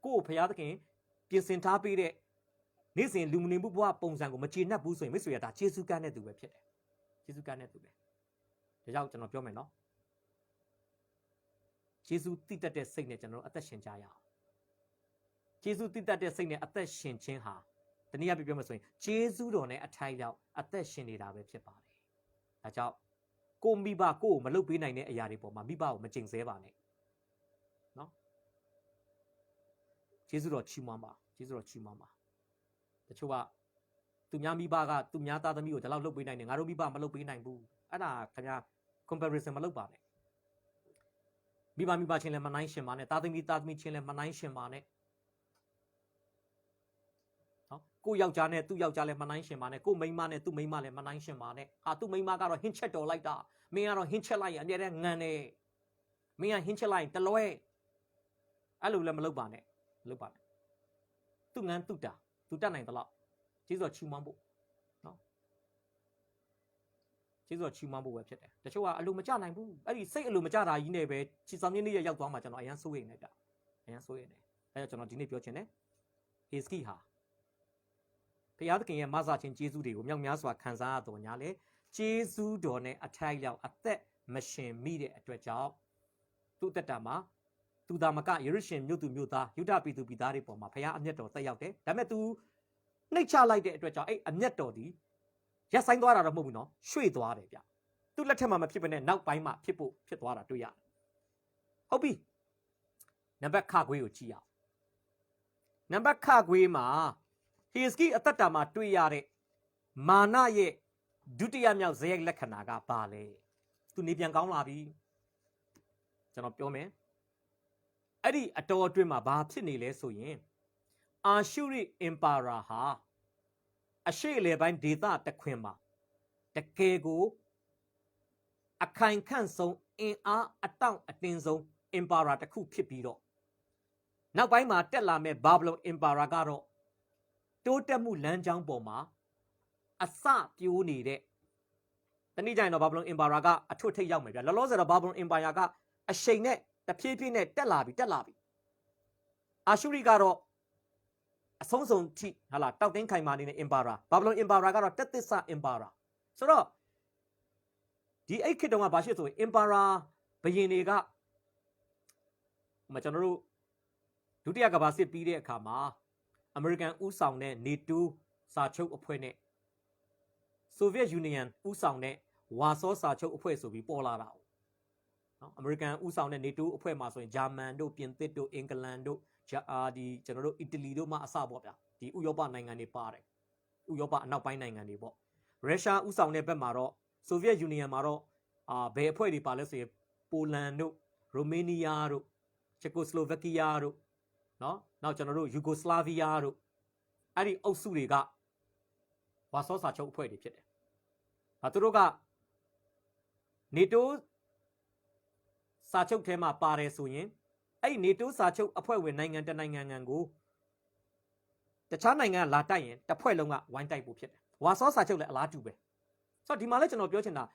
Speaker 1: ကိုယ့်ကိုဖျားသခင်ပြင်ဆင်ထားပေးတဲ့နေ့စဉ်လူနေမှုဘဝပုံစံကိုမကျေနပ်ဘူးဆိုရင်မိတ်ဆွေရတာကျေးဇူးကမ်းတဲ့သူပဲဖြစ်တယ်ကျေးဇူးကမ်းတဲ့သူပဲဒါကြောင့်ကျွန်တော်ပြောမယ်နော်ကျေးဇူးတည်တတ်တဲ့စိတ်နဲ့ကျွန်တော်အသက်ရှင်ကြရအောင်ကျေးဇူးတည်တတ်တဲ့စိတ်နဲ့အသက်ရှင်ခြင်းဟာတနည်းအားဖြင့်ပြောမယ်ဆိုရင်ကျေးဇူးတော်နဲ့အထိုက်ရောက်အသက်ရှင်နေတာပဲဖြစ်ပါတယ်ဒါကြောင့်ကိုမိဘကိုမလုပ်ပေးနိုင်တဲ့အရာတွေပေါ်မှာမိဘကိုမကျင့်ဆဲပါနဲ့နော်ကျေးဇူးတော်ချီးမွမ်းပါကျေးဇူးတော်ချီးမွမ်းပါတချို့ကသူများမိဘကသူများသားသမီးကိုဒီလောက်လုပ်ပေးနိုင်တယ်ငါတို့မိဘမလုပ်ပေးနိုင်ဘူးအဲ့ဒါခင်ဗျာ comparison မလုပ်ပါနဲ့မိဘချင်းလည်းမနိုင်ရှင်ပါနဲ့သားသမီးချင်းလည်းမနိုင်ရှင်ပါနဲ့နော်ကိုယောက်ျားနဲ့သူ့ယောက်ျားလည်းမနိုင်ရှင်ပါနဲ့ကိုမိန်းမနဲ့သူ့မိန်းမလည်းမနိုင်ရှင်ပါနဲ့ဟာသူ့မိန်းမကတော့ဟင်းချက်တော်လိုက်တာမင်းကတော့ဟင်းချက်လိုက်ရင်အမြဲတမ်းငံနေမင်းကဟင်းချက်လိုက်ရင်တလွဲအဲ့လိုလည်းမလုပ်ပါနဲ့မလုပ်ပါနဲ့သူ့ငန်းသူ့တာသူတတ်နိုင်သလောက်ကျေးဇူးတော်ချီးမွမ်းဖို့နော်ကျေးဇူးတော်ချီးမွမ်းဖို့ပဲဖြစ်တယ်တချို့ကအလိုမကျနိုင်ဘူးအဲ့ဒီစိတ်အလိုမကျတာကြီးနဲ့ပဲခြေဆောင်ရင်းလေးရောက်သွားမှကျွန်တော်အရန်စိုးရိမ်နေကြအရန်စိုးရိမ်နေအဲ့တော့ကျွန်တော်ဒီနေ့ပြောချင်တယ်ဟေစကိဟာဘုရားသခင်ရဲ့မဆာခြင်းကျေးဇူးတွေကိုမြောက်များစွာခံစားရတော်ညာလေကျေးဇူးတော်နဲ့အထိုက်ရောက်အသက်မရှင်မိတဲ့အတွက်ကြောင့်သူ့တက်တာမှာသူသာမကယေရုရှလင်မြို့သူမြို့သားယုဒပြည်သူပြည်သားတွေပေါ်မှာဘုရားအမျက်တော်တက်ရောက်တယ်ဒါပေမဲ့ तू နှိတ်ချလိုက်တဲ့အတွက်ကြောင့်အဲ့အမျက်တော်ဒီရက်ဆိုင်သွားတာတော့မဟုတ်ဘူးနော်ရွှေ့သွားတယ်ဗျသူ့လက်ထက်မှာမဖြစ်ဘဲနဲ့နောက်ပိုင်းမှာဖြစ်သွားတာတွေ့ရတယ်ဟုတ်ပြီနံပါတ်ခခွေးကိုကြည့်အောင်နံပါတ်ခခွေးမှာဟေစကိအသက်တာမှာတွေ့ရတဲ့မာနရဲ့ဒုတိယမြောက်ဇယိုက်လက္ခဏာကဘာလဲသူနေပြန်ကောင်းလာပြီကျွန်တော်ပြောမယ်အဲ့ဒီအတော်အတွင်းမှာဘာဖြစ်နေလဲဆိုရင်အာရှုရိအင်ပါရာဟာအရှေ့အလယ်ပိုင်းဒေသတစ်ခွင်မှာတကယ်ကိုအခိုင်ခန့်ဆုံးအင်အားအတောင့်အတင်းဆုံးအင်ပါရာတစ်ခုဖြစ်ပြီးတော့နောက်ပိုင်းမှာတက်လာမဲ့ဘာဘလုံအင်ပါရာကတော့တိုးတက်မှုလမ်းကြောင်းပေါ်မှာ အစပြိုးနေတဲ့တနည်းကြရင်တော့ Babylon Empire ကအထွတ်ထိပ်ရောက်မယ်ဗျာလောလောဆယ်တော့ Babylon Empire ကအရှိန်နဲ့တဖြည်းဖြည်းနဲ့တက်လာပြီအာရှုရိကတော့အဆုံးစုံထိဟာလာတောက်တင်းခိုင်မာနေတဲ့ Empire Babylon Empire ကတော့တက်သစ္စာ Empire ဆိုတော့ဒီအဲ့ခေတ်တုန်းကဘာဖြစ်ဆိုရင် Empire ဘုရင်တွေကကျွန်တော်တို့ဒုတိယကမ္ဘာစစ်ပြီးတဲ့အခါမှာ American ဥဆောင်တဲ့ NATO စာချုပ်အဖွဲ့နဲ့ Soviet Union ဥဆောင်တဲ့ဝါဆောစာချုပ်အဖွဲ့ဆိုပြီးပေါ်လာတာနော် American ဥဆောင်တဲ့ NATO အဖွဲ့မှာဆိုရင်ဂျာမန်တို့ပြင်သစ်တို့အင်္ဂလန်တို့ဒီကျွန်တော်တို့အီတလီတို့မှအစပေါ့ဗျာဒီဥရောပနိုင်ငံတွေပါတယ်ဥရောပအနောက်ပိုင်းနိုင်ငံတွေပေါ့ရုရှားဥဆောင်တဲ့ဘက်မှာတော့ Soviet Union မှာတော့ဘယ်အဖွဲ့တွေပါလဲဆိုရင်ပိုလန်တို့ရိုမေးနီးယားတို့ချက်ကိုစလိုဗက်ကီးယားတို့နော်နောက်ကျွန်တော်တို့ယူဂိုစလာဗီးယားတို့အဲ့ဒီအုပ်စုတွေကဝါဆောစာချုပ်အဖွဲ့တွေဖြစ်တယ်သူတို့က NATO စာချုပ်ထဲမှာပါတယ်ဆိုရင်အဲ့ NATO စာချုပ်အဖွဲ့ဝင်နိုင်ငံတနိုင်ငံကိုတခြားနိုင်ငံကလာတိုက်ရင်တစ်ဖွဲ့လုံးကဝိုင်းတိုက်ဖို့ဖြစ်တယ်ဝါဆောစာချုပ်လည်းအလားတူပဲဆိုတော့ဒီမှာလည်းကျွန်တော်ပြောချင်တာ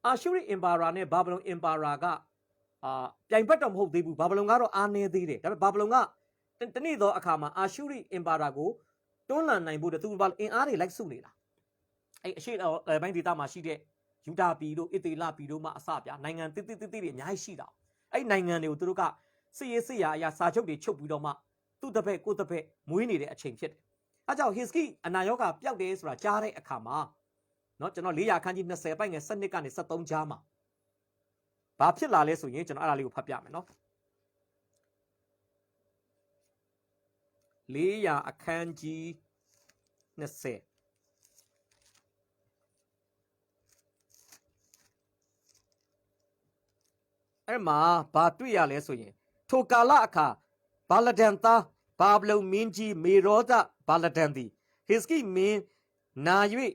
Speaker 1: အာရှုရိ Empire နဲ့ Babylon Empire ကပြိုင်ဘက်တော့မဟုတ်သေးဘူး Babylon ကတော့အားနည်းသေးတယ်ဒါပေမဲ့ Babylon ကတနေ့သောအခါမှာအာရှုရိ Empire ကိုတွန်းလှန်နိုင်ဖို့သူအင်အားတွေလိုက်စုနေတာအဲ့အရှိပိုင်းဒေသမှာရှိတဲ့ယူဒာပြည်တို့အီသေလပြည်တို့မှအစပြနိုင်ငံတိတွေအများကြီးရှိတာအဲ့နိုင်ငံတွေကိုသူတို့ကစစ်ရေးစစ်ရာအရာစာချုပ်တွေချုပ်ပြီးတော့မှသူ့တစ်ဖက်ကိုယ့်တစ်ဖက်မွေးနေတဲ့အချိန်ဖြစ်တယ်အဲကြောင့် Hiski အနာရောဂါပျောက်တယ်ဆိုတာကြားတဲ့အခါမှာเนาะကျွန်တော်400ခန်းကြီး20ပိုက်ငယ်7ကနေ73ကြားမှာဘာဖြစ်လာလဲဆိုရင်ကျွန်တော်အဲ့ဒါလေးကိုဖတ်ပြမယ်เนาะ400အခန်းကြီး20အဲ့မှာဘာတွေ့ရလဲဆိုရင်ထိုကာလအခါဘာလဒန်သားဘာဘလုံမင်းကြီးမေရောဒဘာလဒန်သည်ဟစ်စကိမင်းနာ၍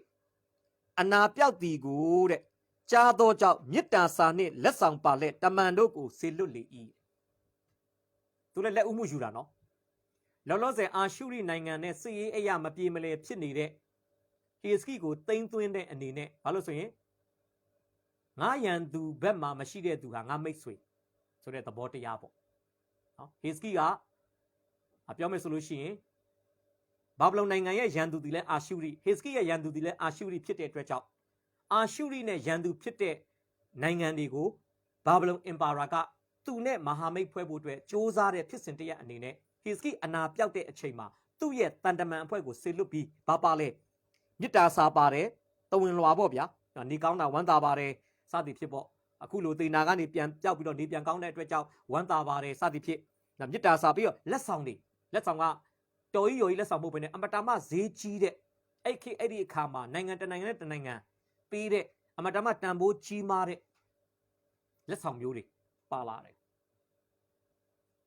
Speaker 1: အနာပြောက်သည်ကိုတဲ့ကြားသောကြောင့်မေတ္တာစာနှင့်လက်ဆောင်ပါလက်တမန်တို့ကိုဆေလွတ်လေ၏သူလည်းလက်ဦးမှုယူတာနော်လောလောဆယ်အာရှုရိနိုင်ငံနဲ့စစ်ရေးအရာမပြေမလည်ဖြစ်နေတဲ့ဟစ်စကိကိုတိမ့်သွင်းတဲ့အနေနဲ့ဘာလို့ဆိုရင်ငါရန်သူဘက်မှာမရှိတဲ့သူဟာငါမိတ်ဆွေဆိုတဲ့သဘောတရားပေါ့နော်ဟစ်စကိကပြောမယ်ဆိုလို့ရှိရင်ဘာဘလုံနိုင်ငံရဲ့ရန်သူတွေလည်းအာရှုရိဟစ်စကိရဲ့ရန်သူတွေလည်းအာရှုရိဖြစ်တဲ့အတွက်ကြောင့်အာရှုရိနဲ့ရန်သူဖြစ်တဲ့နိုင်ငံတွေကိုဘာဘလုံအင်ပါယာကသူနဲ့မဟာမိတ်ဖွဲ့ဖို့အတွက်စ조사တဲ့ဖြစ်စဉ်တရက်အနေနဲ့ဟစ်စကိအနာပြောက်တဲ့အချိန်မှာသူ့ရဲ့တန်တမန်အဖွဲ့ကိုဆေလွတ်ပြီးဘာပါလဲမြစ်တာစာပါတယ်တဝင်လွာပေါ့ဗျာနေကောင်းတာဝမ်းသာပါတယ်စသည်ဖြစ်ပေါ့အခုလိုတေနာကနေပြန်ပြောက်ပြီးတော့နေပြန်ကောင်းတဲ့အတွက်ကြောင့်ဝမ်းသာပါတယ်စသည်ဖြစ်မြစ်တာစာပြီးတော့လက်ဆောင်ကတော်ကြီးရိုကြီးလက်ဆောင်ဖို့ပဲနဲ့အမတမဈေးကြီးတဲ့အဲ့ဒီအခါမှာနိုင်ငံတနိုင်ငံနဲ့တနိုင်ငံပေးတဲ့အမတမတန်ဖိုးကြီးမားတဲ့လက်ဆောင်မျိုးတွေပါလာတယ်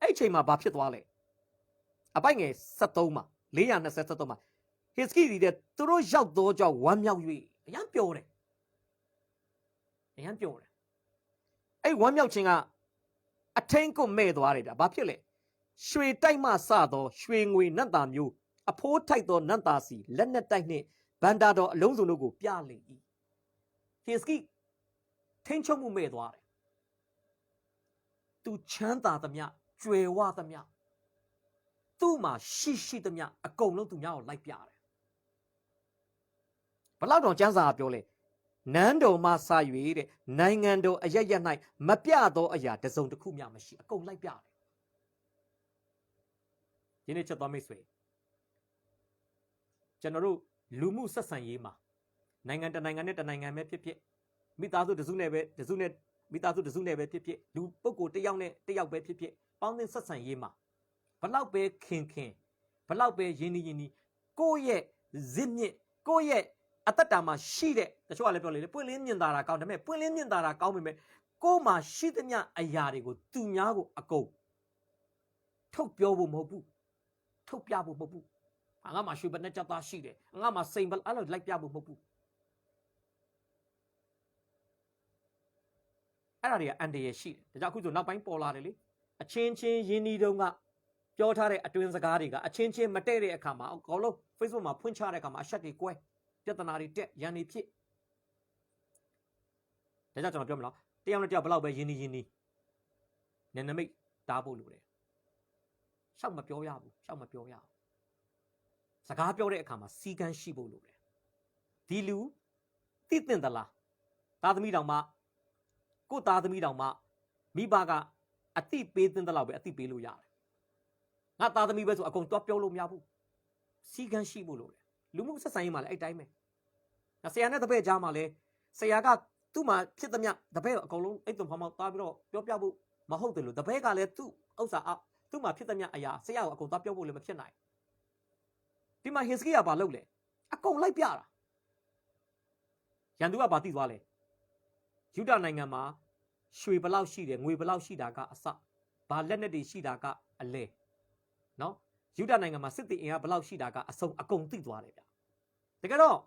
Speaker 1: အဲ့အချိန်မှာဘာဖြစ်သွားလဲအပိုက်ငယ်73မှာ423မှာဟစ်စကီတဲ့သူတို့ရောက်တော့ကြောင့်ဝမ်းမြောက်၍အရန်ပျော်တယ်အဲ့ဝမ်းမြောက်ခြင်းကအထင်းကိုမဲ့သွားတယ်ဗျဘာဖြစ်လဲရွှေတိုက်မှစသောရွှေငွေနတ်သားမျိုးအဖိုးထိုက်သောနတ်သားစီလက်နက်တိုက်နှင့်ဗန္တာတော်အလုံးစုံတို့ကိုပြလေ၏ဟစ်စကီထိန်ချုံမှုမဲ့သွားတယ်သူချမ်းသာသမျှကြွယ်ဝသမျှသူ့မှာရှိသမျှအကုန်လုံးသူများကိုလိုက်ပြတယ်ဘလောက်တော့ကျမ်းစာပြောလဲနန်းတော်မှစ၍တဲ့နိုင်ငံတော်အရရ၌မပြသောအရာတစုံတစ်ခုမျှမရှိအကုန်လိုက်ပြတယ်ယနေ့ချက်သွားမိတ်ဆွေကျွန်တော်တို့လူမှုဆက်ဆံရေးမှာနိုင်ငံတနိုင်ငံနဲ့တနိုင်ငံပဲဖြစ်ဖြစ်မိသားစုတစုနဲ့ပဲဖြစ်ဖြစ်လူပုဂ္ဂိုလ်တစ်ယောက်နဲ့တစ်ယောက်ပဲဖြစ်ဖြစ်ပေါင်းသင်းဆက်ဆံရေးမှာဘလောက်ပဲခင်ဘလောက်ပဲရင်းနှီးကိုယ့်ရဲ့ဇစ်မြင့်ကိုယ့်ရဲ့အတ္တတာမှာရှိတဲ့တချို့ကလည်းပြောလေပွင့်လင်းမြင်သာတာကောင်းတယ်မဲ့ပွင့်လင်းမြင်သာတာကောင်းပေမဲ့ကိုယ်မှာရှိသမျှအရာတွေကိုသူများကိုအကုန်ထုတ်ပြောဖို့မဟုတ်ဘူးထုတ်ပြဖို့မဟုတ်ဘူးငါမှရွှေဘနဲ့ကြက်သားရှိတယ်ငါမှစိန်ဘအဲ့လိုလိုက်ပြဖို့မဟုတ်ဘူးအဲ့ဒါတွေကအန်တရယ်ရှိတယ်ဒါကြောင့်အခုဆိုနောက်ပိုင်းပေါ်လာတယ်လေအချင်းချင်းရင်းနှီးတုန်းကပြောထားတဲ့အတွင်းစကားတွေကအချင်းချင်းမတည့်တဲ့အခါမှာအကောင်လုံး Facebook မှာဖွင့်ချတဲ့အခါမှာအဆက်တွေကွဲ ပြဿနာတွေတက်ရန်နေဖြစ်ဒါကြောင့်ကျွန်တော်ပြောမလားတယောက်နဲ့တယောက်ဘလောက်ပဲယင်းနေနည်းနမိတ်တားဖို့လိုတယ်ရှောက်မပြောရဘူးရှောက်မပြောရဘူးစကားပြောတဲ့အခါမှာစီကန်းရှိဖို့လိုတယ်ဒီလူသိတင်သလားသားသမီးတောင်မှကိုသားသမီးတောင်မှမိဘကအတိပေးတင်သလောက်ပဲအတိပေးလို့ရတယ်ငါသားသမီးပဲဆိုအကုန်တော့ပြောလို့မရဘူးစီကန်းရှိဖို့လိုတယ်လူမှုဆက်ဆံရေးမှာလည်းအဲ့တိုင်းပဲဆရာနဲ့တပည့်ကြားမှာလည်းဆရာကသူ့မှာဖြစ်သမျှတပည့်အကုန်လုံးအဲ့တုံဖောင်းဖောင်းတားပြီးတော့ပြောပြဖို့မဟုတ်တယ်လို့တပည့်ကလည်းသူ့ဥစ္စာသူ့မှာဖြစ်သမျှအရာဆရာကိုအကုန်သွားပြောဖို့လည်းမဖြစ်နိုင်ဒီမှာဟင်စကီကဘာလုပ်လဲအကုန်လိုက်ပြတာရန်သူကဘာသိသွားလဲယူဒနိုင်ငံမှာရွှေဘလောက်ရှိတယ်ငွေဘလောက်ရှိတာကအစဘာလက်နက်တွေရှိတာကအလဲနော်ယူဒနိုင်ငံမှာစစ်တီအင်အားဘလောက်ရှိတာကအစုံအကုန်သိသွားတယ်ဗျတကယ်တော့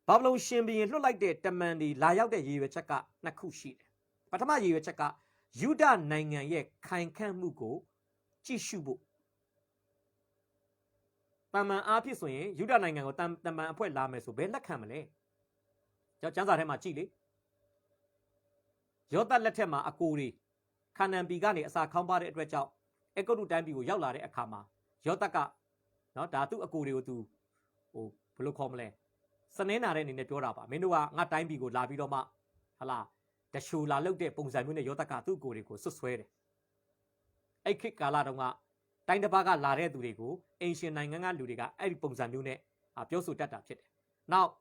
Speaker 1: ဘာဘလုံရှင်ဘီရင်လွှတ်လိုက်တဲ့တမန်ဒီလာရောက်တဲ့ရည်ရွယ်ချက်ကနှစ်ခုရှိတယ်ပထမရည်ရွယ်ချက်ကယူဒနိုင်ငံရဲ့ခိုင်ခန့်မှုကိုကြည့်ရှုဖို့တမန်အားဖြင့်ဆိုရင်ယူဒနိုင်ငံကိုတမန်အဖွဲ့လာမယ်ဆိုဘယ်လက်ခံမလဲကျွန်တော်ကျမ်းစာထဲမှာကြည့်လေယောသလက်ထက်မှာအကိုတွေခါနန်ပြည်ကနေအစာခေါင်းပါတဲ့အတွက်ကြောင့်အကုတ်တုတိုင်းပြည်ကိုရောက်လာတဲ့အခါမှာယောသကနော်ဒါသူ့အကိုတွေကိုသူဘယ်လိုခေါ်မလဲစနင်းနာတဲ့အနေနဲ့ပြောတာပါမင်းတို့ကငါတိုင်းပြည်ကိုလာပြီးတော့မှဟလာတရှူလာလုတ်တဲ့ပုံစံမျိုးနဲ့ယောသကသူ့အကိုတွေကိုဆွတ်ဆွဲတယ်အဲ့ခေတ်ကာလတုန်းကတိုင်းတစ်ပါးကလာတဲ့သူတွေကိုအင်ရှင်နိုင်ငံကလူတွေကအဲ့ဒီပုံစံမျိုးနဲ့ပြောဆိုတတ်တာဖြစ်တယ်နောက်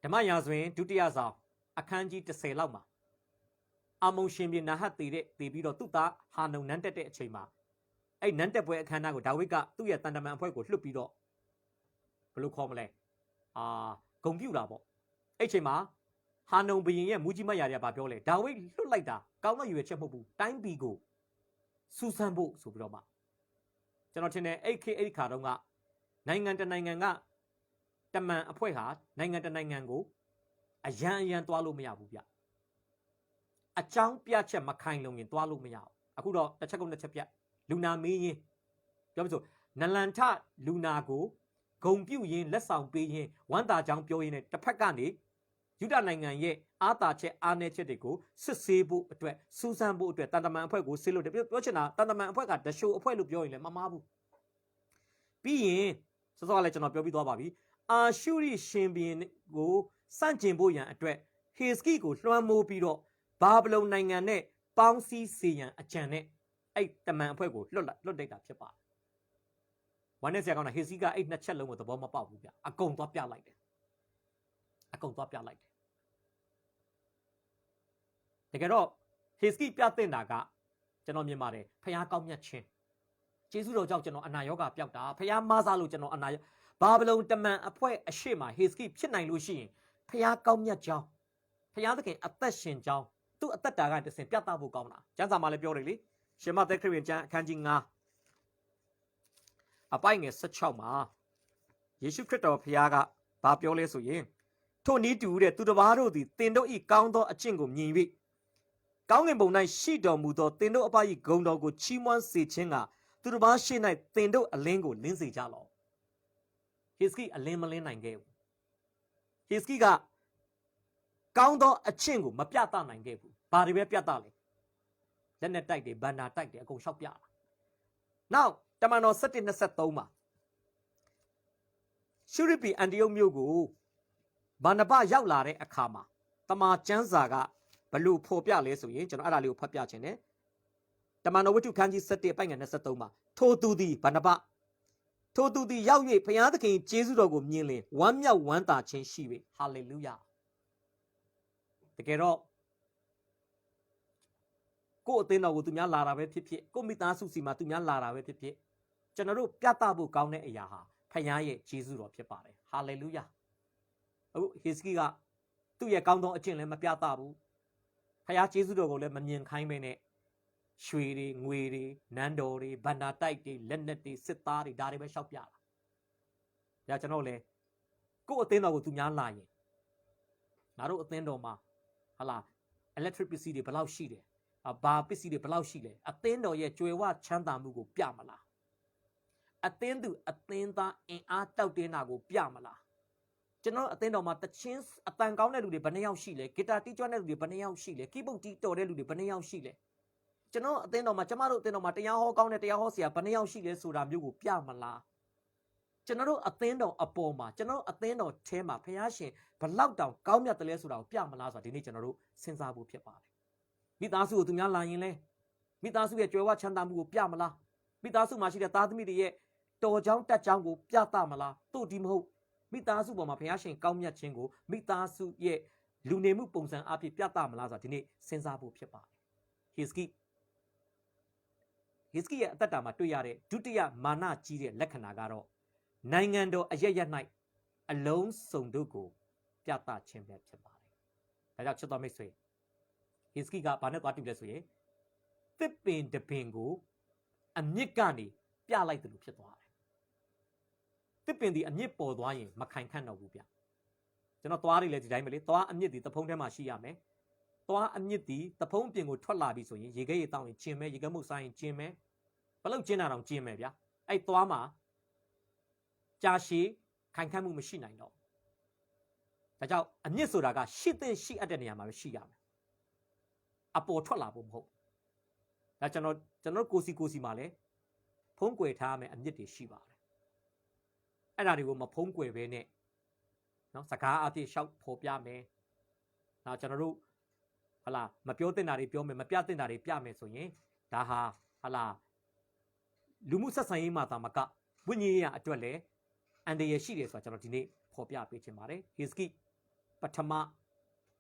Speaker 1: ဓမ္မရာဇဝင်ဒုတိယဆောင်အခန်းကြီး30လောက်မှာအာမုံရှင်ပြည်နာဟတ်တည်ပြီးတော့သူ့သားဟာနုံနန်းတက်တဲ့အချိန်မှာအဲ့နန်းတက်ပွဲအခမ်းအနားကိုဒါဝိဒ်ကသူ့ရဲ့တန်တမန်အဖွဲ့ကိုလွှတ်ပြီးတော့ဘယ်လိုခေါ်မလဲဂုံပြူတာပေါ့အဲ့ချိန်မှာဟာနုံဘရင်ရဲ့မူကြီးမတ်ရာတွေကပြောလဲဒါဝိဒ်လွှတ်လိုက်တာကောင်းတဲ့ရွေချက်မဟုတ်ဘူးတိုင်းပြည်ကိုစူးစမ်းဖို့ဆိုပြီးတော့မှကျွန်တော်ထင်တယ်အဲ့ခါတုန်းကနိုင်ငံတနိုင်ငံကတမန်အဖွဲ့ဟာနိုင်ငံတနိုင်ငံကိုအရန်သွားလို့မရဘူးဗျအကြောင်းပြချက်မခိုင်လုံရင်သွားလို့မရဘူးအခုတော့တစ်ချက်ကုန်တစ်ချက်ပြလူနာမေးရင်ပြောမစို့နလန်ထလူနာကိုဂုံပြုတ်ရင်လက်ဆောင်ပေးရင်ဝမ်းသာကြောင်းပြောရင်းနဲ့တစ်ဖက်ကနေယူဒနိုင်ငံရဲ့အာသာချက်အားနည်းချက်တွေကိုစစ်ဆေးဖို့အတွက်စူးစမ်းဖို့အတွက်တန်တမန်အဖွဲ့ကိုဆေးလို့ပြောချင်တာတန်တမန်အဖွဲ့ကတရှိုအဖွဲ့လို့ပြောရင်လည်းမမှားဘူးပြီးရင်စောစောကလည်းကျွန်တော်ပြောပြီးသွားပါပြီအာရှုရိရှင်ဘီရင်ကိုစန့်ကျင်ဖို့ရန်အတွက်ဟေစကီကိုလွှမ်းမိုးပြီးတော့ဘာဘလုံနိုင်ငံနဲ့ပေါင်းစည်းစေရန်အကြံနဲ့အဲ့တမန်အဖွဲ့ကိုလွတ်တိုက်တာဖြစ်ပါတယ်ဝမ်းနဲ့ဆရာကောင်းတာဟေစကီကအဲ့နှစ်ချက်လုံးကိုသဘောမပေါက်ဘူးဗျအကုန်သွားပြလိုက်တယ်တကယ်တော့ဟေစကီပြတဲ့တာကကျွန်တော်မြင်ပါတယ်ဖျားကောင်းမြတ်ခြင်းကျေးဇူးတော်ကြောင့်ကျွန်တော်အနာရောဂါပျောက်တာဖျားမဆားလို့ကျွန်တော်အနာဘာဘလုံတမန်အဖွဲ့အရှိမဟေစကီဖြစ်နိုင်လို့ရှိရင်ဖျားကောင်းမြတ်ကြောင်းဖျားသခင်အသက်ရှင်ကြောင်းသူ့အသက်တာကတဆင်ပြသဖို့ကောင်းတာကျမ်းစာမှာလည်းပြောတယ်လေရှင်မသက်ခရစ်ဝင်ကျမ်းအခန်းကြီး9အပိုင်းငယ်16မှာယေရှုခရစ်တော်ဖျားကဘာပြောလဲဆိုရင်ထိုနည်းတူတဲ့သူတစ်ပါးတို့သည်တင်တို့ဤကောင်းသောအကျင့်ကိုမြင်၍ကောင်းကင်ဘုံ၌ရှိတော်မူသောတင်တို့အပ၏ဂုဏ်တော်ကိုချီးမွမ်းစေခြင်းကသူတစ်ပါးရှိ၌တင်တို့အလင်းကိုလင်းစေကြလော့ဟေစကီအလင်းမလင်းနိုင်ခဲ့ဘူးဟေစကီကကောင်းသောအကျင့်ကိုမပြသနိုင်ခဲ့ဘူးဘာတွေပဲပြသလဲလက်နဲ့တိုက်တယ်ဘန္နာတိုက်တယ်အကုန်လျှောက်ပြတာနောက်တမန်တော်17:23မှာရှုရိပီအန်တီယုတ်မြို့ကိုဘာနဘရောက်လာတဲ့အခါမှာတမန်ကျမ်းစာကဘလို့ဖော်ပြလဲဆိုရင်ကျွန်တော်အဲ့ဒါလေးကိုဖတ်ပြခြင်းနဲ့တမန်တော်ဝတ္ထုခန်းကြီး7ပိုင်းငယ်23မှာထိုသူသည်ဘာနဘထိုသူသည်ရောက်၍ဘုရားသခင်ကျေးဇူးတော်ကိုမြင်လင်ဝမ်းမြောက်ဝမ်းသာခြင်းရှိ၍ဟာလေလုယာတကယ်တော့ကိုယ့်အသင်းတော်ကိုသူများလာတာပဲဖြစ်ဖြစ်ကိုယ့်မိသားစုစီမှာသူများလာတာပဲဖြစ်ဖြစ်ကျွန်တော်တို့ပြသဖို့ကောင်းတဲ့အရာဟာဖခင်ရဲ့ကျေးဇူးတော်ဖြစ်ပါတယ်ဟာလေလုယာအခုဟေစကီကသူ့ရဲ့ကောင်းသောအကျင့်လည်းမပြသဘူးဖခင်ကျေးဇူးတော်ကိုလည်းမမြင်ခိုင်းပဲနဲ့ရွှေတွေငွေတွေနန်းတော်တွေဘန္တာတိုက်တွေလက်နက်တွေစစ်သားတွေဒါတွေပဲရှောက်ပြတာဒါကျွန်တော်လည်းကိုယ့်အသင်းတော်ကိုသူများလာရင်ငါတို့အသင်းတော်မှာဟာလား electric ပစ္စည်းတွေဘယ်လောက်ရှိတယ်ဘာပစ္စည်းတွေဘယ်လောက်ရှိလဲအသင်းတော်ရဲ့ကြွယ်ဝချမ်းသာမှုကိုပြမလားအသင်းသူအသင်းသားအင်အားတောက်တင်းတာကိုပြမလား ကျွန်တော်အသင်းတော်မှာတချင်းအတန်ကောင်းတဲ့လူတွေဘယ်နှယောက်ရှိလဲဂီတာတီးကျွမ်းတဲ့လူတွေဘယ်နှယောက်ရှိလဲကီးဘုတ်တီးတော်တဲ့လူတွေဘယ်နှယောက်ရှိလဲကျွန်တော်အသင်းတော်မှာကျမတို့အသင်းတော်မှာတရားဟောကောင်းတဲ့တရားဟောဆရာဘယ်နှယောက်ရှိလဲဆိုတာမျိုးကိုပြမလားကျွန်တော်အသင်းတော်အပေါ်မှာကျွန်တော်အသင်းတော်ထဲမှာဖခင်ရှင်ဘလောက်တောင်ကောင်းမြတ်တယ်လဲဆိုတာကိုပြမလားဆိုတာဒီနေ့ကျွန်တော်တို့စဉ်းစားဖို့ဖြစ်ပါတယ်မိသားစုကိုသူများလာရင်လဲမိသားစုရဲ့ကြွယ်ဝချမ်းသာမှုကိုပြမလားမိသားစုမှာရှိတဲ့သားသမီးတွေရဲ့တော်ကြောင်းတက်ကြောင်းကိုပြသမလားတို့ဒီမဟုတ်မိသားစုပေါ်မှာဘုရားရှင်ကောင်းမြတ်ခြင်းကိုမိသားစုရဲ့လူနေမှုပုံစံအဖြစ်ပြသမလားဆိုတာဒီနေ့စဉ်းစားဖို့ဖြစ်ပါတယ်ဟေစကိရဲ့အသက်တာမှာတွေ့ရတဲ့ဒုတိယမာနကြီးတဲ့လက္ခဏာကတော့နိုင်ငံတော်အရရက်၌အလုံးစုံတို့ကိုပြသခြင်းပဲဖြစ်ပါတယ်ဒါကြောင့်ချစ်တော်မိတ်ဆွေဟေစကိကဘာနဲ့သွားတူလဲဆိုရင်သစ်ပင်တပင်ကိုအမြစ်ကနေပြလိုက်တယ်လို့ဖြစ်သွားတယ်သစ်ပင်ဒီအမြစ်ပေါ်သွားရင်မခိုင်ခန့်တော့ဘူးဗျကျွန်တော်သွားရည်လေဒီတိုင်းပဲလေသွားအမြစ်ဒီသဖုံးထဲမှာရှိရမယ်သွားအမြစ်ဒီသဖုံးပြင်ကိုထွက်လာပြီဆိုရင်ရေခဲရေတောင်းရင်ကျင်မဲရေခဲမှုစားရင်ကျင်မဲဘလို့ကျင်တာတောင်ကျင်မဲဗျအဲ့သွားမှာကြာရှည်ခိုင်ခန့်မှုမရှိနိုင်တော့ဒါကြောင့်အမြစ်ဆိုတာကရှိတဲ့ရှိအပ်တဲ့နေရာမှာပဲရှိရမယ်အပေါ်ထွက်လာဖို့မဟုတ်ဒါကျွန်တော်ကိုစီမှာလဲဖုံးကွယ်ထားမယ်အမြစ်တွေရှိပါတယ်အဲ့ဒါတွေကိုမဖုံးကွယ်ပဲနဲ့နော်စကားအပြည့်ရှောက်ဖော်ပြမယ်နောက်ကျွန်တော်တို့ဟလာမပြောတင်တာတွေပြောမယ်မပြတင်တာတွေပြမယ်ဆိုရင်ဒါဟာဟလာလူမှုဆက်ဆံရေးမှာသာမကဝိညာဉ်ရေးအတွက်လည်းအန္တရာယ်ရှိတယ်ဆိုတာကျွန်တော်ဒီနေ့ဖော်ပြပေးချင်ပါတယ်ဟေစကိပထမ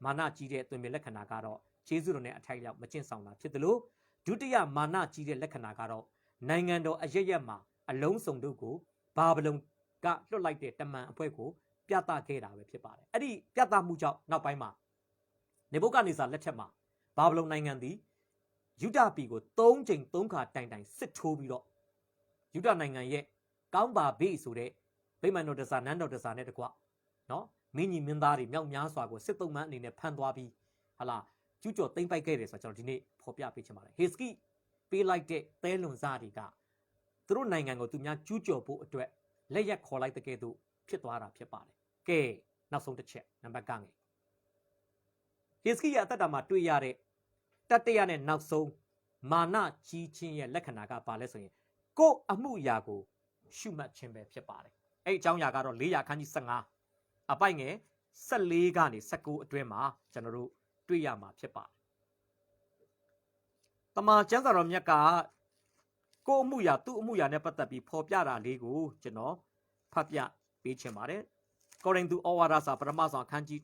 Speaker 1: မာနကြီးတဲ့သွင်ပြင်လက္ခဏာကတော့ဂျေဇုတော်နဲ့အထိုက်လျောက်မကျင့်ဆောင်တာဖြစ်တယ်လို့ဒုတိယမာနကြီးတဲ့လက္ခဏာကတော့နိုင်ငံတော်အရရက်မှာအလုံးစုံတို့ကိုဘာဗလုန်ကလွတ်လိုက်တဲ့တမန်အဖွဲ့ကိုပြသခဲ့တာပဲဖြစ်ပါတယ်အဲ့ဒီပြသမှုကြောင့်နောက်ပိုင်းမှာနေဗုခဒ်နေဇာလက်ထက်မှာဘာဗလုန်နိုင်ငံသည်ယူဒပြည်ကို3 ကြိမ် 3 ခါတိုင်စစ်ထိုးပြီးတော့ယူဒနိုင်ငံရဲ့ကောင်းပါဘေးဆိုတဲ့ဗိမာန်တော်တစားနန်းတော်တစားနဲ့တကွနော်မင်းကြီးမင်းသားတွေမြောက်များစွာကိုစစ်သုံးမန်းအနေနဲ့ဖမ်းသွားပြီးဟာလာကျူးကျော်သိမ်းပိုက်ခဲ့တယ်ဆိုတော့ကျွန်တော်ဒီနေ့ဖော်ပြပေးချင်ပါတယ်ဟေစကိပေးလိုက်တဲ့သဲလွန်စားတွေကသူတို့နိုင်ငံကိုသူများကျူးကျော်ဖို့အတွက်လက်ရက်ခေါ်လိုက်တဲ့ကဲ့သို့ဖြစ်သွားတာဖြစ်ပါတယ်ကဲနောက်ဆုံးတစ်ချက်နံပါတ်ကငယ်ဟေစကိရဲ့အသက်တာမှာတွေ့ရတဲ့တတိယနဲ့နောက်ဆုံးမာနကြီးခြင်းရဲ့လက္ခဏာကဘာလဲဆိုရင်ကိုယ်အမှုရာကိုရှုမှတ်ခြင်းပဲဖြစ်ပါတယ်အဲ့အကြောင်းအရာကတော့400ခန်းကြီး15အပိုက်ငယ်14ကနေ19အတွင်းမှာကျွန်တော်တို့တွေ့ရမှာဖြစ်ပါတယ်တမန်ကျမ်းစာတော်မြတ်ကကိုယ်အမှုရာသူ့အမှုရာနဲ့ပတ်သက်ပြီးဖော်ပြတာလေးကိုကျွန်တော်ဖတ်ပြပေးချင်ပါတယ်ကောရိန္သုဩဝါဒစာပထမဆုံးအခန်းကြီး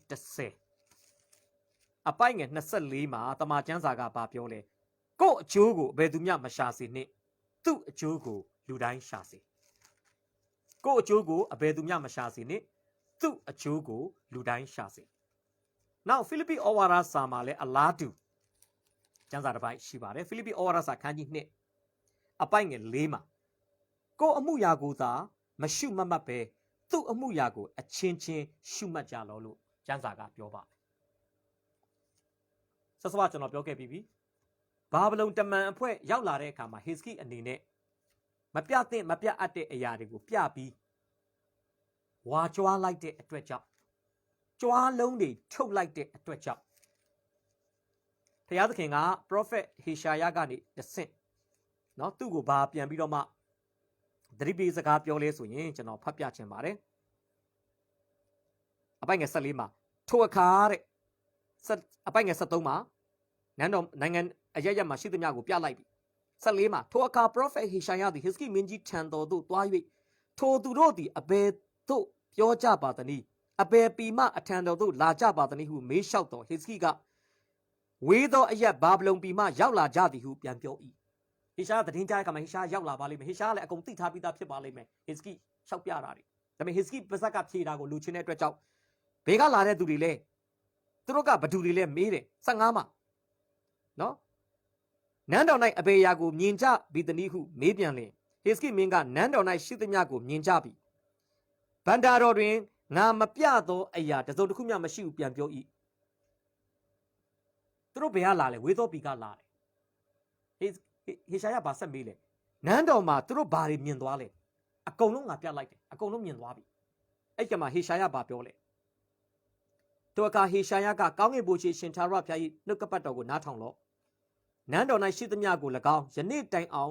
Speaker 1: 10အပိုက်ငယ်24မှာတမန်ကျမ်းစာကပြောလဲကိုယ့်အကျိုးကိုဘယ်သူမျှမရှာစေနှင့်သူ့အကျိုးကိုလူတိုင်းရှာစေကိုယ့်အကျိုးကိုအဘယ်သူမျှမရှာစေနှင့်သူ့အကျိုးကိုလူတိုင်းရှာစေနောက်ဖိလိပ္ပိဩဝါဒစာမှာလည်းအလားတူကျမ်းစာတစ်ပိုက်ရှိပါတယ်ဖိလိပ္ပိဩဝါဒစာခန်းကြီး2အပိုက်ငယ်4မှာကိုယ့်အမှုရာကိုသာမရှုမမှတ်ပဲသူ့အမှုရာကိုအချင်းချင်းရှုမှတ်ကြလောလို့ကျမ်းစာကပြောပါတယ်ဆက်စပ်ကျွန်တော်ပြောခဲ့ပြီးပြီဘာဗလုန်တမန်အဖွဲ့ရောက်လာတဲ့အခါမှာဟေစကိအနေနဲ့မပြအပ်တဲ့အရာတွေကိုပြပြီးဝါကြွားလိုက်တဲ့အတွက်ကြောင့်ကြွားလုံးတွေထုတ်လိုက်တဲ့အတွက်ကြောင့်ဘုရားသခင်က prophet ဟေရှာယကနေတဆင့်နော်သူ့ကိုဘာပြန်ပြီးတော့မှသတိပေးစကားပြောလဲဆိုရင်ကျွန်တော်ဖတ်ပြချင်ပါတယ်အပိုက်ငယ်14မှာထိုအခါတဲ့အပိုက်ငယ်73မှာနန်းတော်နိုင်ငံအရရက်မှာရှိသမျှကိုပြလိုက်ပြီ14မှာထိုအခါ prophet ဟေရှာယသည်ဟေစကိမင်းကြီးထံတော်သို့သွား၍ထိုသူတို့သည်အဘယ်သို့ပြောကြပါသနည်းအဘယ်ပီမအထံတော်သို့လာကြပါသနည်းဟုမေးလျှောက်တော်ဟေစကိကဝေးသောအရက်ဘာဗလုန်ပီမရောက်လာကြသည်ဟုပြန်ပြော၏ဟေရှာယသတင်းကြားတဲ့အခါမှာဟေရှာယရောက်လာပါလိမ့်မယ်ဟေရှာယလည်းအကုန်သိထားပြီးသားဖြစ်ပါလိမ့်မယ်ဟေစကိလျှောက်ပြတာတွေဒါပေမဲ့ဟေစကိပါဇက်ကဖြေတာကိုလူချင်းတဲ့အတွက်ကြောင့်ဘေးကလာတဲ့သူတွေလဲသူတို့ကဘသူတွေလဲမေးတယ်15မှာနော်နန်းတော်၌အဘေရာကိုမြင်ကြပြီတနည်းဟုမေးပြန်လင်ဟေစကိမင်းကနန်းတော်၌ရှိသမျှကိုမြင်ကြပြီဗန္တာတော်တွင်ငါမပြသောအရာတစုံတစ်ခုမျှမရှိဘူးပြန်ပြော၏သူတို့ဘယ်ကလာလဲဝေသောပီကလာတယ်ဟေရှာယဘာဆက်မေးလဲနန်းတော်မှာသူတို့ဘာတွေမြင်သွားလဲအကုန်လုံးငါပြလိုက်တယ်အကုန်လုံးမြင်သွားပြီအဲ့ကမှာဟေရှာယဘာပြောလဲ ตัวกาเฮชายากาก้าวเงบูชีชินทาราพยายนึกกระปัดดอกกูน้าทองล้อนั้นดอกในชิตมียากูละก้าวยนี่แต่งเอา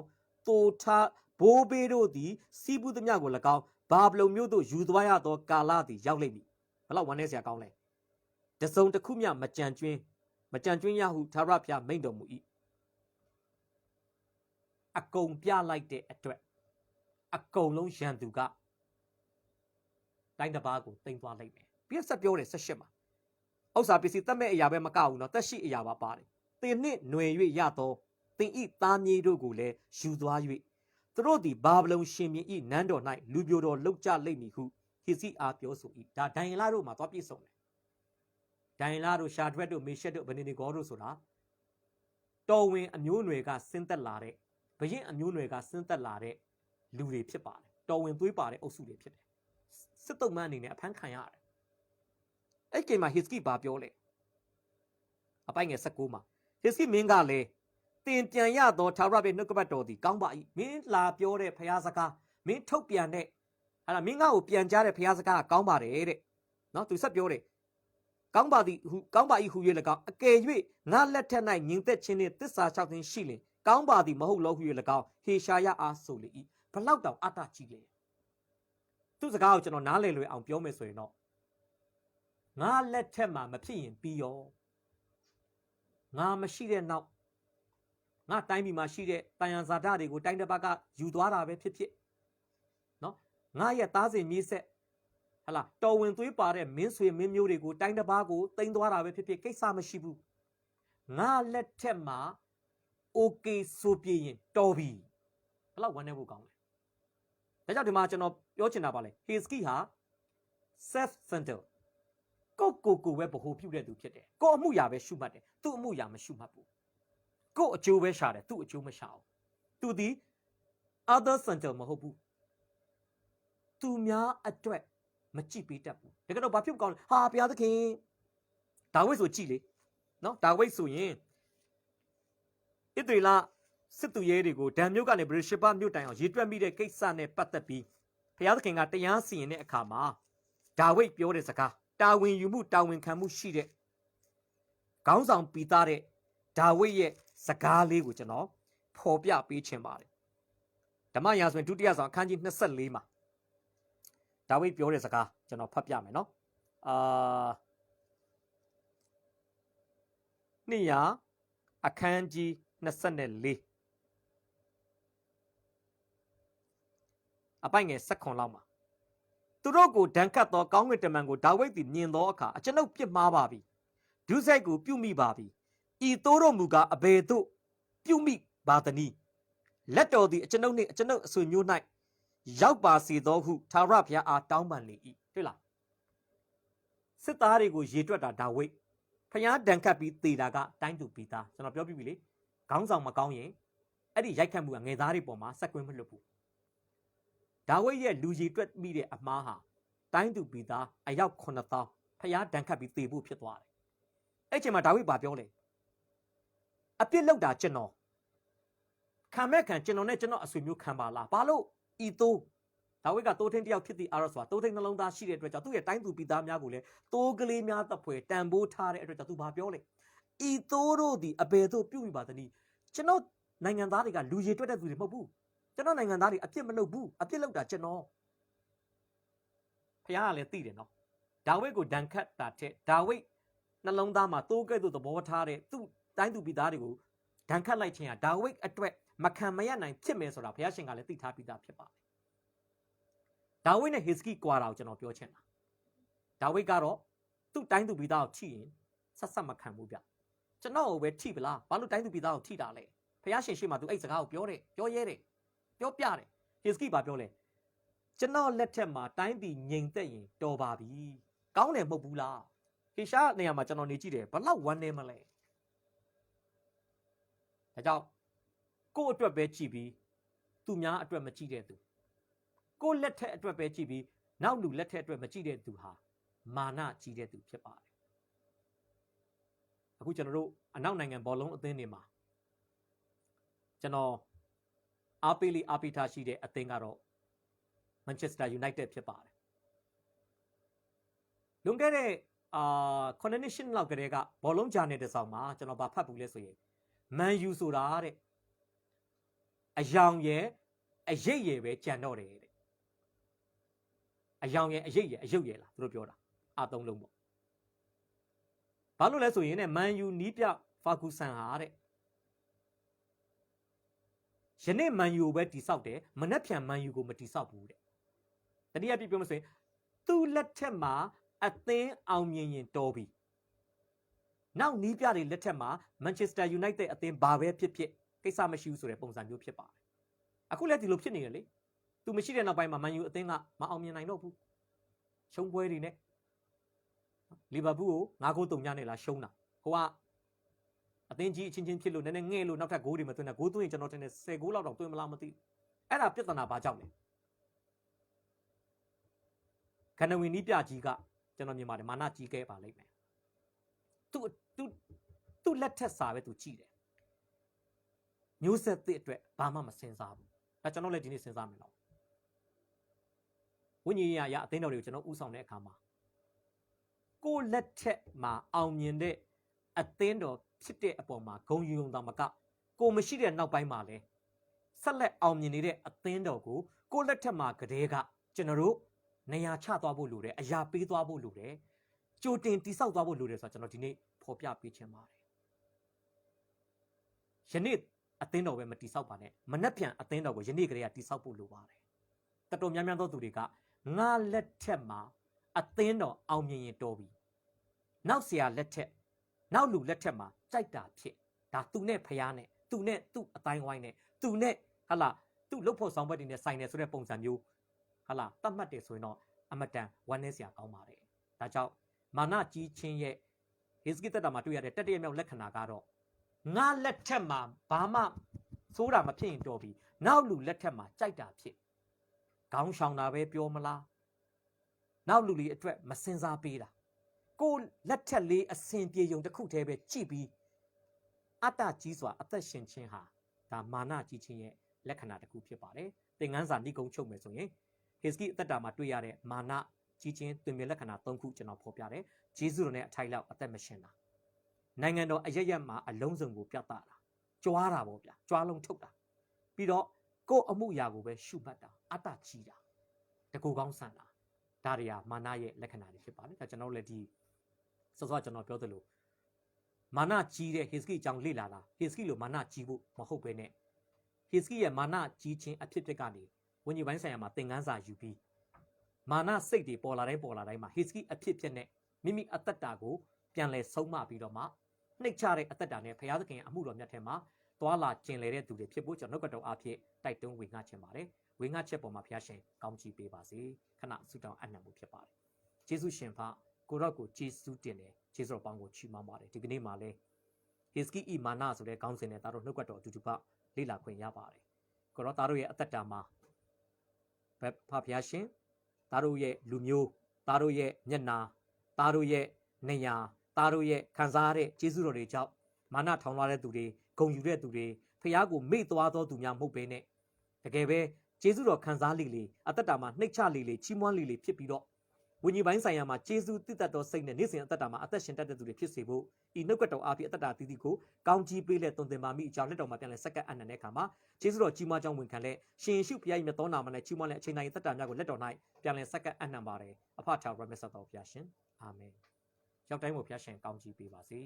Speaker 1: ตัวท่าโบเบโรดีซีบุตมียากูละก้าวบาบลมิวตัวยูดวายาตัวกาลาดียาวเลยมีเพราะเราวันนี้เสียก้าวเลยจะส่งตะคุมยามาจันจุนยาหูทาราพยาไม่ดมูอีอากงပြလိုက်တဲ့အတွက်အကုန်လုံးရန်သူကတိုင်းတစ်ပါးကိုတင်သွားလိုက်မယ်ပြည့်ဆက်ပြောတယ်ဆက်ရှစ်မှာဥစ္စာပစ္စည်းတတ်မဲ့အရာပဲမကဘူးနော်တက်ရှိအရာပါပါတယ်တင်နှစ်ຫນွေ၍ရတော့တင်ဤသားမြေတို့ကိုလည်းယူသွား၍သူတို့သည်ဘာဘလုံရှင်မြင်းဤနန်းတော်၌လူပြိုတော်လှုပ်ကြလိမ့်မည်ဟုဟေစီအားပြောဆို၏ဒါဒိုင်လာတို့မှာသွားပြည့်စုံတယ်ဒိုင်လာတို့ရှာဒရက်တို့မေရှက်တို့ဗနေနီဂေါတို့ဆိုတာတော်ဝင်အမျိုးနွယ်ကဆင်းသက်လာတဲ့ဘရင်အမျိုးနွယ်ကဆင်းသက်လာတဲ့လူတွေဖြစ်ပါတယ်တော်ဝင်သွေးပါတဲ့အုပ်စုတွေဖြစ်တယ်စစ်တုံးမအနေနဲ့အဖမ်းခံရတယ်အဲ့ဒီမှာဟစ်စကီဘာပြောလဲအပိုင်ငယ်16မှာဟစ်စကီမင်းကလည်းတင်ပြန်ရသောထာဝရဘုရားနှုတ်ကပတ်တော်သည်ကောင်းပါ၏မင်းလာပြောတဲ့ဘုရားစကားမင်းထုတ်ပြန်တဲ့ဟာလားမင်းငါ့ကိုပြန်ကြားတဲ့ဘုရားစကားကကောင်းပါတယ်တဲ့နော်သူဆက်ပြောတယ်ကောင်းပါ၏ဟူ၍၎င်းအကယ်၍ငါလက်ထက်၌ညီသက်ခြင်းနှင့်သစ္စာလျှောက်ခြင်းရှိလင်ကောင်းပါသည်မဟုတ်လို့ဟူ၍၎င်းဟေရှာယအားဆိုလေ၏ဘလောက်တောင်အတ္တကြီးလေသူစကားကိုကျွန်တော်နားလည်လွယ်အောင်ပြောမယ်ဆိုရင်တော့ငါလက်ထက်မှာမဖြစ်ရင်ပြီးရောငါမရှိတဲ့နောက်ငါတိုင်းပြည်မှာရှိတဲ့တန်ရန်ဇာတတွေကိုတိုင်းတစ်ပတ်ကယူသွားတာပဲဖြစ်ဖြစ်နော်ငါရဲ့သားစဉ်မြေးဆက်ဟလာတော်ဝင်သွေးပါတဲ့မင်းဆွေမင်းမျိုးတွေကိုတိုင်းတစ်ပတ်ကိုတင်သွားတာပဲဖြစ်ဖြစ်ကိစ္စမရှိဘူးငါလက်ထက်မှာโอเคဆိုပြရင်တော်ပြီဘလောက်ဝမ်းနေဖို့ကောင်းလဲဒါကြောင့်ဒီမှာကျွန်တော်ပြောချင်တာပါလေဟေစကီဟာ self center ကိုပဲဗဟိုပြုတဲ့သူဖြစ်တယ်ကိုအမှုရာပဲရှုမှတ်တယ်သူ့အမှုရာမရှုမှတ်ဘူးကိုအကျိုးပဲရှာတယ်သူ့အကျိုးမရှာဘူးသူဒီ other center မဟုတ်ဘူးသူများအတွက်မကြည့်ပေးတတ်ဘူးဒါကတော့ဘာဖြစ်ကောင်းလဲဟာဘုရားသခင်ဒါဝိဒ်ဆိုကြည့်လေနော်ဒါဝိဒ်ဆိုရင်ဣသရေလစစ်သူရဲတွေကိုဒံမြို့ကနေဗရရှဘမြို့တိုင်အောင်ရေတွက်မိတဲ့ကိစ္စနဲ့ပတ်သက်ပြီးဘုရားသခင်ကတရားစီရင်တဲ့အခါမှာဒါဝိဒ်ပြောတဲ့စကားတာဝန်ယူမှုတာဝန်ခံမှုရှိတဲ့ခေါင်းဆောင်ပီသားတဲ့ဒါဝိဒ်ရဲ့စကားလေးကိုကျွန်တော်ဖော်ပြပေးချင်ပါတယ်ဓမ္မရာဇဝင်ဒုတိယဆောင်အခန်းကြီး24မှာဒါဝိဒ်ပြောတဲ့စကားကျွန်တော်ဖတ်ပြမယ်နော်နှစ်ရာအခန်းကြီး24အပိုင်ငယ်16လောက်မှာသူတို့ကိုဒဏ်ခတ်သောကောင်းကင်တမန်ကိုဒါဝိဒ်သည်မြင်သောအခါအကျွန်ုပ်ပြစ်မှားပါပြီဒုစရိုက်ကိုပြုမိပါပြီဤသို့တော်မူကားအဘယ်သို့ပြုမိပါသနည်းလက်တော်သည်အကျွန်ုပ်နှင့်အကျွန်ုပ်အဆွေမျိုး၌ရောက်ပါစေသောဟုထာဝရဘုရားအားတောင်းပန်လေ၏တွေ့လားစစ်သားတွေကိုရေတွက်တာဒါဝိဒ်ဖျားဒဏ်ခတ်ပြီးသေတာကတိုင်းသူပြည်သားကျွန်တော်ပြောပြပြီလေခေါင်းဆောင်မကောင်းရင်အဲ့ဒီရိုက်ခတ်မှုကငယ်သားတွေပေါ်မှာစက်ကွင်းမလွတ်ဘူးဒါဝိဒ်ရဲ့လူကြီးတွက်မိတဲ့အမားဟာတိုင်းသူပြည်သားအယောက်9000ဖျားဒဏ်ခတ်ပြီးသေဖို့ဖြစ်သွားတယ်အဲ့ချိန်မှာဒါဝိဒ်ဘာပြောလဲအပြစ်လောက်တာကျွန်တော်ခံမဲ့ခံကျွန်တော်နဲ့ကျွန်တော်အဆွေမျိုးခံပါလားဘာလို့ဤသို့ဒါဝိဒ်ကတိုးထင်းတယောက်ဖြစ်သည့်အာရဆိုတာတိုးထင်းနှလုံးသားရှိတဲ့အတွက်ကြောင့်သူ့ရဲ့တိုင်းသူပြည်သားများကိုလည်းတိုးကလေးများတပ်ဖွဲ့တန်ဖိုးထားတဲ့အတွက်ကြောင့်သူဘာပြောလဲဤသို့တို့သည်အဘယ်သို့ပြုမိပါသနည်းကျွန်တော်နိုင်ငံသားတွေကလူရည်တွက်တဲ့သူတွေမဟုတ်ဘူးကျွန်တော်နိုင်ငံသားတွေအပြစ်မလုပ်ဘူးအပြစ်လုပ်တာကျွန်တော်ဖခင်ကလည်းသိတယ်နော်ဒါဝိဒ်ကိုဒဏ်ခတ်တာတဲ့ဒါဝိဒ်နှလုံးသားမှာတိုးကဲ့သို့သဘောထားတဲ့သူ့တိုင်းသူပြည်သားတွေကိုဒဏ်ခတ်လိုက်ခြင်းဟာဒါဝိဒ်အတွက်မခံမရနိုင်ဖြစ်မယ်ဆိုတာဘုရားရှင်ကလည်းသိထားပြီးသားဖြစ်ပါတယ်ဒါဝိဒ်နဲ့ဟေစကိကွာတာကိုကျွန်တော်ပြောချင်တာဒါဝိဒ်ကတော့သူ့တိုင်းသူပြည်သားကိုထိရင်ဆက်မခံဘူးဗျကျွန်တော်ကိုပဲထိပလားဘာလို့တိုင်းသူပြည်သားကိုထိတာလဲဘုရားရှင်ရှေ့မှာသူအဲ့စကားကိုပြောရဲတယ်ပြောပြတယ်ဟေစကိဘာပြောလဲကျွန်တော်လက်ထက်မှာတိုင်းပြည်ငြိမ်သက်ရင်တော်ပါပြီကောင်းတယ်မဟုတ်ဘူးလားဟေရှာနေရာမှာကျွန်တော်နေကြည့်တယ်ဘလောက်ဝမ်းနေမလဲဒါကြောင့်ကိုယ့်အတွက်ပဲကြည့်ပြီးသူများအတွက်မကြည့်တဲ့သူကိုယ့်လက်ထက်အတွက်ပဲကြည့်ပြီးနောက်လူလက်ထက်အတွက်မကြည့်တဲ့သူဟာမာနကြီးတဲ့သူဖြစ်ပါတယ်အခုကျွန်တော်တို့အနောက်နိုင်ငံဘောလုံးအသင်းတွေမှာကျွန်တော်အားပေးလေးအားပေးထားရှိတဲ့အသင်းကတော့ Manchester United ဖြစ်ပါတယ်လွန်ခဲ့တဲ့ ခொနစ်နှစ်ရှစ်လောက်ကလေးကဘောလုံးဂျာနယ်တစ်ဆောင်မှာကျွန်တော်ဗာဖတ်ဘူးလဲဆိုရင်မန်ယူဆိုတာတဲ့အယောင်ရဲ့အရိပ်ရယ်ပဲကြံတော့တယ်တဲ့အယောင်ရဲ့အရိပ်ရယ်အယုတ်ရယ်လားသူတို့ပြောတာအသုံးလုံးပေါ့ဘာလို့လဲဆိုရင်တဲ့မန်ယူနီးပြဖာဂူဆန်ဟာတဲ့ယနေ့မန်ယူကိုပဲတိဆောက်တယ်မနှက်ဖြန်မန်ယူကိုမတိဆောက်ဘူးတဲ့တတိယပြပြောမဆိုရင်သူ့လက်ထက်မှာအသင်းအောင်မြင်ရင်တော်ပြီနောက်နီးပြတွေလက်ထက်မှာမန်ချက်စတာယူနိုက်တက်အသင်းဘာပဲဖြစ်ဖြစ်ကိစ္စမရှိဘူးဆိုတဲ့ပုံစံမျိုးဖြစ်ပါတယ်အခုလည်းဒီလိုဖြစ်နေတယ်လေသူမရှိတဲ့နောက်ပိုင်းမှာမန်ယူအသင်းကမအောင်မြင်နိုင်တော့ဘူးရှုံးပွဲတွေနဲ့လီဗာပူးကို9-3ညနဲ့လာရှုံးတာဟိုကအသင်းကြီးအချင်းချင်းဖြစ်လို့နည်းနည်းငဲ့လို့နောက်ထပ်ဂိုးတွေမသွင်းတာဂိုးသွင်းရင်ကျွန်တော်ထင်တယ်10ဂိုးလောက်တောင်သွင်းမလားမသိအဲ့ဒါပြဿနာဘာကြောင့်လဲခဏဝင်နီးပြကြီးကကျွန်တော်မြင်ပါတယ်မာနကြီးခဲ့ပါလိမ့်မယ်သူ့လက်ထက်စာပဲသူကြည့်တယ်မျိုးဆက်သစ်အတွက်ဘာမှမစင်စားဘူးဒါကျွန်တော်လည်းဒီနေ့စဉ်းစားမယ်နော်ဝိညာဉ်ရေးအသင်းတော်တွေကိုကျွန်တော်ဥဆောင်တဲ့အခါမှာကိုလက်ထက်မှာအောင်မြင်တဲ့အသင်းတော်ဖြစ်တဲ့အပေါ်မှာဂုဏ်ယူုံတောင်မကကိုမရှိတဲ့နောက်ပိုင်းမှာလဲဆက်လက်အောင်မြင်နေတဲ့အသင်းတော်ကိုလက်ထက်မှာကတည်းကကျွန်တော်တို့နေရာချသွားဖို့လိုတယ်အရာပေးသွားဖို့လိုတယ်ကြိုတင်တိဆောက်သွားဖို့လိုတယ်ဆိုတော့ကျွန်တော်ဒီနေ့ဖော်ပြပေးချင်ပါတယ်ယနေ့အသင်းတော်ပဲမတိဆောက်ပါနဲ့မနှက်ပြန်အသင်းတော်ကိုယနေ့ကတည်းကတိဆောက်ဖို့လိုပါတယ်တော်တော်များများသောသူတွေကငါလက်ထက်မှာအသင်းတော်အောင်မြင်ရင်တော်ပြီနောက်ဆရာလက်ထက်နောက်လူလက်ထက်မှာကြိုက်တာဖြစ်ဒါသူနဲ့ဖျားနဲ့သူနဲ့သူ့အတိုင်းဝိုင်းနဲ့သူနဲ့ဟာလာသူ့လှုပ်ဖို့ဆောင်ဘက်တွေနဲ့ဆိုင်နေဆိုတဲ့ပုံစံမျိုးဟာလာတတ်မှတ်တယ်ဆိုရင်တော့အမတန်ဝမ်းနည်းစရာကောင်းပါတယ်ဒါကြောင့်မာနကြီးချင်းရဲ့ဟေဇကိတ္တမှာတွေ့ရတဲ့တတိယမြောက်လက္ခဏာကတော့ငါလက်ထက်မှာဘာမှစိုးတာမဖြစ်ရင်တော်ပြီနောက်လူလက်ထက်မှာကြိုက်တာဖြစ်ခေါင်းဆောင်တာပဲပြောမလားနောက်လူတွေအတွက်မစင်စားပေးတာကိုလက်ထက်လေးအစင်ပြေုံတစ်ခုတည်းပဲကြည့်ပြီးအတ္တကြီးစွာအသက်ရှင်ခြင်းဟာဒါမာနကြီးခြင်းရဲ့လက္ခဏာတစ်ခုဖြစ်ပါတယ်သင်ခန်းစာဏိကုံချုပ်မယ်ဆိုရင်ဟေဇကိအသက်တာမှာတွေ့ရတဲ့မာနကြီးခြင်းတွင်မြင်လက္ခဏာ၃ခုကျွန်တော်ဖော်ပြတယ်ဂျေဇုတော်နဲ့အထိုက်လောက်အသက်မရှင်တာနိုင်ငံတော်အရရက်မှာအလုံးစုံကိုပြသတာကြွားတာပေါ့ဗျာကြွားလုံးထုတ်တာပြီးတော့ကိုယ်အမှုရာကိုပဲရှုမှတ်တာအတ္တကြီးတာတကူကောင်းဆန်တာဒါတွေဟာမာနရဲ့လက္ခဏာတွေဖြစ်ပါတယ်ဒါကျွန်တော်လည်းဒီစောစောကျွန်တော်ပြောသလိုမာနကြီးတဲ့ဟေဇကိအကြောင်းလေ့လာတာဟေဇကိလိုမာနကြီးဖို့မဟုတ်ပဲနဲ့ဟေဇကိရဲ့မာနကြီးခြင်းအဖြစ်ဖြစ်ကနေဝိညာဉ်ပိုင်းဆိုင်ရာမှာသင်ခန်းစာယူပြီးမာနစိတ်တွေပေါ်လာတိုင်းမှာဟေဇကိအဖြစ်ဖြစ်နဲ့မိမိအသက်တာကိုပြန်လဲဆုံးမပြီးတော့မှနှိမ့်ချတဲ့အသက်တာနဲ့ဘုရားသခင်အမှုတော်မြတ်ထဲမှာသွားလာကျင်လည်တဲ့သူတွေဖြစ်ဖို့ကျွန်တော်နှုတ်ကတော်အားဖြင့်တိုက်တွန်းဝေငှချင်ပါတယ်ဝေငှချက်ပေါ်မှာဘုရားရှင်ကောင်းချီးပေးပါစေခဏဆုတောင်းအပ်နှံမှုဖြစ်ပါတယ်ယေရှုရှင်ဖကိုရော့ကိုယေရှုတင်တယ်ယေရှုတော်ပေါင်းကိုချီးမွမ်းပါတယ်ဒီကနေ့မှာလဲဟေဇကိမာနဆိုတဲ့ခေါင်းစဉ်နဲ့သားတို့နှုတ်ကတော်အတူတူကလေ့လာခွင့်ရပါတယ်ကိုရော့သားတို့ရဲ့အသက်တာမှာဘုရားရှင်သားတို့ရဲ့လူမျိုးသားတို့ရဲ့မျက်နာသားတို့ရဲ့နေရာသားတို့ရဲ့ခံစားရတဲ့ကျေးဇူးတော်တွေကြောင့်မာနထောင်လွှားတဲ့သူတွေဂုဏ်ယူတဲ့သူတွေဖခင်ကိုမေ့သွားသောသူများမဟုတ်ဘဲနဲ့တကယ်ပဲကျေးဇူးတော်ခံစားလေအသက်တာမှာနှိမ့်ချလေချီးမွမ်းလေဖြစ်ပြီးတော့ဝိညာဉ်ပိုင်းဆိုင်ရာမှာကျေးဇူးတည်တတ်သောစိတ်နဲ့နေ့စဉ်အသက်တာမှာအသက်ရှင်တတ်တဲ့သူတွေဖြစ်စေဖို့ဤနှုတ်ကတော်အားဖြင့်အသက်တာတည်တည်ကိုကောင်းကြီးပေးလက်သွန်သင်ပါမိအကြောင်းလက်တော်မှာပြန်လဲစက္ကန့်အနံတဲ့အခါမှာကျေးဇူးတော်ကြီးမားကြောင်းဝန်ခံလက်ရှင်ယေရှုဖခင်၏မြတ်သောနာမနဲ့ချီးမွမ်းလက်အချိန်တိုင်းသက်တာများကိုလက်တော်၌ပြန်လဲစက္ကန့်အနံပါတယ်အဖထာဝရမြတ်စွာဘုရားရှင်အာမင်ရောက်တိုင်းကိုဘုရားရှင်ကောင်းကြီးပေးပါစေ